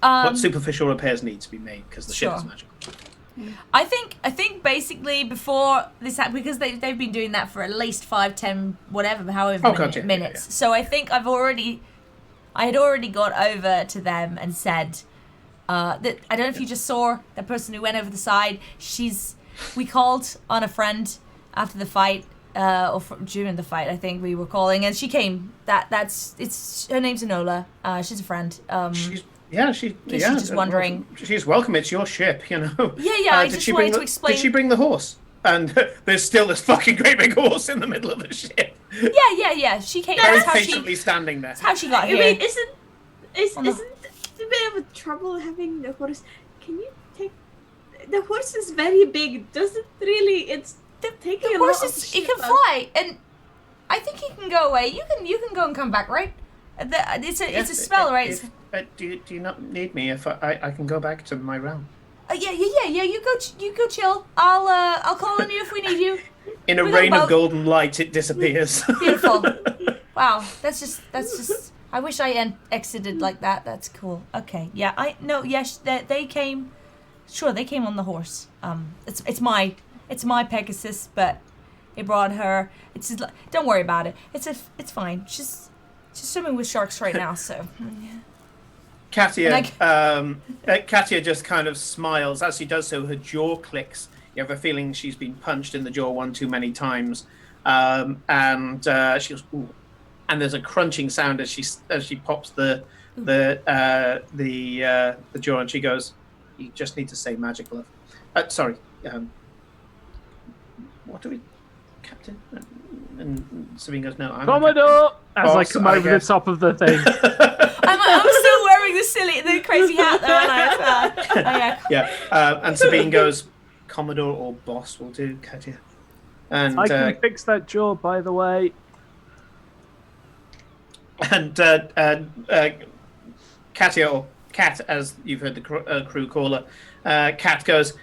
What superficial repairs need to be made because the ship is magical. I think basically before this, because they've been doing that for at least 5, 10, whatever, however many minutes. Yeah. So I think I had already got over to them and said that I don't know if you just saw the person who went over the side. We called on a friend after the fight, during the fight. I think we were calling, and she came. It's her name's Enola. She's a friend. She's just wondering. She's welcome. It's your ship, Yeah. I just wanted to explain. Did she bring the horse? And there's still this fucking great big horse in the middle of the ship. Yeah. She came. Very patiently standing there. That's how she got here. I mean, isn't a bit of a trouble having the horse? Can you take? The horse is very big. Doesn't really. It's taking a lot of the ship. It can fly, and I think he can go away. You can go and come back, right? It's a spell, right? Do you not need me if I can go back to my realm? Yeah. You go chill. I'll call on you if we need you. In a rain of golden light, it disappears. Beautiful. Wow, that's just. I wish I exited like that. That's cool. Okay. Yeah. They came. Sure, they came on the horse. It's my Pegasus, but it brought her. It's just, don't worry about it. It's fine. She's swimming with sharks right now, so. Katia just kind of smiles. As she does so, her jaw clicks. You have a feeling she's been punched in the jaw one too many times. And she goes, "Ooh." And there's a crunching sound as she pops the jaw, and she goes, "You just need to say magic, love." Sorry. What do we, Captain? And Sabine goes, "No, I'm Commodore!" As I come over the top of the thing. I'm still wearing the crazy hat though, aren't I? And Sabine goes, "Commodore or boss will do, Katia." And I can fix that jaw, by the way. And Katia, or Kat, as you've heard the crew call her, Kat goes,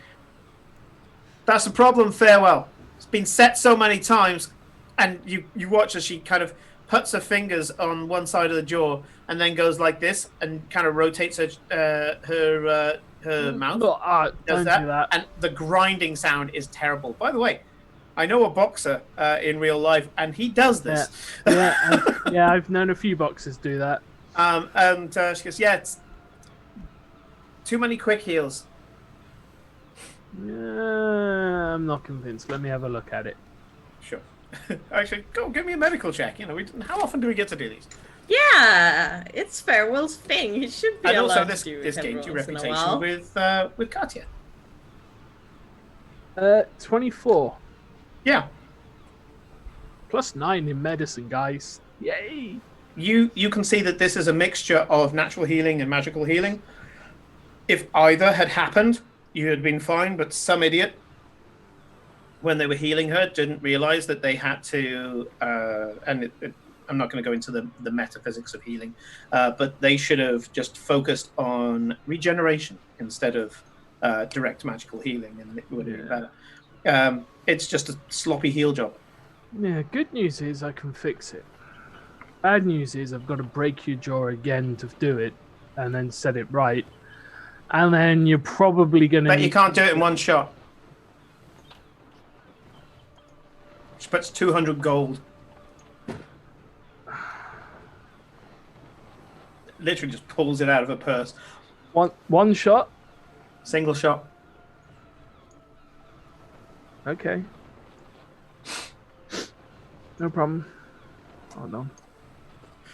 "That's the problem, Farewell. It's been set so many times." And you watch as she kind of puts her fingers on one side of the jaw and then goes like this and kind of rotates her mouth. Don't do that. And the grinding sound is terrible. By the way, I know a boxer in real life, and he does this. Yeah, I've known a few boxers do that. And she goes, "Yeah, it's too many quick heals." I'm not convinced. Let me have a look at it. Sure. Actually, go give me a medical check. How often do we get to do these? Yeah, it's Farewell's thing. He should be and allowed also, this gained you reputation with Katia. 24. Yeah. +9 in medicine, guys. Yay! You can see that this is a mixture of natural healing and magical healing. If either had happened, you had been fine, but some idiot, when they were healing her, didn't realize that they had to, I'm not going to go into the metaphysics of healing, but they should have just focused on regeneration instead of direct magical healing, and it would have been better. It's just a sloppy heal job. Yeah, good news is I can fix it. Bad news is I've got to break your jaw again to do it, and then set it right. And then you're probably going to... But you can't do it in one shot. She puts 200 gold. Literally just pulls it out of her purse. One shot? Single shot. Okay. No problem. Hold on.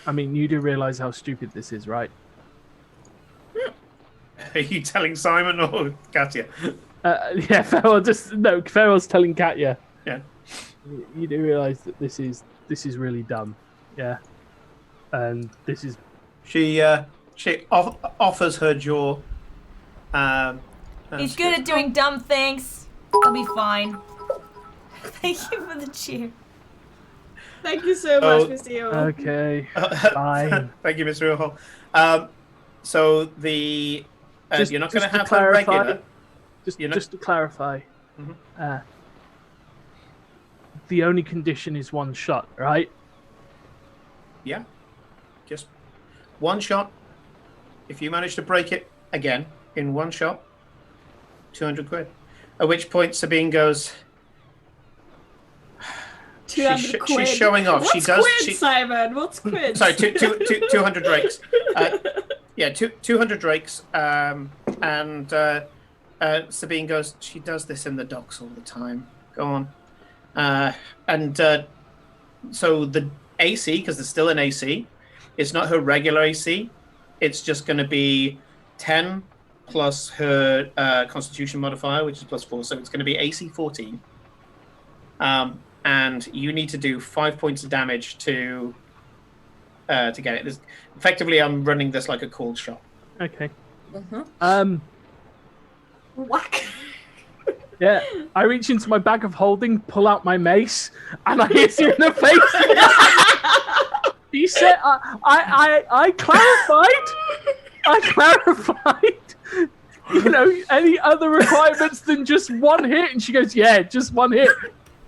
I mean, you do realize how stupid this is, right? Are you telling Simon or Katya? Yeah, Farewell's telling Katya. Yeah. You do realise that this is really dumb. Yeah. And this is She offers her jaw. He's good at doing dumb things. He'll be fine. Thank you for the cheer. Thank you so much, Mr. Yo. okay. Fine. Thank you, Mr. Hall. So the you're not going to have her regular. Just to clarify, Mhm. The only condition is one shot, right? Yeah, just one shot. If you manage to break it again in one shot, 200 quid. At which point Sabine goes. 200 quid. She's showing off. What's quid, Simon? What's quid? Sorry, 200 drakes. 200 drakes. And Sabine goes, she does this in the docks all the time. Go on. So the AC, because there's still an AC, it's not her regular AC. It's just going to be 10 plus her Constitution modifier, which is +4. So it's going to be AC 14. And you need to do 5 points of damage to get it. Effectively, I'm running this like a cold shot. Okay. Mm-hmm. Whack. Yeah, I reach into my bag of holding, pull out my mace, and I hit you in the face. You said I clarified. I clarified. You know, any other requirements than just one hit? And she goes, yeah, just one hit.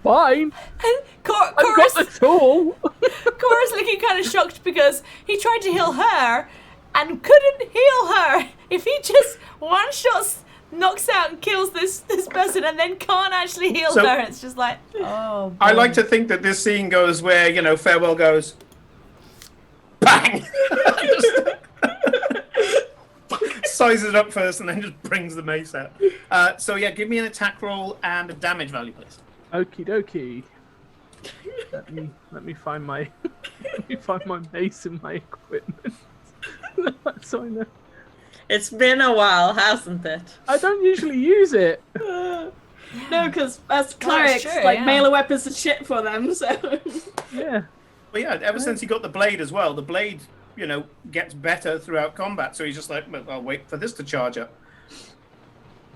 Fine. And I've got the tool. Cora's looking kind of shocked because he tried to heal her and couldn't heal her. If he just one shot knocks out and kills this person and then can't actually heal her, it's just like, oh. Boy. I like to think that this scene goes where, you know, Farewell goes, bang! Sizes it up first and then just brings the mace out. So yeah, give me an attack roll and a damage value, please. Okie dokie. Let me find my mace and my equipment. So I know. It's been a while, hasn't it? I don't usually use it. No, because as clerics, true, like yeah. melee weapons are shit for them. So Yeah. But yeah, ever since he got the blade as well, the blade, you know, gets better throughout combat. So he's just like, well, I'll wait for this to charge up.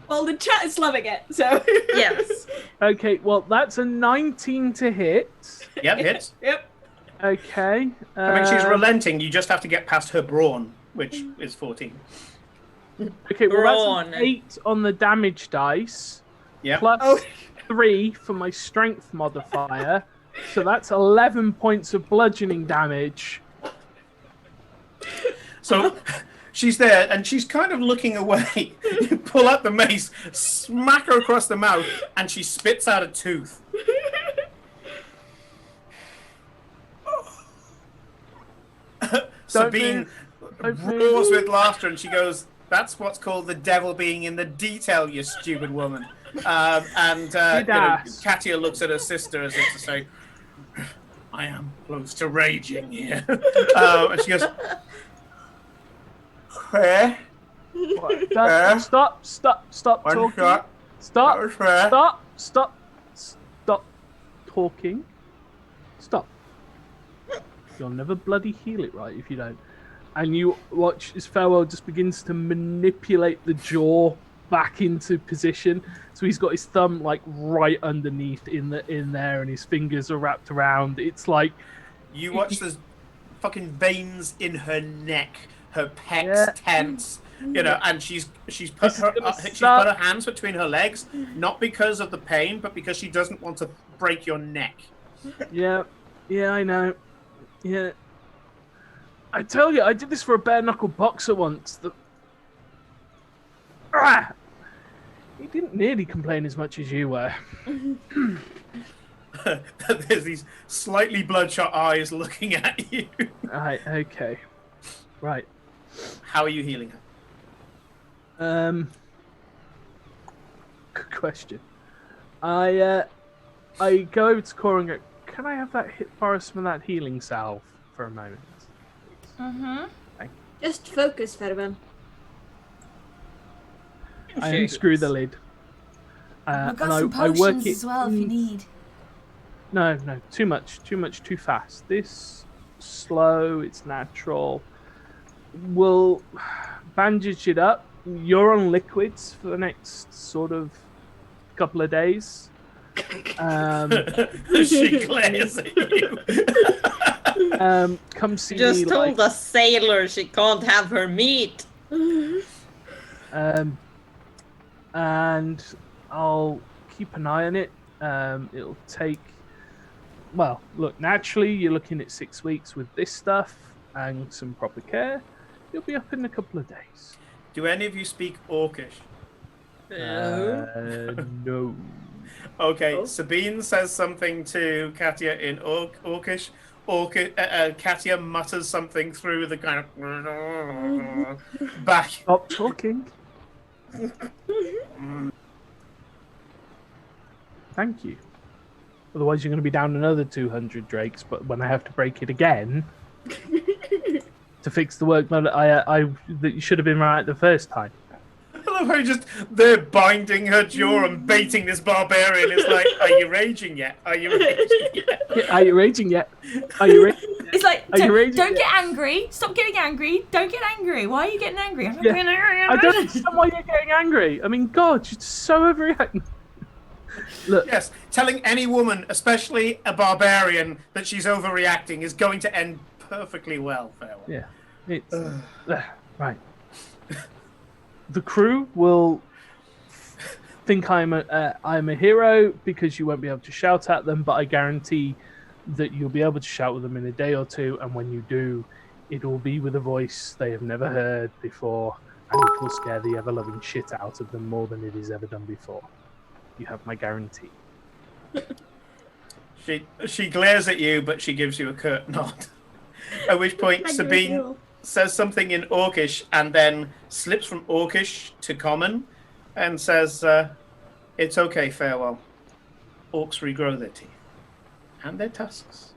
well, the chat is loving it. So Yes. Okay, well that's a 19 to hit. Yep, hits. Yep. Okay. I mean, she's relenting. You just have to get past her brawn, which is 14. Okay, well Brawn. that's an 8 on the damage dice. Yeah. Plus 3 for my strength modifier. So that's 11 points of bludgeoning damage. So she's there and she's kind of looking away. You pull out the mace, smack her across the mouth, and she spits out a tooth. Sabine roars with laughter and she goes, "That's what's called the devil being in the detail, you stupid woman." And Katya looks at her sister as if to say, "I am close to raging here." And she goes, "Where? Stop One talking. shot. Stop That was fair. Stop talking. Stop. You'll never bloody heal it right if you don't." And you watch as Farewell just begins to manipulate the jaw back into position. So he's got his thumb like right underneath in there, and his fingers are wrapped around. It's like You watch the fucking veins in her neck, her pecs tense, you know, and she's put her hands between her legs, not because of the pain, but because she doesn't want to break your neck. Yeah, I know. Yeah. I tell you, I did this for a bare knuckle boxer once. He didn't nearly complain as much as you were. There's these slightly bloodshot eyes looking at you. Right, okay. Right. How are you healing her? Good question. I go over to Cora and go, "Can I have that hit Forrest from that healing salve for a moment?" Mm-hmm. just focus, Farewell. I unscrew the lid. We've got and some I work potions it. as well if you need. No, too much, too fast. This slow, it's natural. We'll bandage it up. You're on liquids for the next sort of couple of days. She glares at you. Come see Just me. told the sailor she can't have her meat. And I'll keep an eye on it. It'll take. Well, look, naturally, you're looking at 6 weeks with this stuff and some proper care. You'll be up in a couple of days. Do any of you speak Orcish? No. Okay, Sabine says something to Katia in Orcish. Katia mutters something through the kind of back. Stop talking. Thank you. Otherwise, you're going to be down another 200 drakes. But when I have to break it again to fix the work that you should have been right the first time. I love how they're binding her jaw and baiting this barbarian. It's like, are you raging yet? Are you raging yet? Are you raging yet? Are you raging yet? It's like, Are you raging don't yet? get angry. Stop getting angry. Don't get angry. Why are you getting angry? I'm not Yeah. getting angry. I don't understand why you're getting angry. I mean, God, you're so overreacting. Look, Yes, telling any woman, especially a barbarian, that she's overreacting is going to end perfectly well. Farewell. yeah, it's right. The crew will think I'm a hero because you won't be able to shout at them, but I guarantee that you'll be able to shout with them in a day or two, and when you do, it will be with a voice they have never heard before, and it will scare the ever-loving shit out of them more than it has ever done before. You have my guarantee. She glares at you, but she gives you a curt nod. At which point Sabine says something in Orcish and then slips from Orcish to Common and says, "It's okay, farewell. Orcs regrow their teeth and their tusks."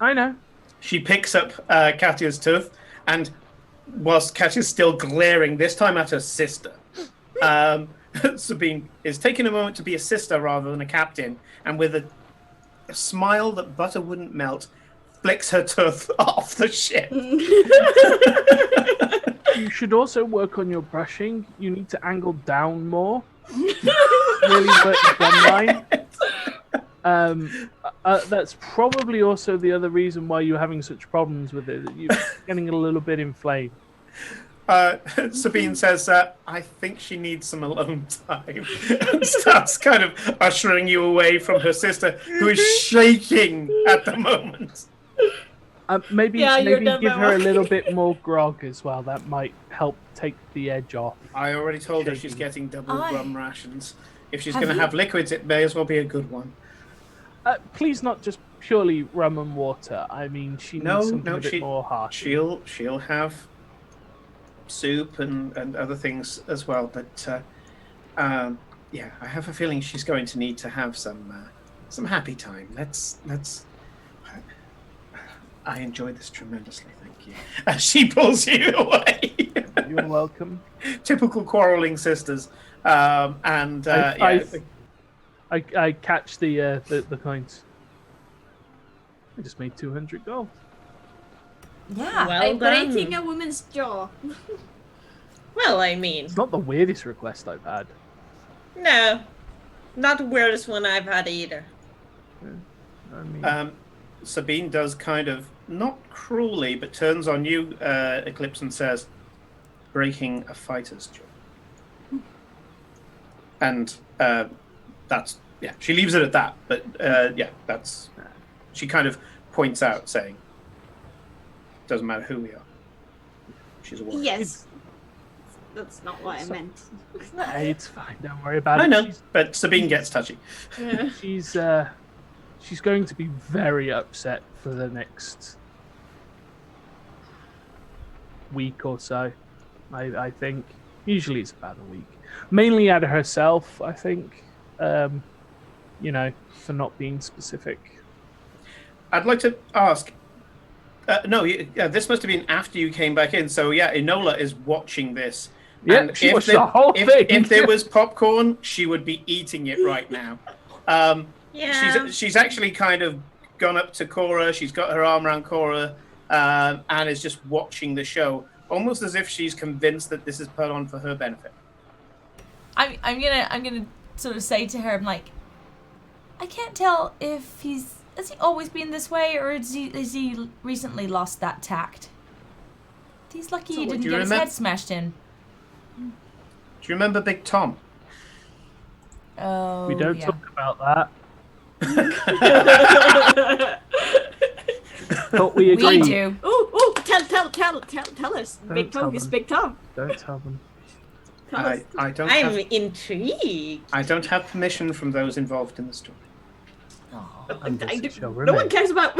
I know. She picks up Katia's tooth, and whilst Katia's still glaring, this time at her sister, Sabine is taking a moment to be a sister rather than a captain, and with a smile that butter wouldn't melt, flicks her tooth off the ship. You should also work on your brushing. You need to angle down more. Really work the gum line. That's probably also the other reason why you're having such problems with it. That you're getting a little bit inflamed. Sabine says, "I think she needs some alone time," and starts kind of ushering you away from her sister, who is shaking at the moment. Maybe you're done give by her a walking. little bit more grog as well. That might help take the edge off. I already told her she's Shaking. getting double rum rations. If she's Have going to you- have liquids, it may as well be a good one. Please, not just purely rum and water. I mean, she needs something a bit more harsh. She'll have soup and other things as well. But yeah, I have a feeling she's going to need to have some happy time. Let's. I enjoyed this tremendously. Thank you. As she pulls you away. You're welcome. Typical quarreling sisters. And yeah. I catch the coins. I just made 200 gold. Yeah. Well I'm done. breaking a woman's jaw. Well, I mean, It's not the weirdest request I've had. no. Not the weirdest one I've had either. I mean, Sabine does kind of, not cruelly, but turns on you, Eclipse, and says, "Breaking a fighter's jaw." And that's, yeah, she leaves it at that. But yeah, that's, she kind of points out, saying, "Doesn't matter who we are. She's a warrior." Yes. That's not what I meant. hey, it's fine. Don't worry about I it. know, but Sabine gets touchy. Yeah. She's going to be very upset for the next week or so. I think usually it's about a week, mainly out of herself. I think, you know, for not being specific. I'd like to ask. No, this must have been after you came back in. So yeah, Enola is watching this Yeah, And she if watched there- the whole if, thing. If there was popcorn, she would be eating it right now. Yeah. She's actually kind of gone up to Cora. She's got her arm around Cora and is just watching the show, almost as if she's convinced that this is put on for her benefit. I'm gonna sort of say to her, I'm like, I can't tell if has he always been this way, or has he recently lost that tact? He's lucky he So, didn't do get you his head smashed in. Do you remember Big Tom? Oh, We don't yeah. talk about that. Thought we We agreed. do. Oh, tell us. Don't Big tell Tom is them. Big Tom. Don't tell them. Tell us. I don't I'm have, intrigued. I don't have permission from those involved in the story. Oh. And thus it shall No remain. one cares about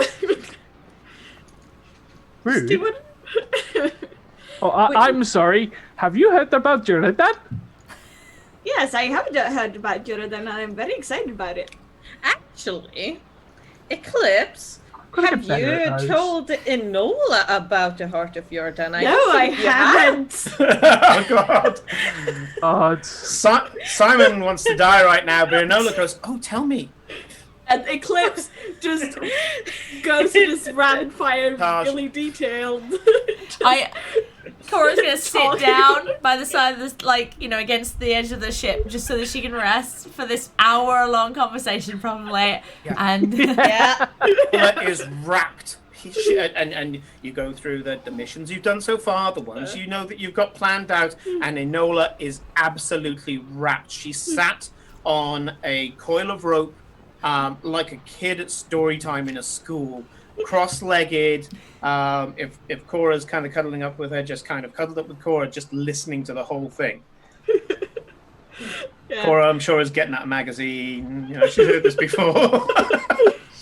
Rude. Stewart. Oh, I'm sorry. Have you heard about Jonathan? Yes, I have heard about Jonathan, and I'm very excited about it. Actually, Eclipse, Gotta have get better at you those. told Enola about the Heart of Jordan? No, I think you have. haven't. Oh God! Oh, it's... Simon wants to die right now, but Enola goes, "Oh, tell me." And Eclipse just goes to this rapid fire, Gosh. really detailed. Cora's gonna sit Talking. down by the side of this, like, you know, against the edge of the ship, just so that she can rest for this hour-long conversation, probably. Yeah. And Yeah. Enola is wrapped. And you go through the missions you've done so far, the ones you know that you've got planned out, and Enola is absolutely wrapped. She sat on a coil of rope like a kid at story time in a school, cross-legged. If Cora's kind of cuddling up with her, just kind of cuddled up with Cora, just listening to the whole thing. Yeah. Cora, I'm sure, is getting out a magazine. You know, she's heard this before.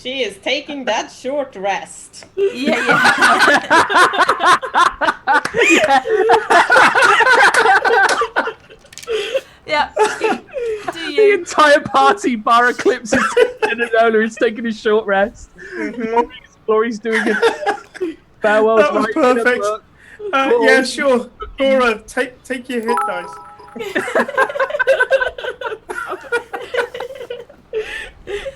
She is taking that short rest. yeah. Yeah. Do The you? entire party bar Eclipse is and Enola is taking a short rest. Glory's doing a farewell. That was perfect. Yeah, sure. Cora, take your hit dice.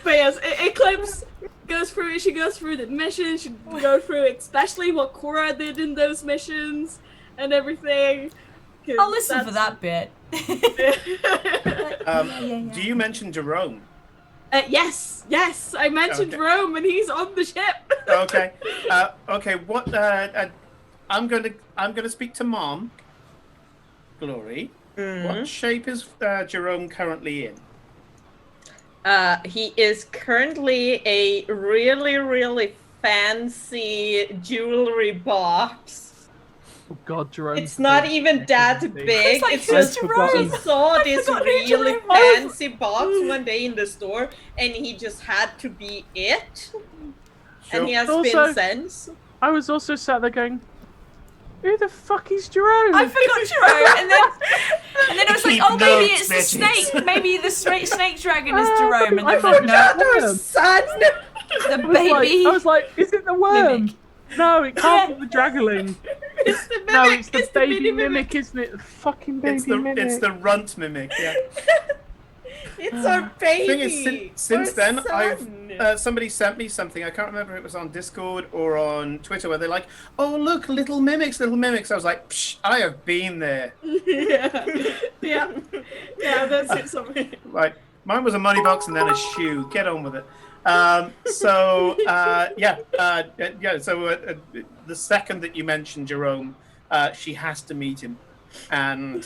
But yes, Eclipse goes through. She goes through the missions. She goes through, especially what Cora did in those missions and everything. 'Cause I'll listen for that's- that bit. Do you mention Jerome? Yes, I mentioned Okay. Rome, and he's on the ship. Okay. Okay. What? I'm gonna speak to Mom. Glory. What shape is Jerome currently in? He is currently a really, really fancy jewelry box. Oh God, Jerome. It's not even that big. It's like, It's who's just Jerome? he saw this forgot who really Jerome was. fancy box one day in the store, and he just had to be it. And he has Also- been since. I was also sat there going, "Who the fuck is Jerome?" I forgot Jerome, and then I was like, Keep oh, maybe notes, it's the bitches. snake. Maybe the snake dragon is Jerome, and I then I was like, thought no, Another son. the I was like- baby. I was like, "Is it the worm?" mimic. No, it can't be the Dragoling. It's the mimic. No, it's the baby mini mimic, isn't it? The fucking baby mimic. It's the runt mimic. Yeah. It's our baby. Thing is, since Our then, son. somebody sent me something. I can't remember if it was on Discord or on Twitter, where they're like, "Oh, look, little mimics, little mimics." I was like, Psh, "I have been there." yeah, that's it. Something. Like, mine was a money box and then a shoe. Get on with it. So the second that you mentioned Jerome, she has to meet him, and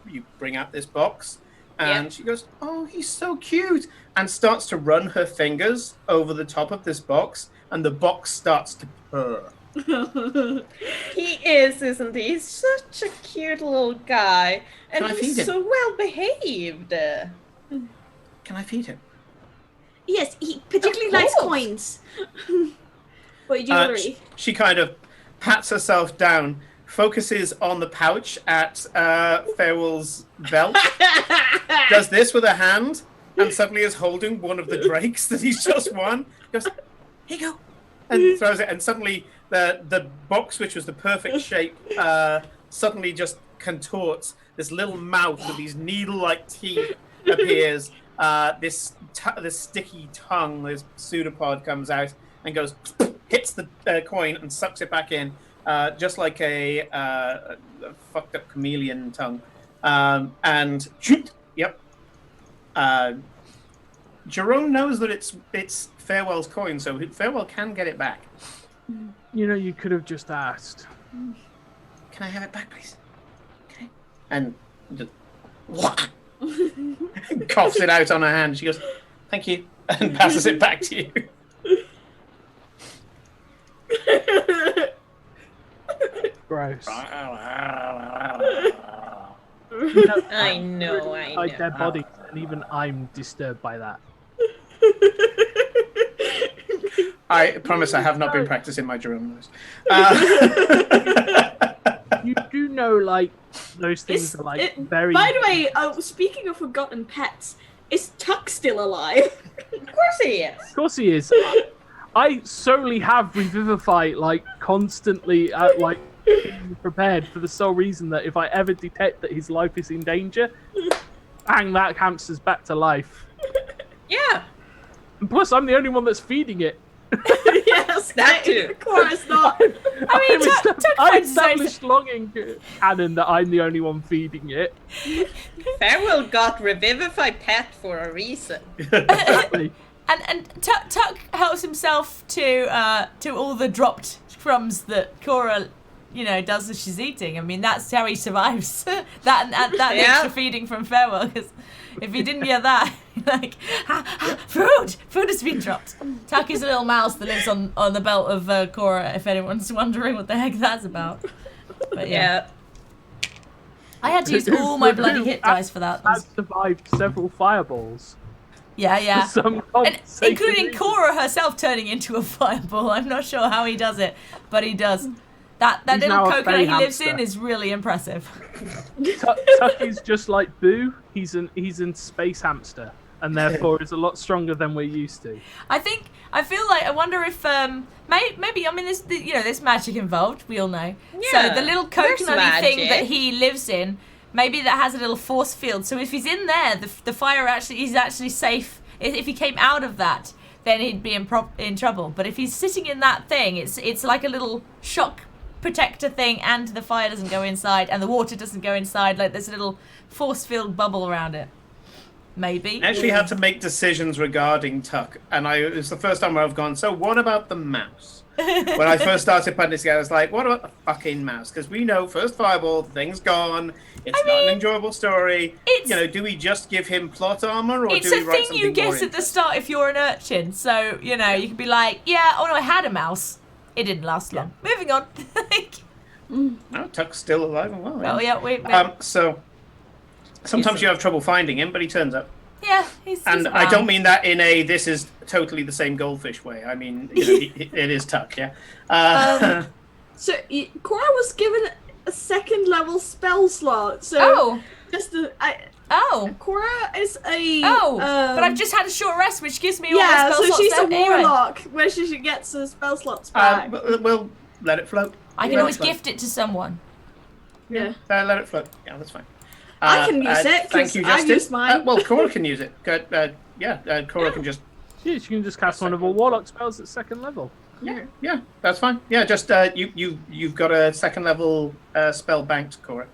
you bring out this box, and she goes, "Oh, he's so cute," and starts to run her fingers over the top of this box, and the box starts to purr. He is, isn't he? He's such a cute little guy, and Can I feed he's him? so well behaved. Can I feed him? Yes, he particularly likes course. coins. But jewelry. She kind of pats herself down, focuses on the pouch at Farewell's belt, does this with her hand, and suddenly is holding one of the drakes that he's just won. Goes, "Here you go," and throws it, and suddenly the box, which was the perfect shape, suddenly just contorts. This little mouth with these needle-like teeth appears. This sticky tongue, this pseudopod comes out and goes, hits the coin and sucks it back in, just like a fucked up chameleon tongue. And yep. Jerome knows that it's Farewell's coin, so Farewell can get it back. You know, you could have just asked. Can I have it back, please? Okay. And just coughs it out on her hand. She goes, "Thank you," and passes it back to you. Gross. I know. Dead bodies, and even I'm disturbed by that. I promise I have not been practicing my Jerome voice. You do know, like, those things are, like, very... By the way, speaking of forgotten pets, is Tuck still alive? Of course he is. Of course he is. I solely have Revivify, like, constantly, like, being prepared for the sole reason that if I ever detect that his life is in danger, bang, that hamster's back to life. Yeah. And plus, I'm the only one that's feeding it. Yes, that too. Of course not. I mean, I established long in canon that I'm the only one feeding it. Farewell got Revivify Pet for a reason. Exactly. And Tuck helps himself to all the dropped crumbs that Cora, does as she's eating. I mean, that's how he survives. that extra feeding from Farewell, because if he didn't get that, like, food has been dropped. Tuck is a little mouse that lives on the belt of Cora, if anyone's wondering what the heck that's about. But yeah. I had to use all my bloody hit dice for that. I've survived several fireballs. Yeah. And including Cora herself turning into a fireball. I'm not sure how he does it, but he does. That little coconut he lives in is really impressive. Tuck is just like Boo. He's in space hamster, and therefore is a lot stronger than we're used to. I wonder if maybe there's magic involved. We all know. Yeah, so the little coconut thing that he lives in, maybe that has a little force field. So if he's in there, the fire he's actually safe. If he came out of that, then he'd be in trouble. But if he's sitting in that thing, it's like a little shock protector thing, and the fire doesn't go inside, and the water doesn't go inside. Like, there's a little force field bubble around it. Maybe. I actually had to make decisions regarding Tuck, and it's the first time where I've gone, so what about the mouse? When I first started putting this together, I was like, what about the fucking mouse? Because we know, first fireball, the thing's gone. It's not an enjoyable story. Do we just give him plot armor, or do we write something more? It's a thing you get at the start if you're an urchin. So, you can be like, I had a mouse. It didn't last long. Moving on. No, Tuck's still alive and well. Oh, yeah, so sometimes you have trouble finding him, but he turns up. Yeah, he's And around. I don't mean that in a this is totally the same goldfish way. I mean, it is Tuck, yeah. So Cora was given a second level spell slot. So Cora is a but I've just had a short rest, which gives me all my spell so slots she's a anyway. warlock where she gets the spell slots back. We'll let it float. I can always gift it to someone. Yeah. Let it float. Yeah, that's fine. I can use it. Thank you, I Justin. used mine. Well, Cora can use it. Cora can just. Yeah, she can just cast one of her warlock spells at second level. Yeah, that's fine. Yeah, just you've got a second level spell banked, Cora.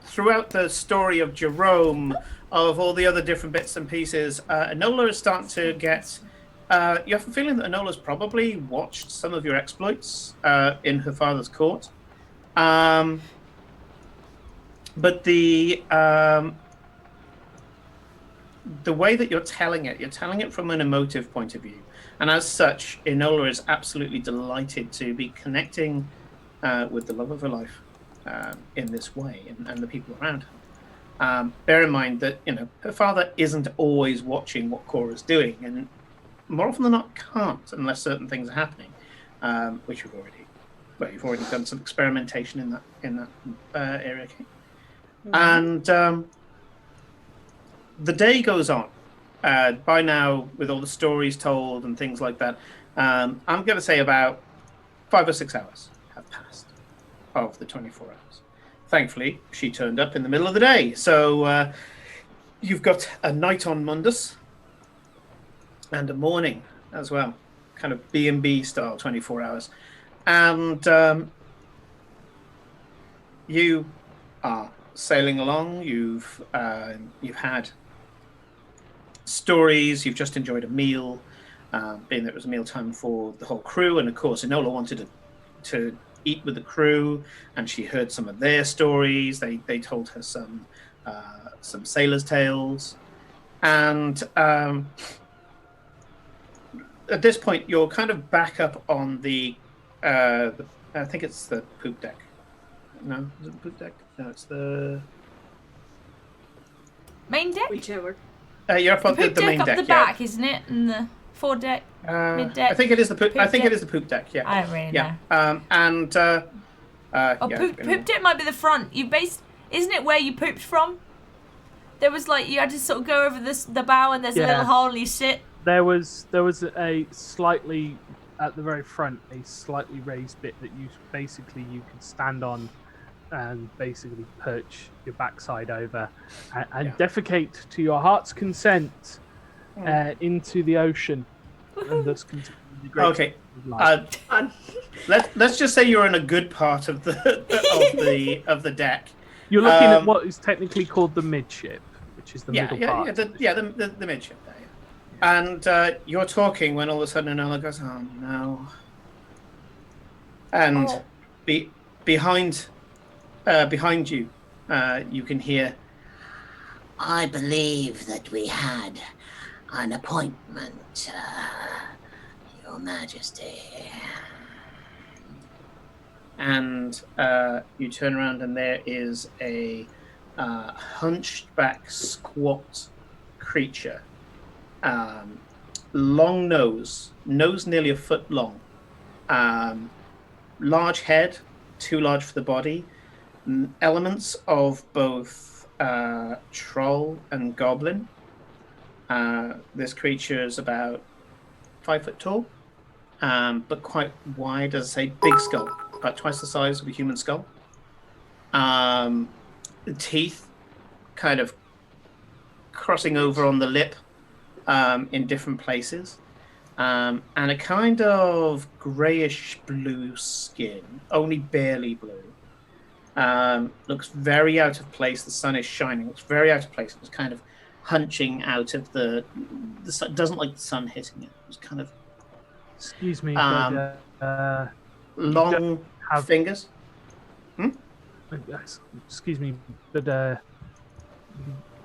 Throughout the story of Jerome, of all the other different bits and pieces, Enola is starting to get. You have a feeling that Enola's probably watched some of your exploits in her father's court, but the way that you're telling it from an emotive point of view, and as such, Enola is absolutely delighted to be connecting with the love of her life in this way, and the people around her. Bear in mind that her father isn't always watching what Cora's doing, and more often than not can't unless certain things are happening, which you've already done some experimentation in that area. Okay? And the day goes on. By now, with all the stories told and things like that, I'm going to say about 5 or 6 hours have passed of the 24 hours. Thankfully, she turned up in the middle of the day. So you've got a night on Mundus and a morning as well. Kind of B&B style 24 hours. And you are sailing along. You've had stories. You've just enjoyed a meal, being that it was mealtime for the whole crew. And of course, Enola wanted to eat with the crew, and she heard some of their stories. They told her some sailors' tales, and at this point, you're kind of back up on the I think it's the poop deck. No, is it the poop deck? No, it's the Main deck? Whichever. You're up on Poop the deck main up deck, the back, isn't it? And the foredeck, mid deck. I think it is the poop. I think deck. it is the poop deck. Yeah. I don't really Yeah. know. And Poop deck might be the front. Isn't it where you pooped from? There was like you had to sort of go over the bow, and there's a little hole, and you sit. There was a slightly at the very front, a slightly raised bit that you could stand on and basically perch your backside over and defecate to your heart's consent into the ocean and thus continue the great life. Let's just say you're in a good part of the deck. You're looking at what is technically called the midship, which is the middle part. The midship there. And you're talking when all of a sudden Enola goes, "Oh no!" And behind you, you can hear, I believe that we had an appointment, Your Majesty. And you turn around, and there is a hunched-back, squat creature. Long nose nearly a foot long, large head, too large for the body, elements of both troll and goblin. This creature is about 5 foot tall, but quite wide, as I say, big skull, about twice the size of a human skull. The teeth kind of crossing over on the lip in different places, and a kind of greyish blue skin, only barely blue. Looks very out of place. The sun is shining. Looks very out of place. It's kind of hunching out of the sun. Doesn't like the sun hitting it. It's kind of Excuse me, long fingers. Excuse me, but you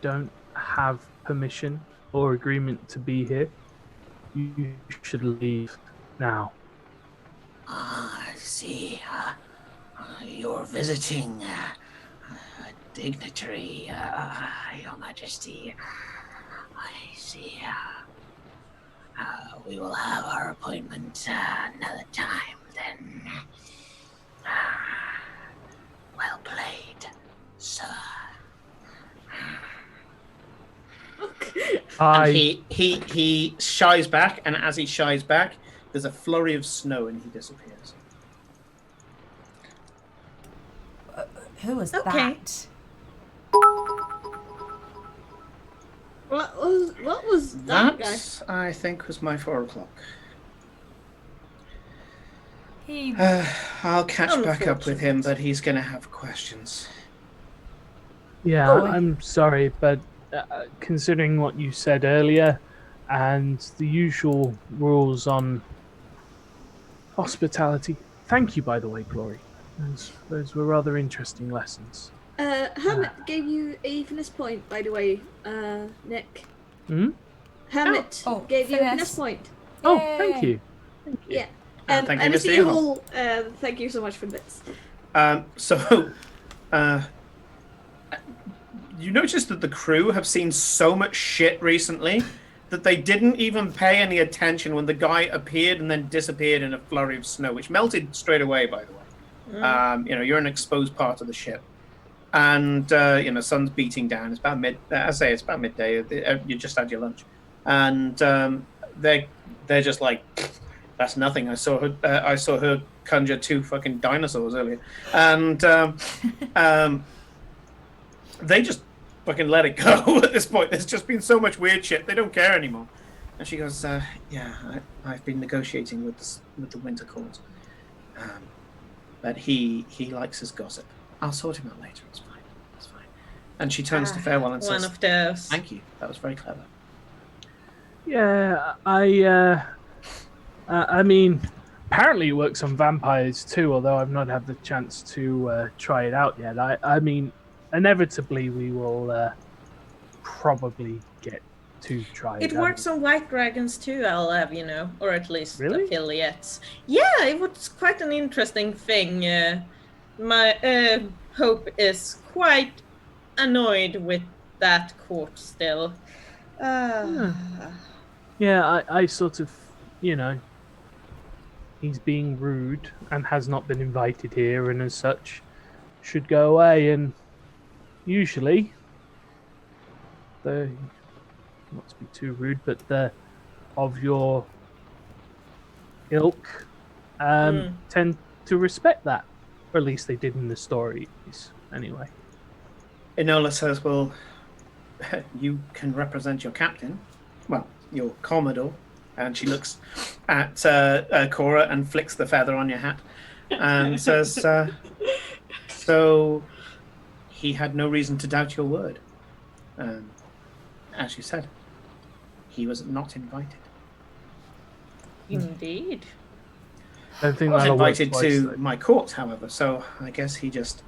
don't have permission or agreement to be here. You should leave now. I see. You're visiting a dignitary, Your Majesty. I see. We will have our appointment another time, then. Well played, sir. And he shies back, and as he shies back, there's a flurry of snow, and he disappears. Who was Okay. that? What was that guy? That, I think, was my 4 o'clock. He I'll catch back up with him, but he's going to have questions. Yeah, Oh, I'm sorry, but considering what you said earlier and the usual rules on hospitality, thank you, by the way, Glory. Those were rather interesting lessons. Hermit gave you a finesse point, by the way, Nick. Hmm? Hermit Oh, gave you a finesse. finesse point. Oh, Yay. thank you. Yeah. Thank you, and Mr. you Earhart. all, thank you so much for this. You notice that the crew have seen so much shit recently that they didn't even pay any attention when the guy appeared and then disappeared in a flurry of snow, which melted straight away, by the way. You're an exposed part of the ship. And, sun's beating down. It's about it's about midday. You just had your lunch. And they're just like, That's nothing. I saw her conjure 2 fucking dinosaurs earlier, and they just fucking let it go at this point. There's just been so much weird shit. They don't care anymore. And she goes, "Yeah, I've been negotiating with the Winter Court, but he likes his gossip. I'll sort him out later. It's fine. It's fine." And she turns to Farewell and says, One of those. "Thank you. That was very clever." Yeah, I mean, apparently it works on vampires too, although I've not had the chance to try it out yet. I mean, inevitably we will probably get to try it. It works on white dragons too, I'll have you know, or at least Really? affiliates. Yeah, it was quite an interesting thing. My Hope is quite annoyed with that court still. Yeah, I sort of, you know, he's being rude and has not been invited here, and as such, should go away. And usually, not to be too rude, but the of your ilk tend to respect that, or at least they did in the stories, anyway. Enola says, "Well, you can represent your captain. Well, your commodore." And she looks at Cora and flicks the feather on your hat and says, "So he had no reason to doubt your word. As you said, he was not invited." Indeed. I don't think I was that'll work invited twice, to though. my court, however, so I guess he just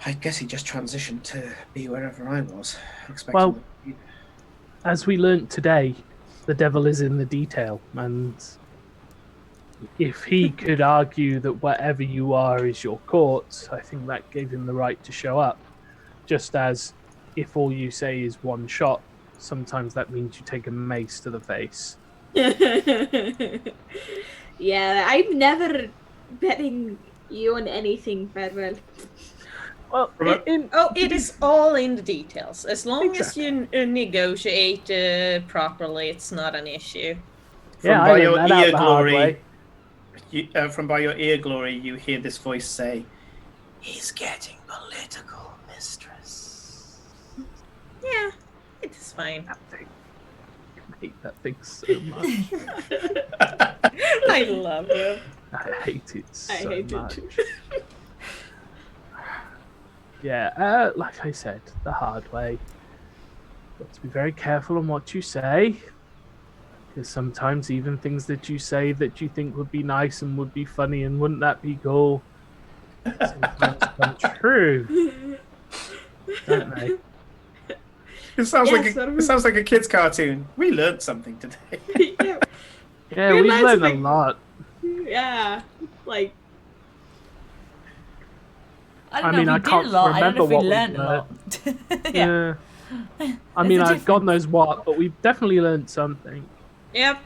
transitioned to be wherever I was, expecting Well, them to be there. As we learnt today, the devil is in the detail, and if he could argue that wherever you are is your court, I think that gave him the right to show up. Just as if all you say is one shot, sometimes that means you take a mace to the face. Yeah, I'm never betting you on anything, Farewell. Well, It is all in the details. As long as you negotiate properly, it's not an issue. yeah, From I by learned your that out ear the hard way. glory, from by your ear glory, you hear this voice say, "He's getting political, mistress." Yeah, it is fine. That thing. I hate that thing so much. I love it. I hate it so I hate it much. too. Yeah, like I said, the hard way. Got to be very careful on what you say, because sometimes even things that you say that you think would be nice and would be funny and wouldn't that be cool, sometimes come true, don't they? It sounds Yes, it sounds like a kid's cartoon. We learned something today. Yeah, Yeah, We're we've allowed to learned a make- lot. yeah, like I don't I know mean, if I we did can't a lot. I don't know if remember we what we learned a lot. Yeah. Yeah. I There's mean, a God difference. knows what, but we've definitely learned something. Yep.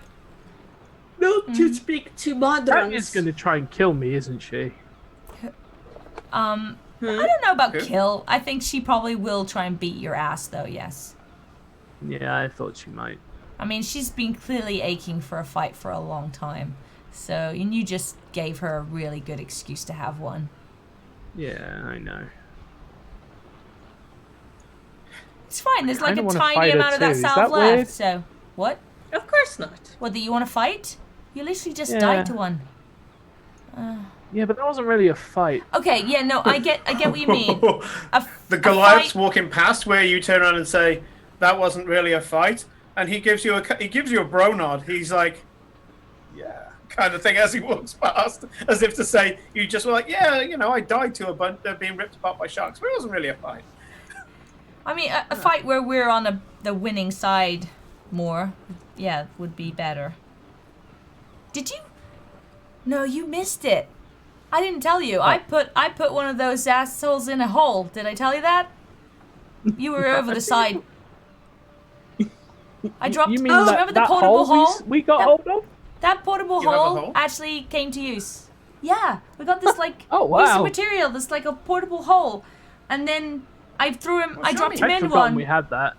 not to speak to moderns. Tamia's going to try and kill me, isn't she? I don't know about Who? kill. I think she probably will try and beat your ass, though. Yes. Yeah, I thought she might. I mean, she's been clearly aching for a fight for a long time. So, and you just gave her a really good excuse to have one. Yeah, I know. It's fine. There's like kinda a wanna tiny fight her amount of that too. Is salve that left. weird? So, what? Of course not. What, that you want to fight? You literally just Yeah. died to one. Yeah, but that wasn't really a fight. Okay, yeah, no, I get what you mean. The a Goliath's fight- walking past where you turn around and say, "That wasn't really a fight," and he gives you a bro nod. He's like, "Yeah," kind of thing as he walks past, as if to say, "You just were like, yeah, you know, I died to a bunch being ripped apart by sharks, but it wasn't really a fight." I mean, a fight where we're on the winning side more, yeah, would be better. Did you? No, you missed it. I didn't tell you. I put one of those assholes in a hole. Did I tell you that? You were over the side. I dropped. You mean oh, that, remember the that portable hole hole? we got That- hold of? That portable You have a hole hole? actually came to use. Yeah, we got this like Oh, piece of wow. material, this like a portable hole, and then I threw him. I show dropped me. him I'd in forgotten one. we had that.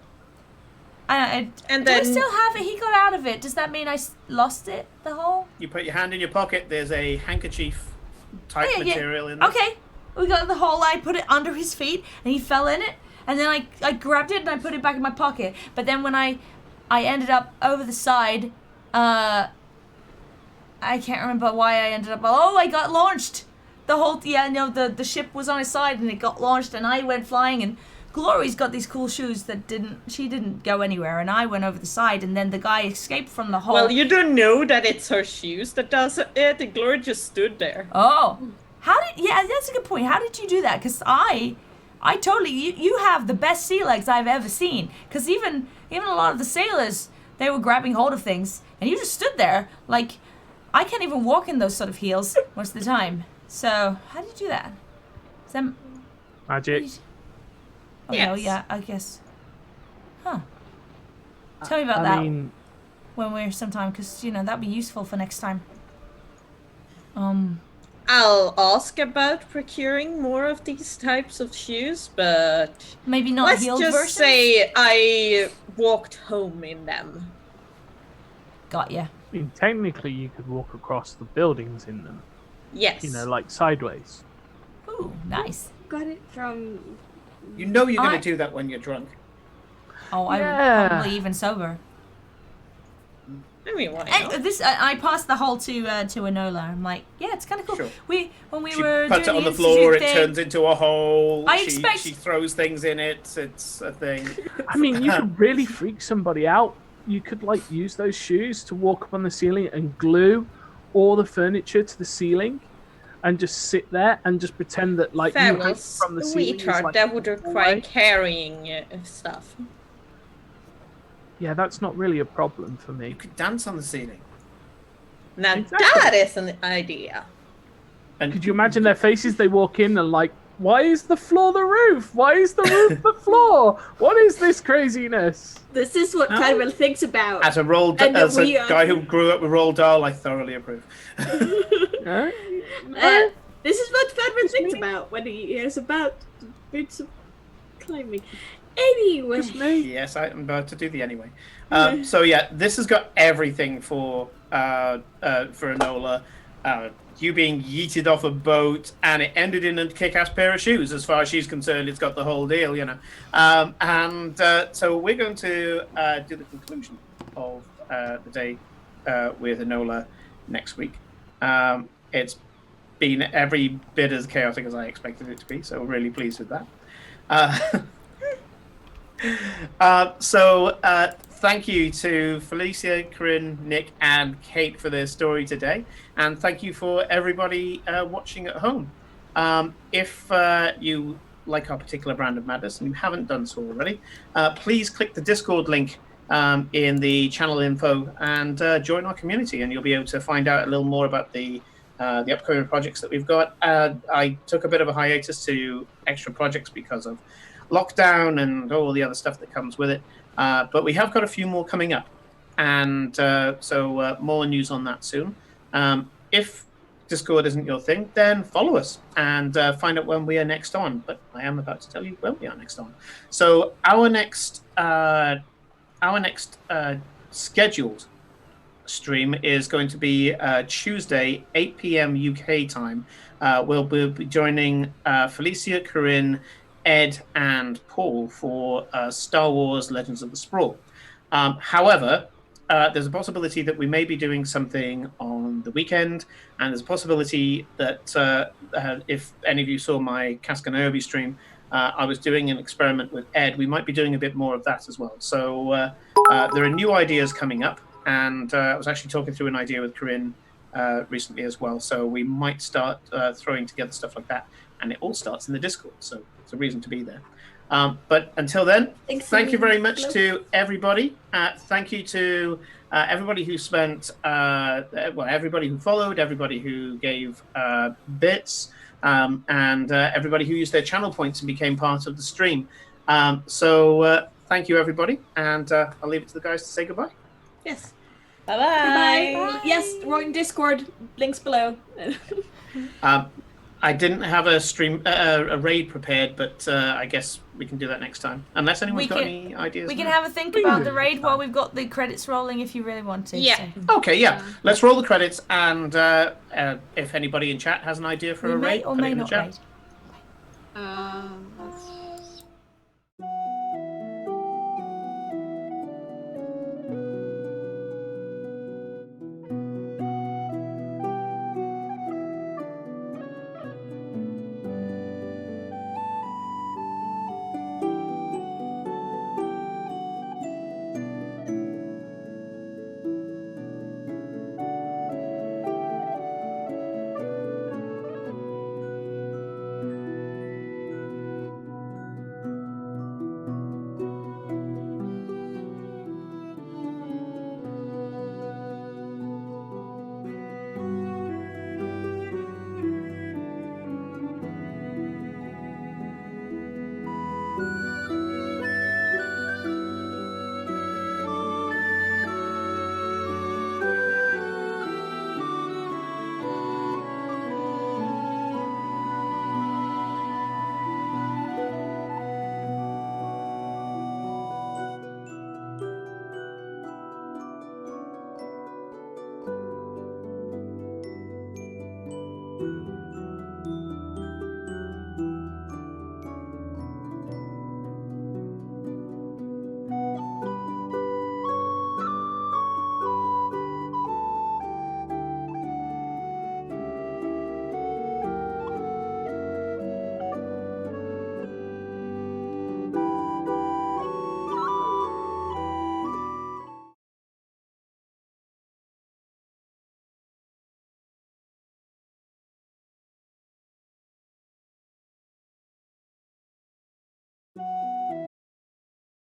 And And do I then- still have it? He got out of it. Does that mean I lost it? The hole? You put your hand in your pocket. There's a handkerchief type Oh, yeah. material in there. Okay, we got the hole. I put it under his feet, and he fell in it. And then I grabbed it and I put it back in my pocket. But then when I ended up over the side, I can't remember why I ended up. Oh, I got launched. The ship was on his side and it got launched, and I went flying. And Glory's got these cool shoes that she didn't go anywhere, and I went over the side, and then the guy escaped from the hole. Well, you don't know that it's her shoes that does it. And Glory just stood there. Oh, that's a good point. How did you do that? Because I totally, you have the best sea legs I've ever seen. Because even a lot of the sailors, they were grabbing hold of things, and you just stood there. Like, I can't even walk in those sort of heels most of the time. So, how did you do that? Is that Magic. Oh, Yes. no, yeah, I guess. Huh. Tell me about I that mean, when we're sometime, because, that'd be useful for next time. I'll ask about procuring more of these types of shoes, but Maybe not let's healed just versions? say I walked home in them. Got ya. I mean, technically, you could walk across the buildings in them. Yes. Like sideways. Ooh, nice. Got it from. You know you're going I- to do that when you're drunk. Oh, I Yeah. would probably even sober. I mean, why And not? this, I passed the whole to Enola. I'm like, yeah, it's kind of cool. Sure. When we She were puts doing it on the institute floor, it thing, turns into a hole. I she, expect- she throws things in it. It's a thing. I mean, you could really freak somebody out. You could use those shoes to walk up on the ceiling and glue all the furniture to the ceiling, and just sit there and just pretend that you hang Fabulous. from the ceiling. Retard, that would require carrying stuff. Yeah, that's not really a problem for me. You could dance on the ceiling. Now Exactly. that is an idea. And Could you imagine their faces? They walk in and why is the floor the roof? Why is the roof the floor? What is this craziness? This is what No. Carmel thinks about. As a And as a we are- guy who grew up with Roald Dahl, I thoroughly approve. Huh? This is what Carmel thinks about when he hears about bits of climbing. Anyway, Just me. Yes, I'm about to do the anyway. So yeah, this has got everything for Enola. You being yeeted off a boat, and it ended in a kick-ass pair of shoes. As far as she's concerned, it's got the whole deal, So we're going to do the conclusion of the day with Enola next week. It's been every bit as chaotic as I expected it to be, so really pleased with that. Thank you to Felicia, Corinne, Nick, and Kate for their story today, and thank you for everybody watching at home. If you like our particular brand of madness and you haven't done so already, please click the Discord link in the channel info and join our community, and you'll be able to find out a little more about the upcoming projects that we've got. I took a bit of a hiatus to extra projects because of lockdown and all the other stuff that comes with it. But we have got a few more coming up. And so more news on that soon. If Discord isn't your thing, then follow us and find out when we are next on. But I am about to tell you when we are next on. So our next scheduled stream is going to be Tuesday, 8 p.m. UK time. We'll be joining Felicia, Corinne, Ed, and Paul for Star Wars Legends of the Sprawl. However, there's a possibility that we may be doing something on the weekend, and there's a possibility that if any of you saw my Cascaniobi stream, I was doing an experiment with Ed. We might be doing a bit more of that as well. So there are new ideas coming up, and I was actually talking through an idea with Corinne recently as well. So we might start throwing together stuff like that, and it all starts in the Discord. So it's a reason to be there. But until then, thank you very much to everybody. Thank you to everybody who spent, everybody who followed, everybody who gave bits, and everybody who used their channel points and became part of the stream. So thank you, everybody, and I'll leave it to the guys to say goodbye. yes. Bye-bye. Bye. Yes, we're in Discord. Links below. I didn't have a raid prepared, but I guess we can do that next time. Unless anyone's got any ideas. We can now. have a think about the raid while we've got the credits rolling if you really want to. Yeah. So. Okay, yeah. Let's roll the credits, and if anybody in chat has an idea for We a may raid, or put it may in the not chat. raid. Let's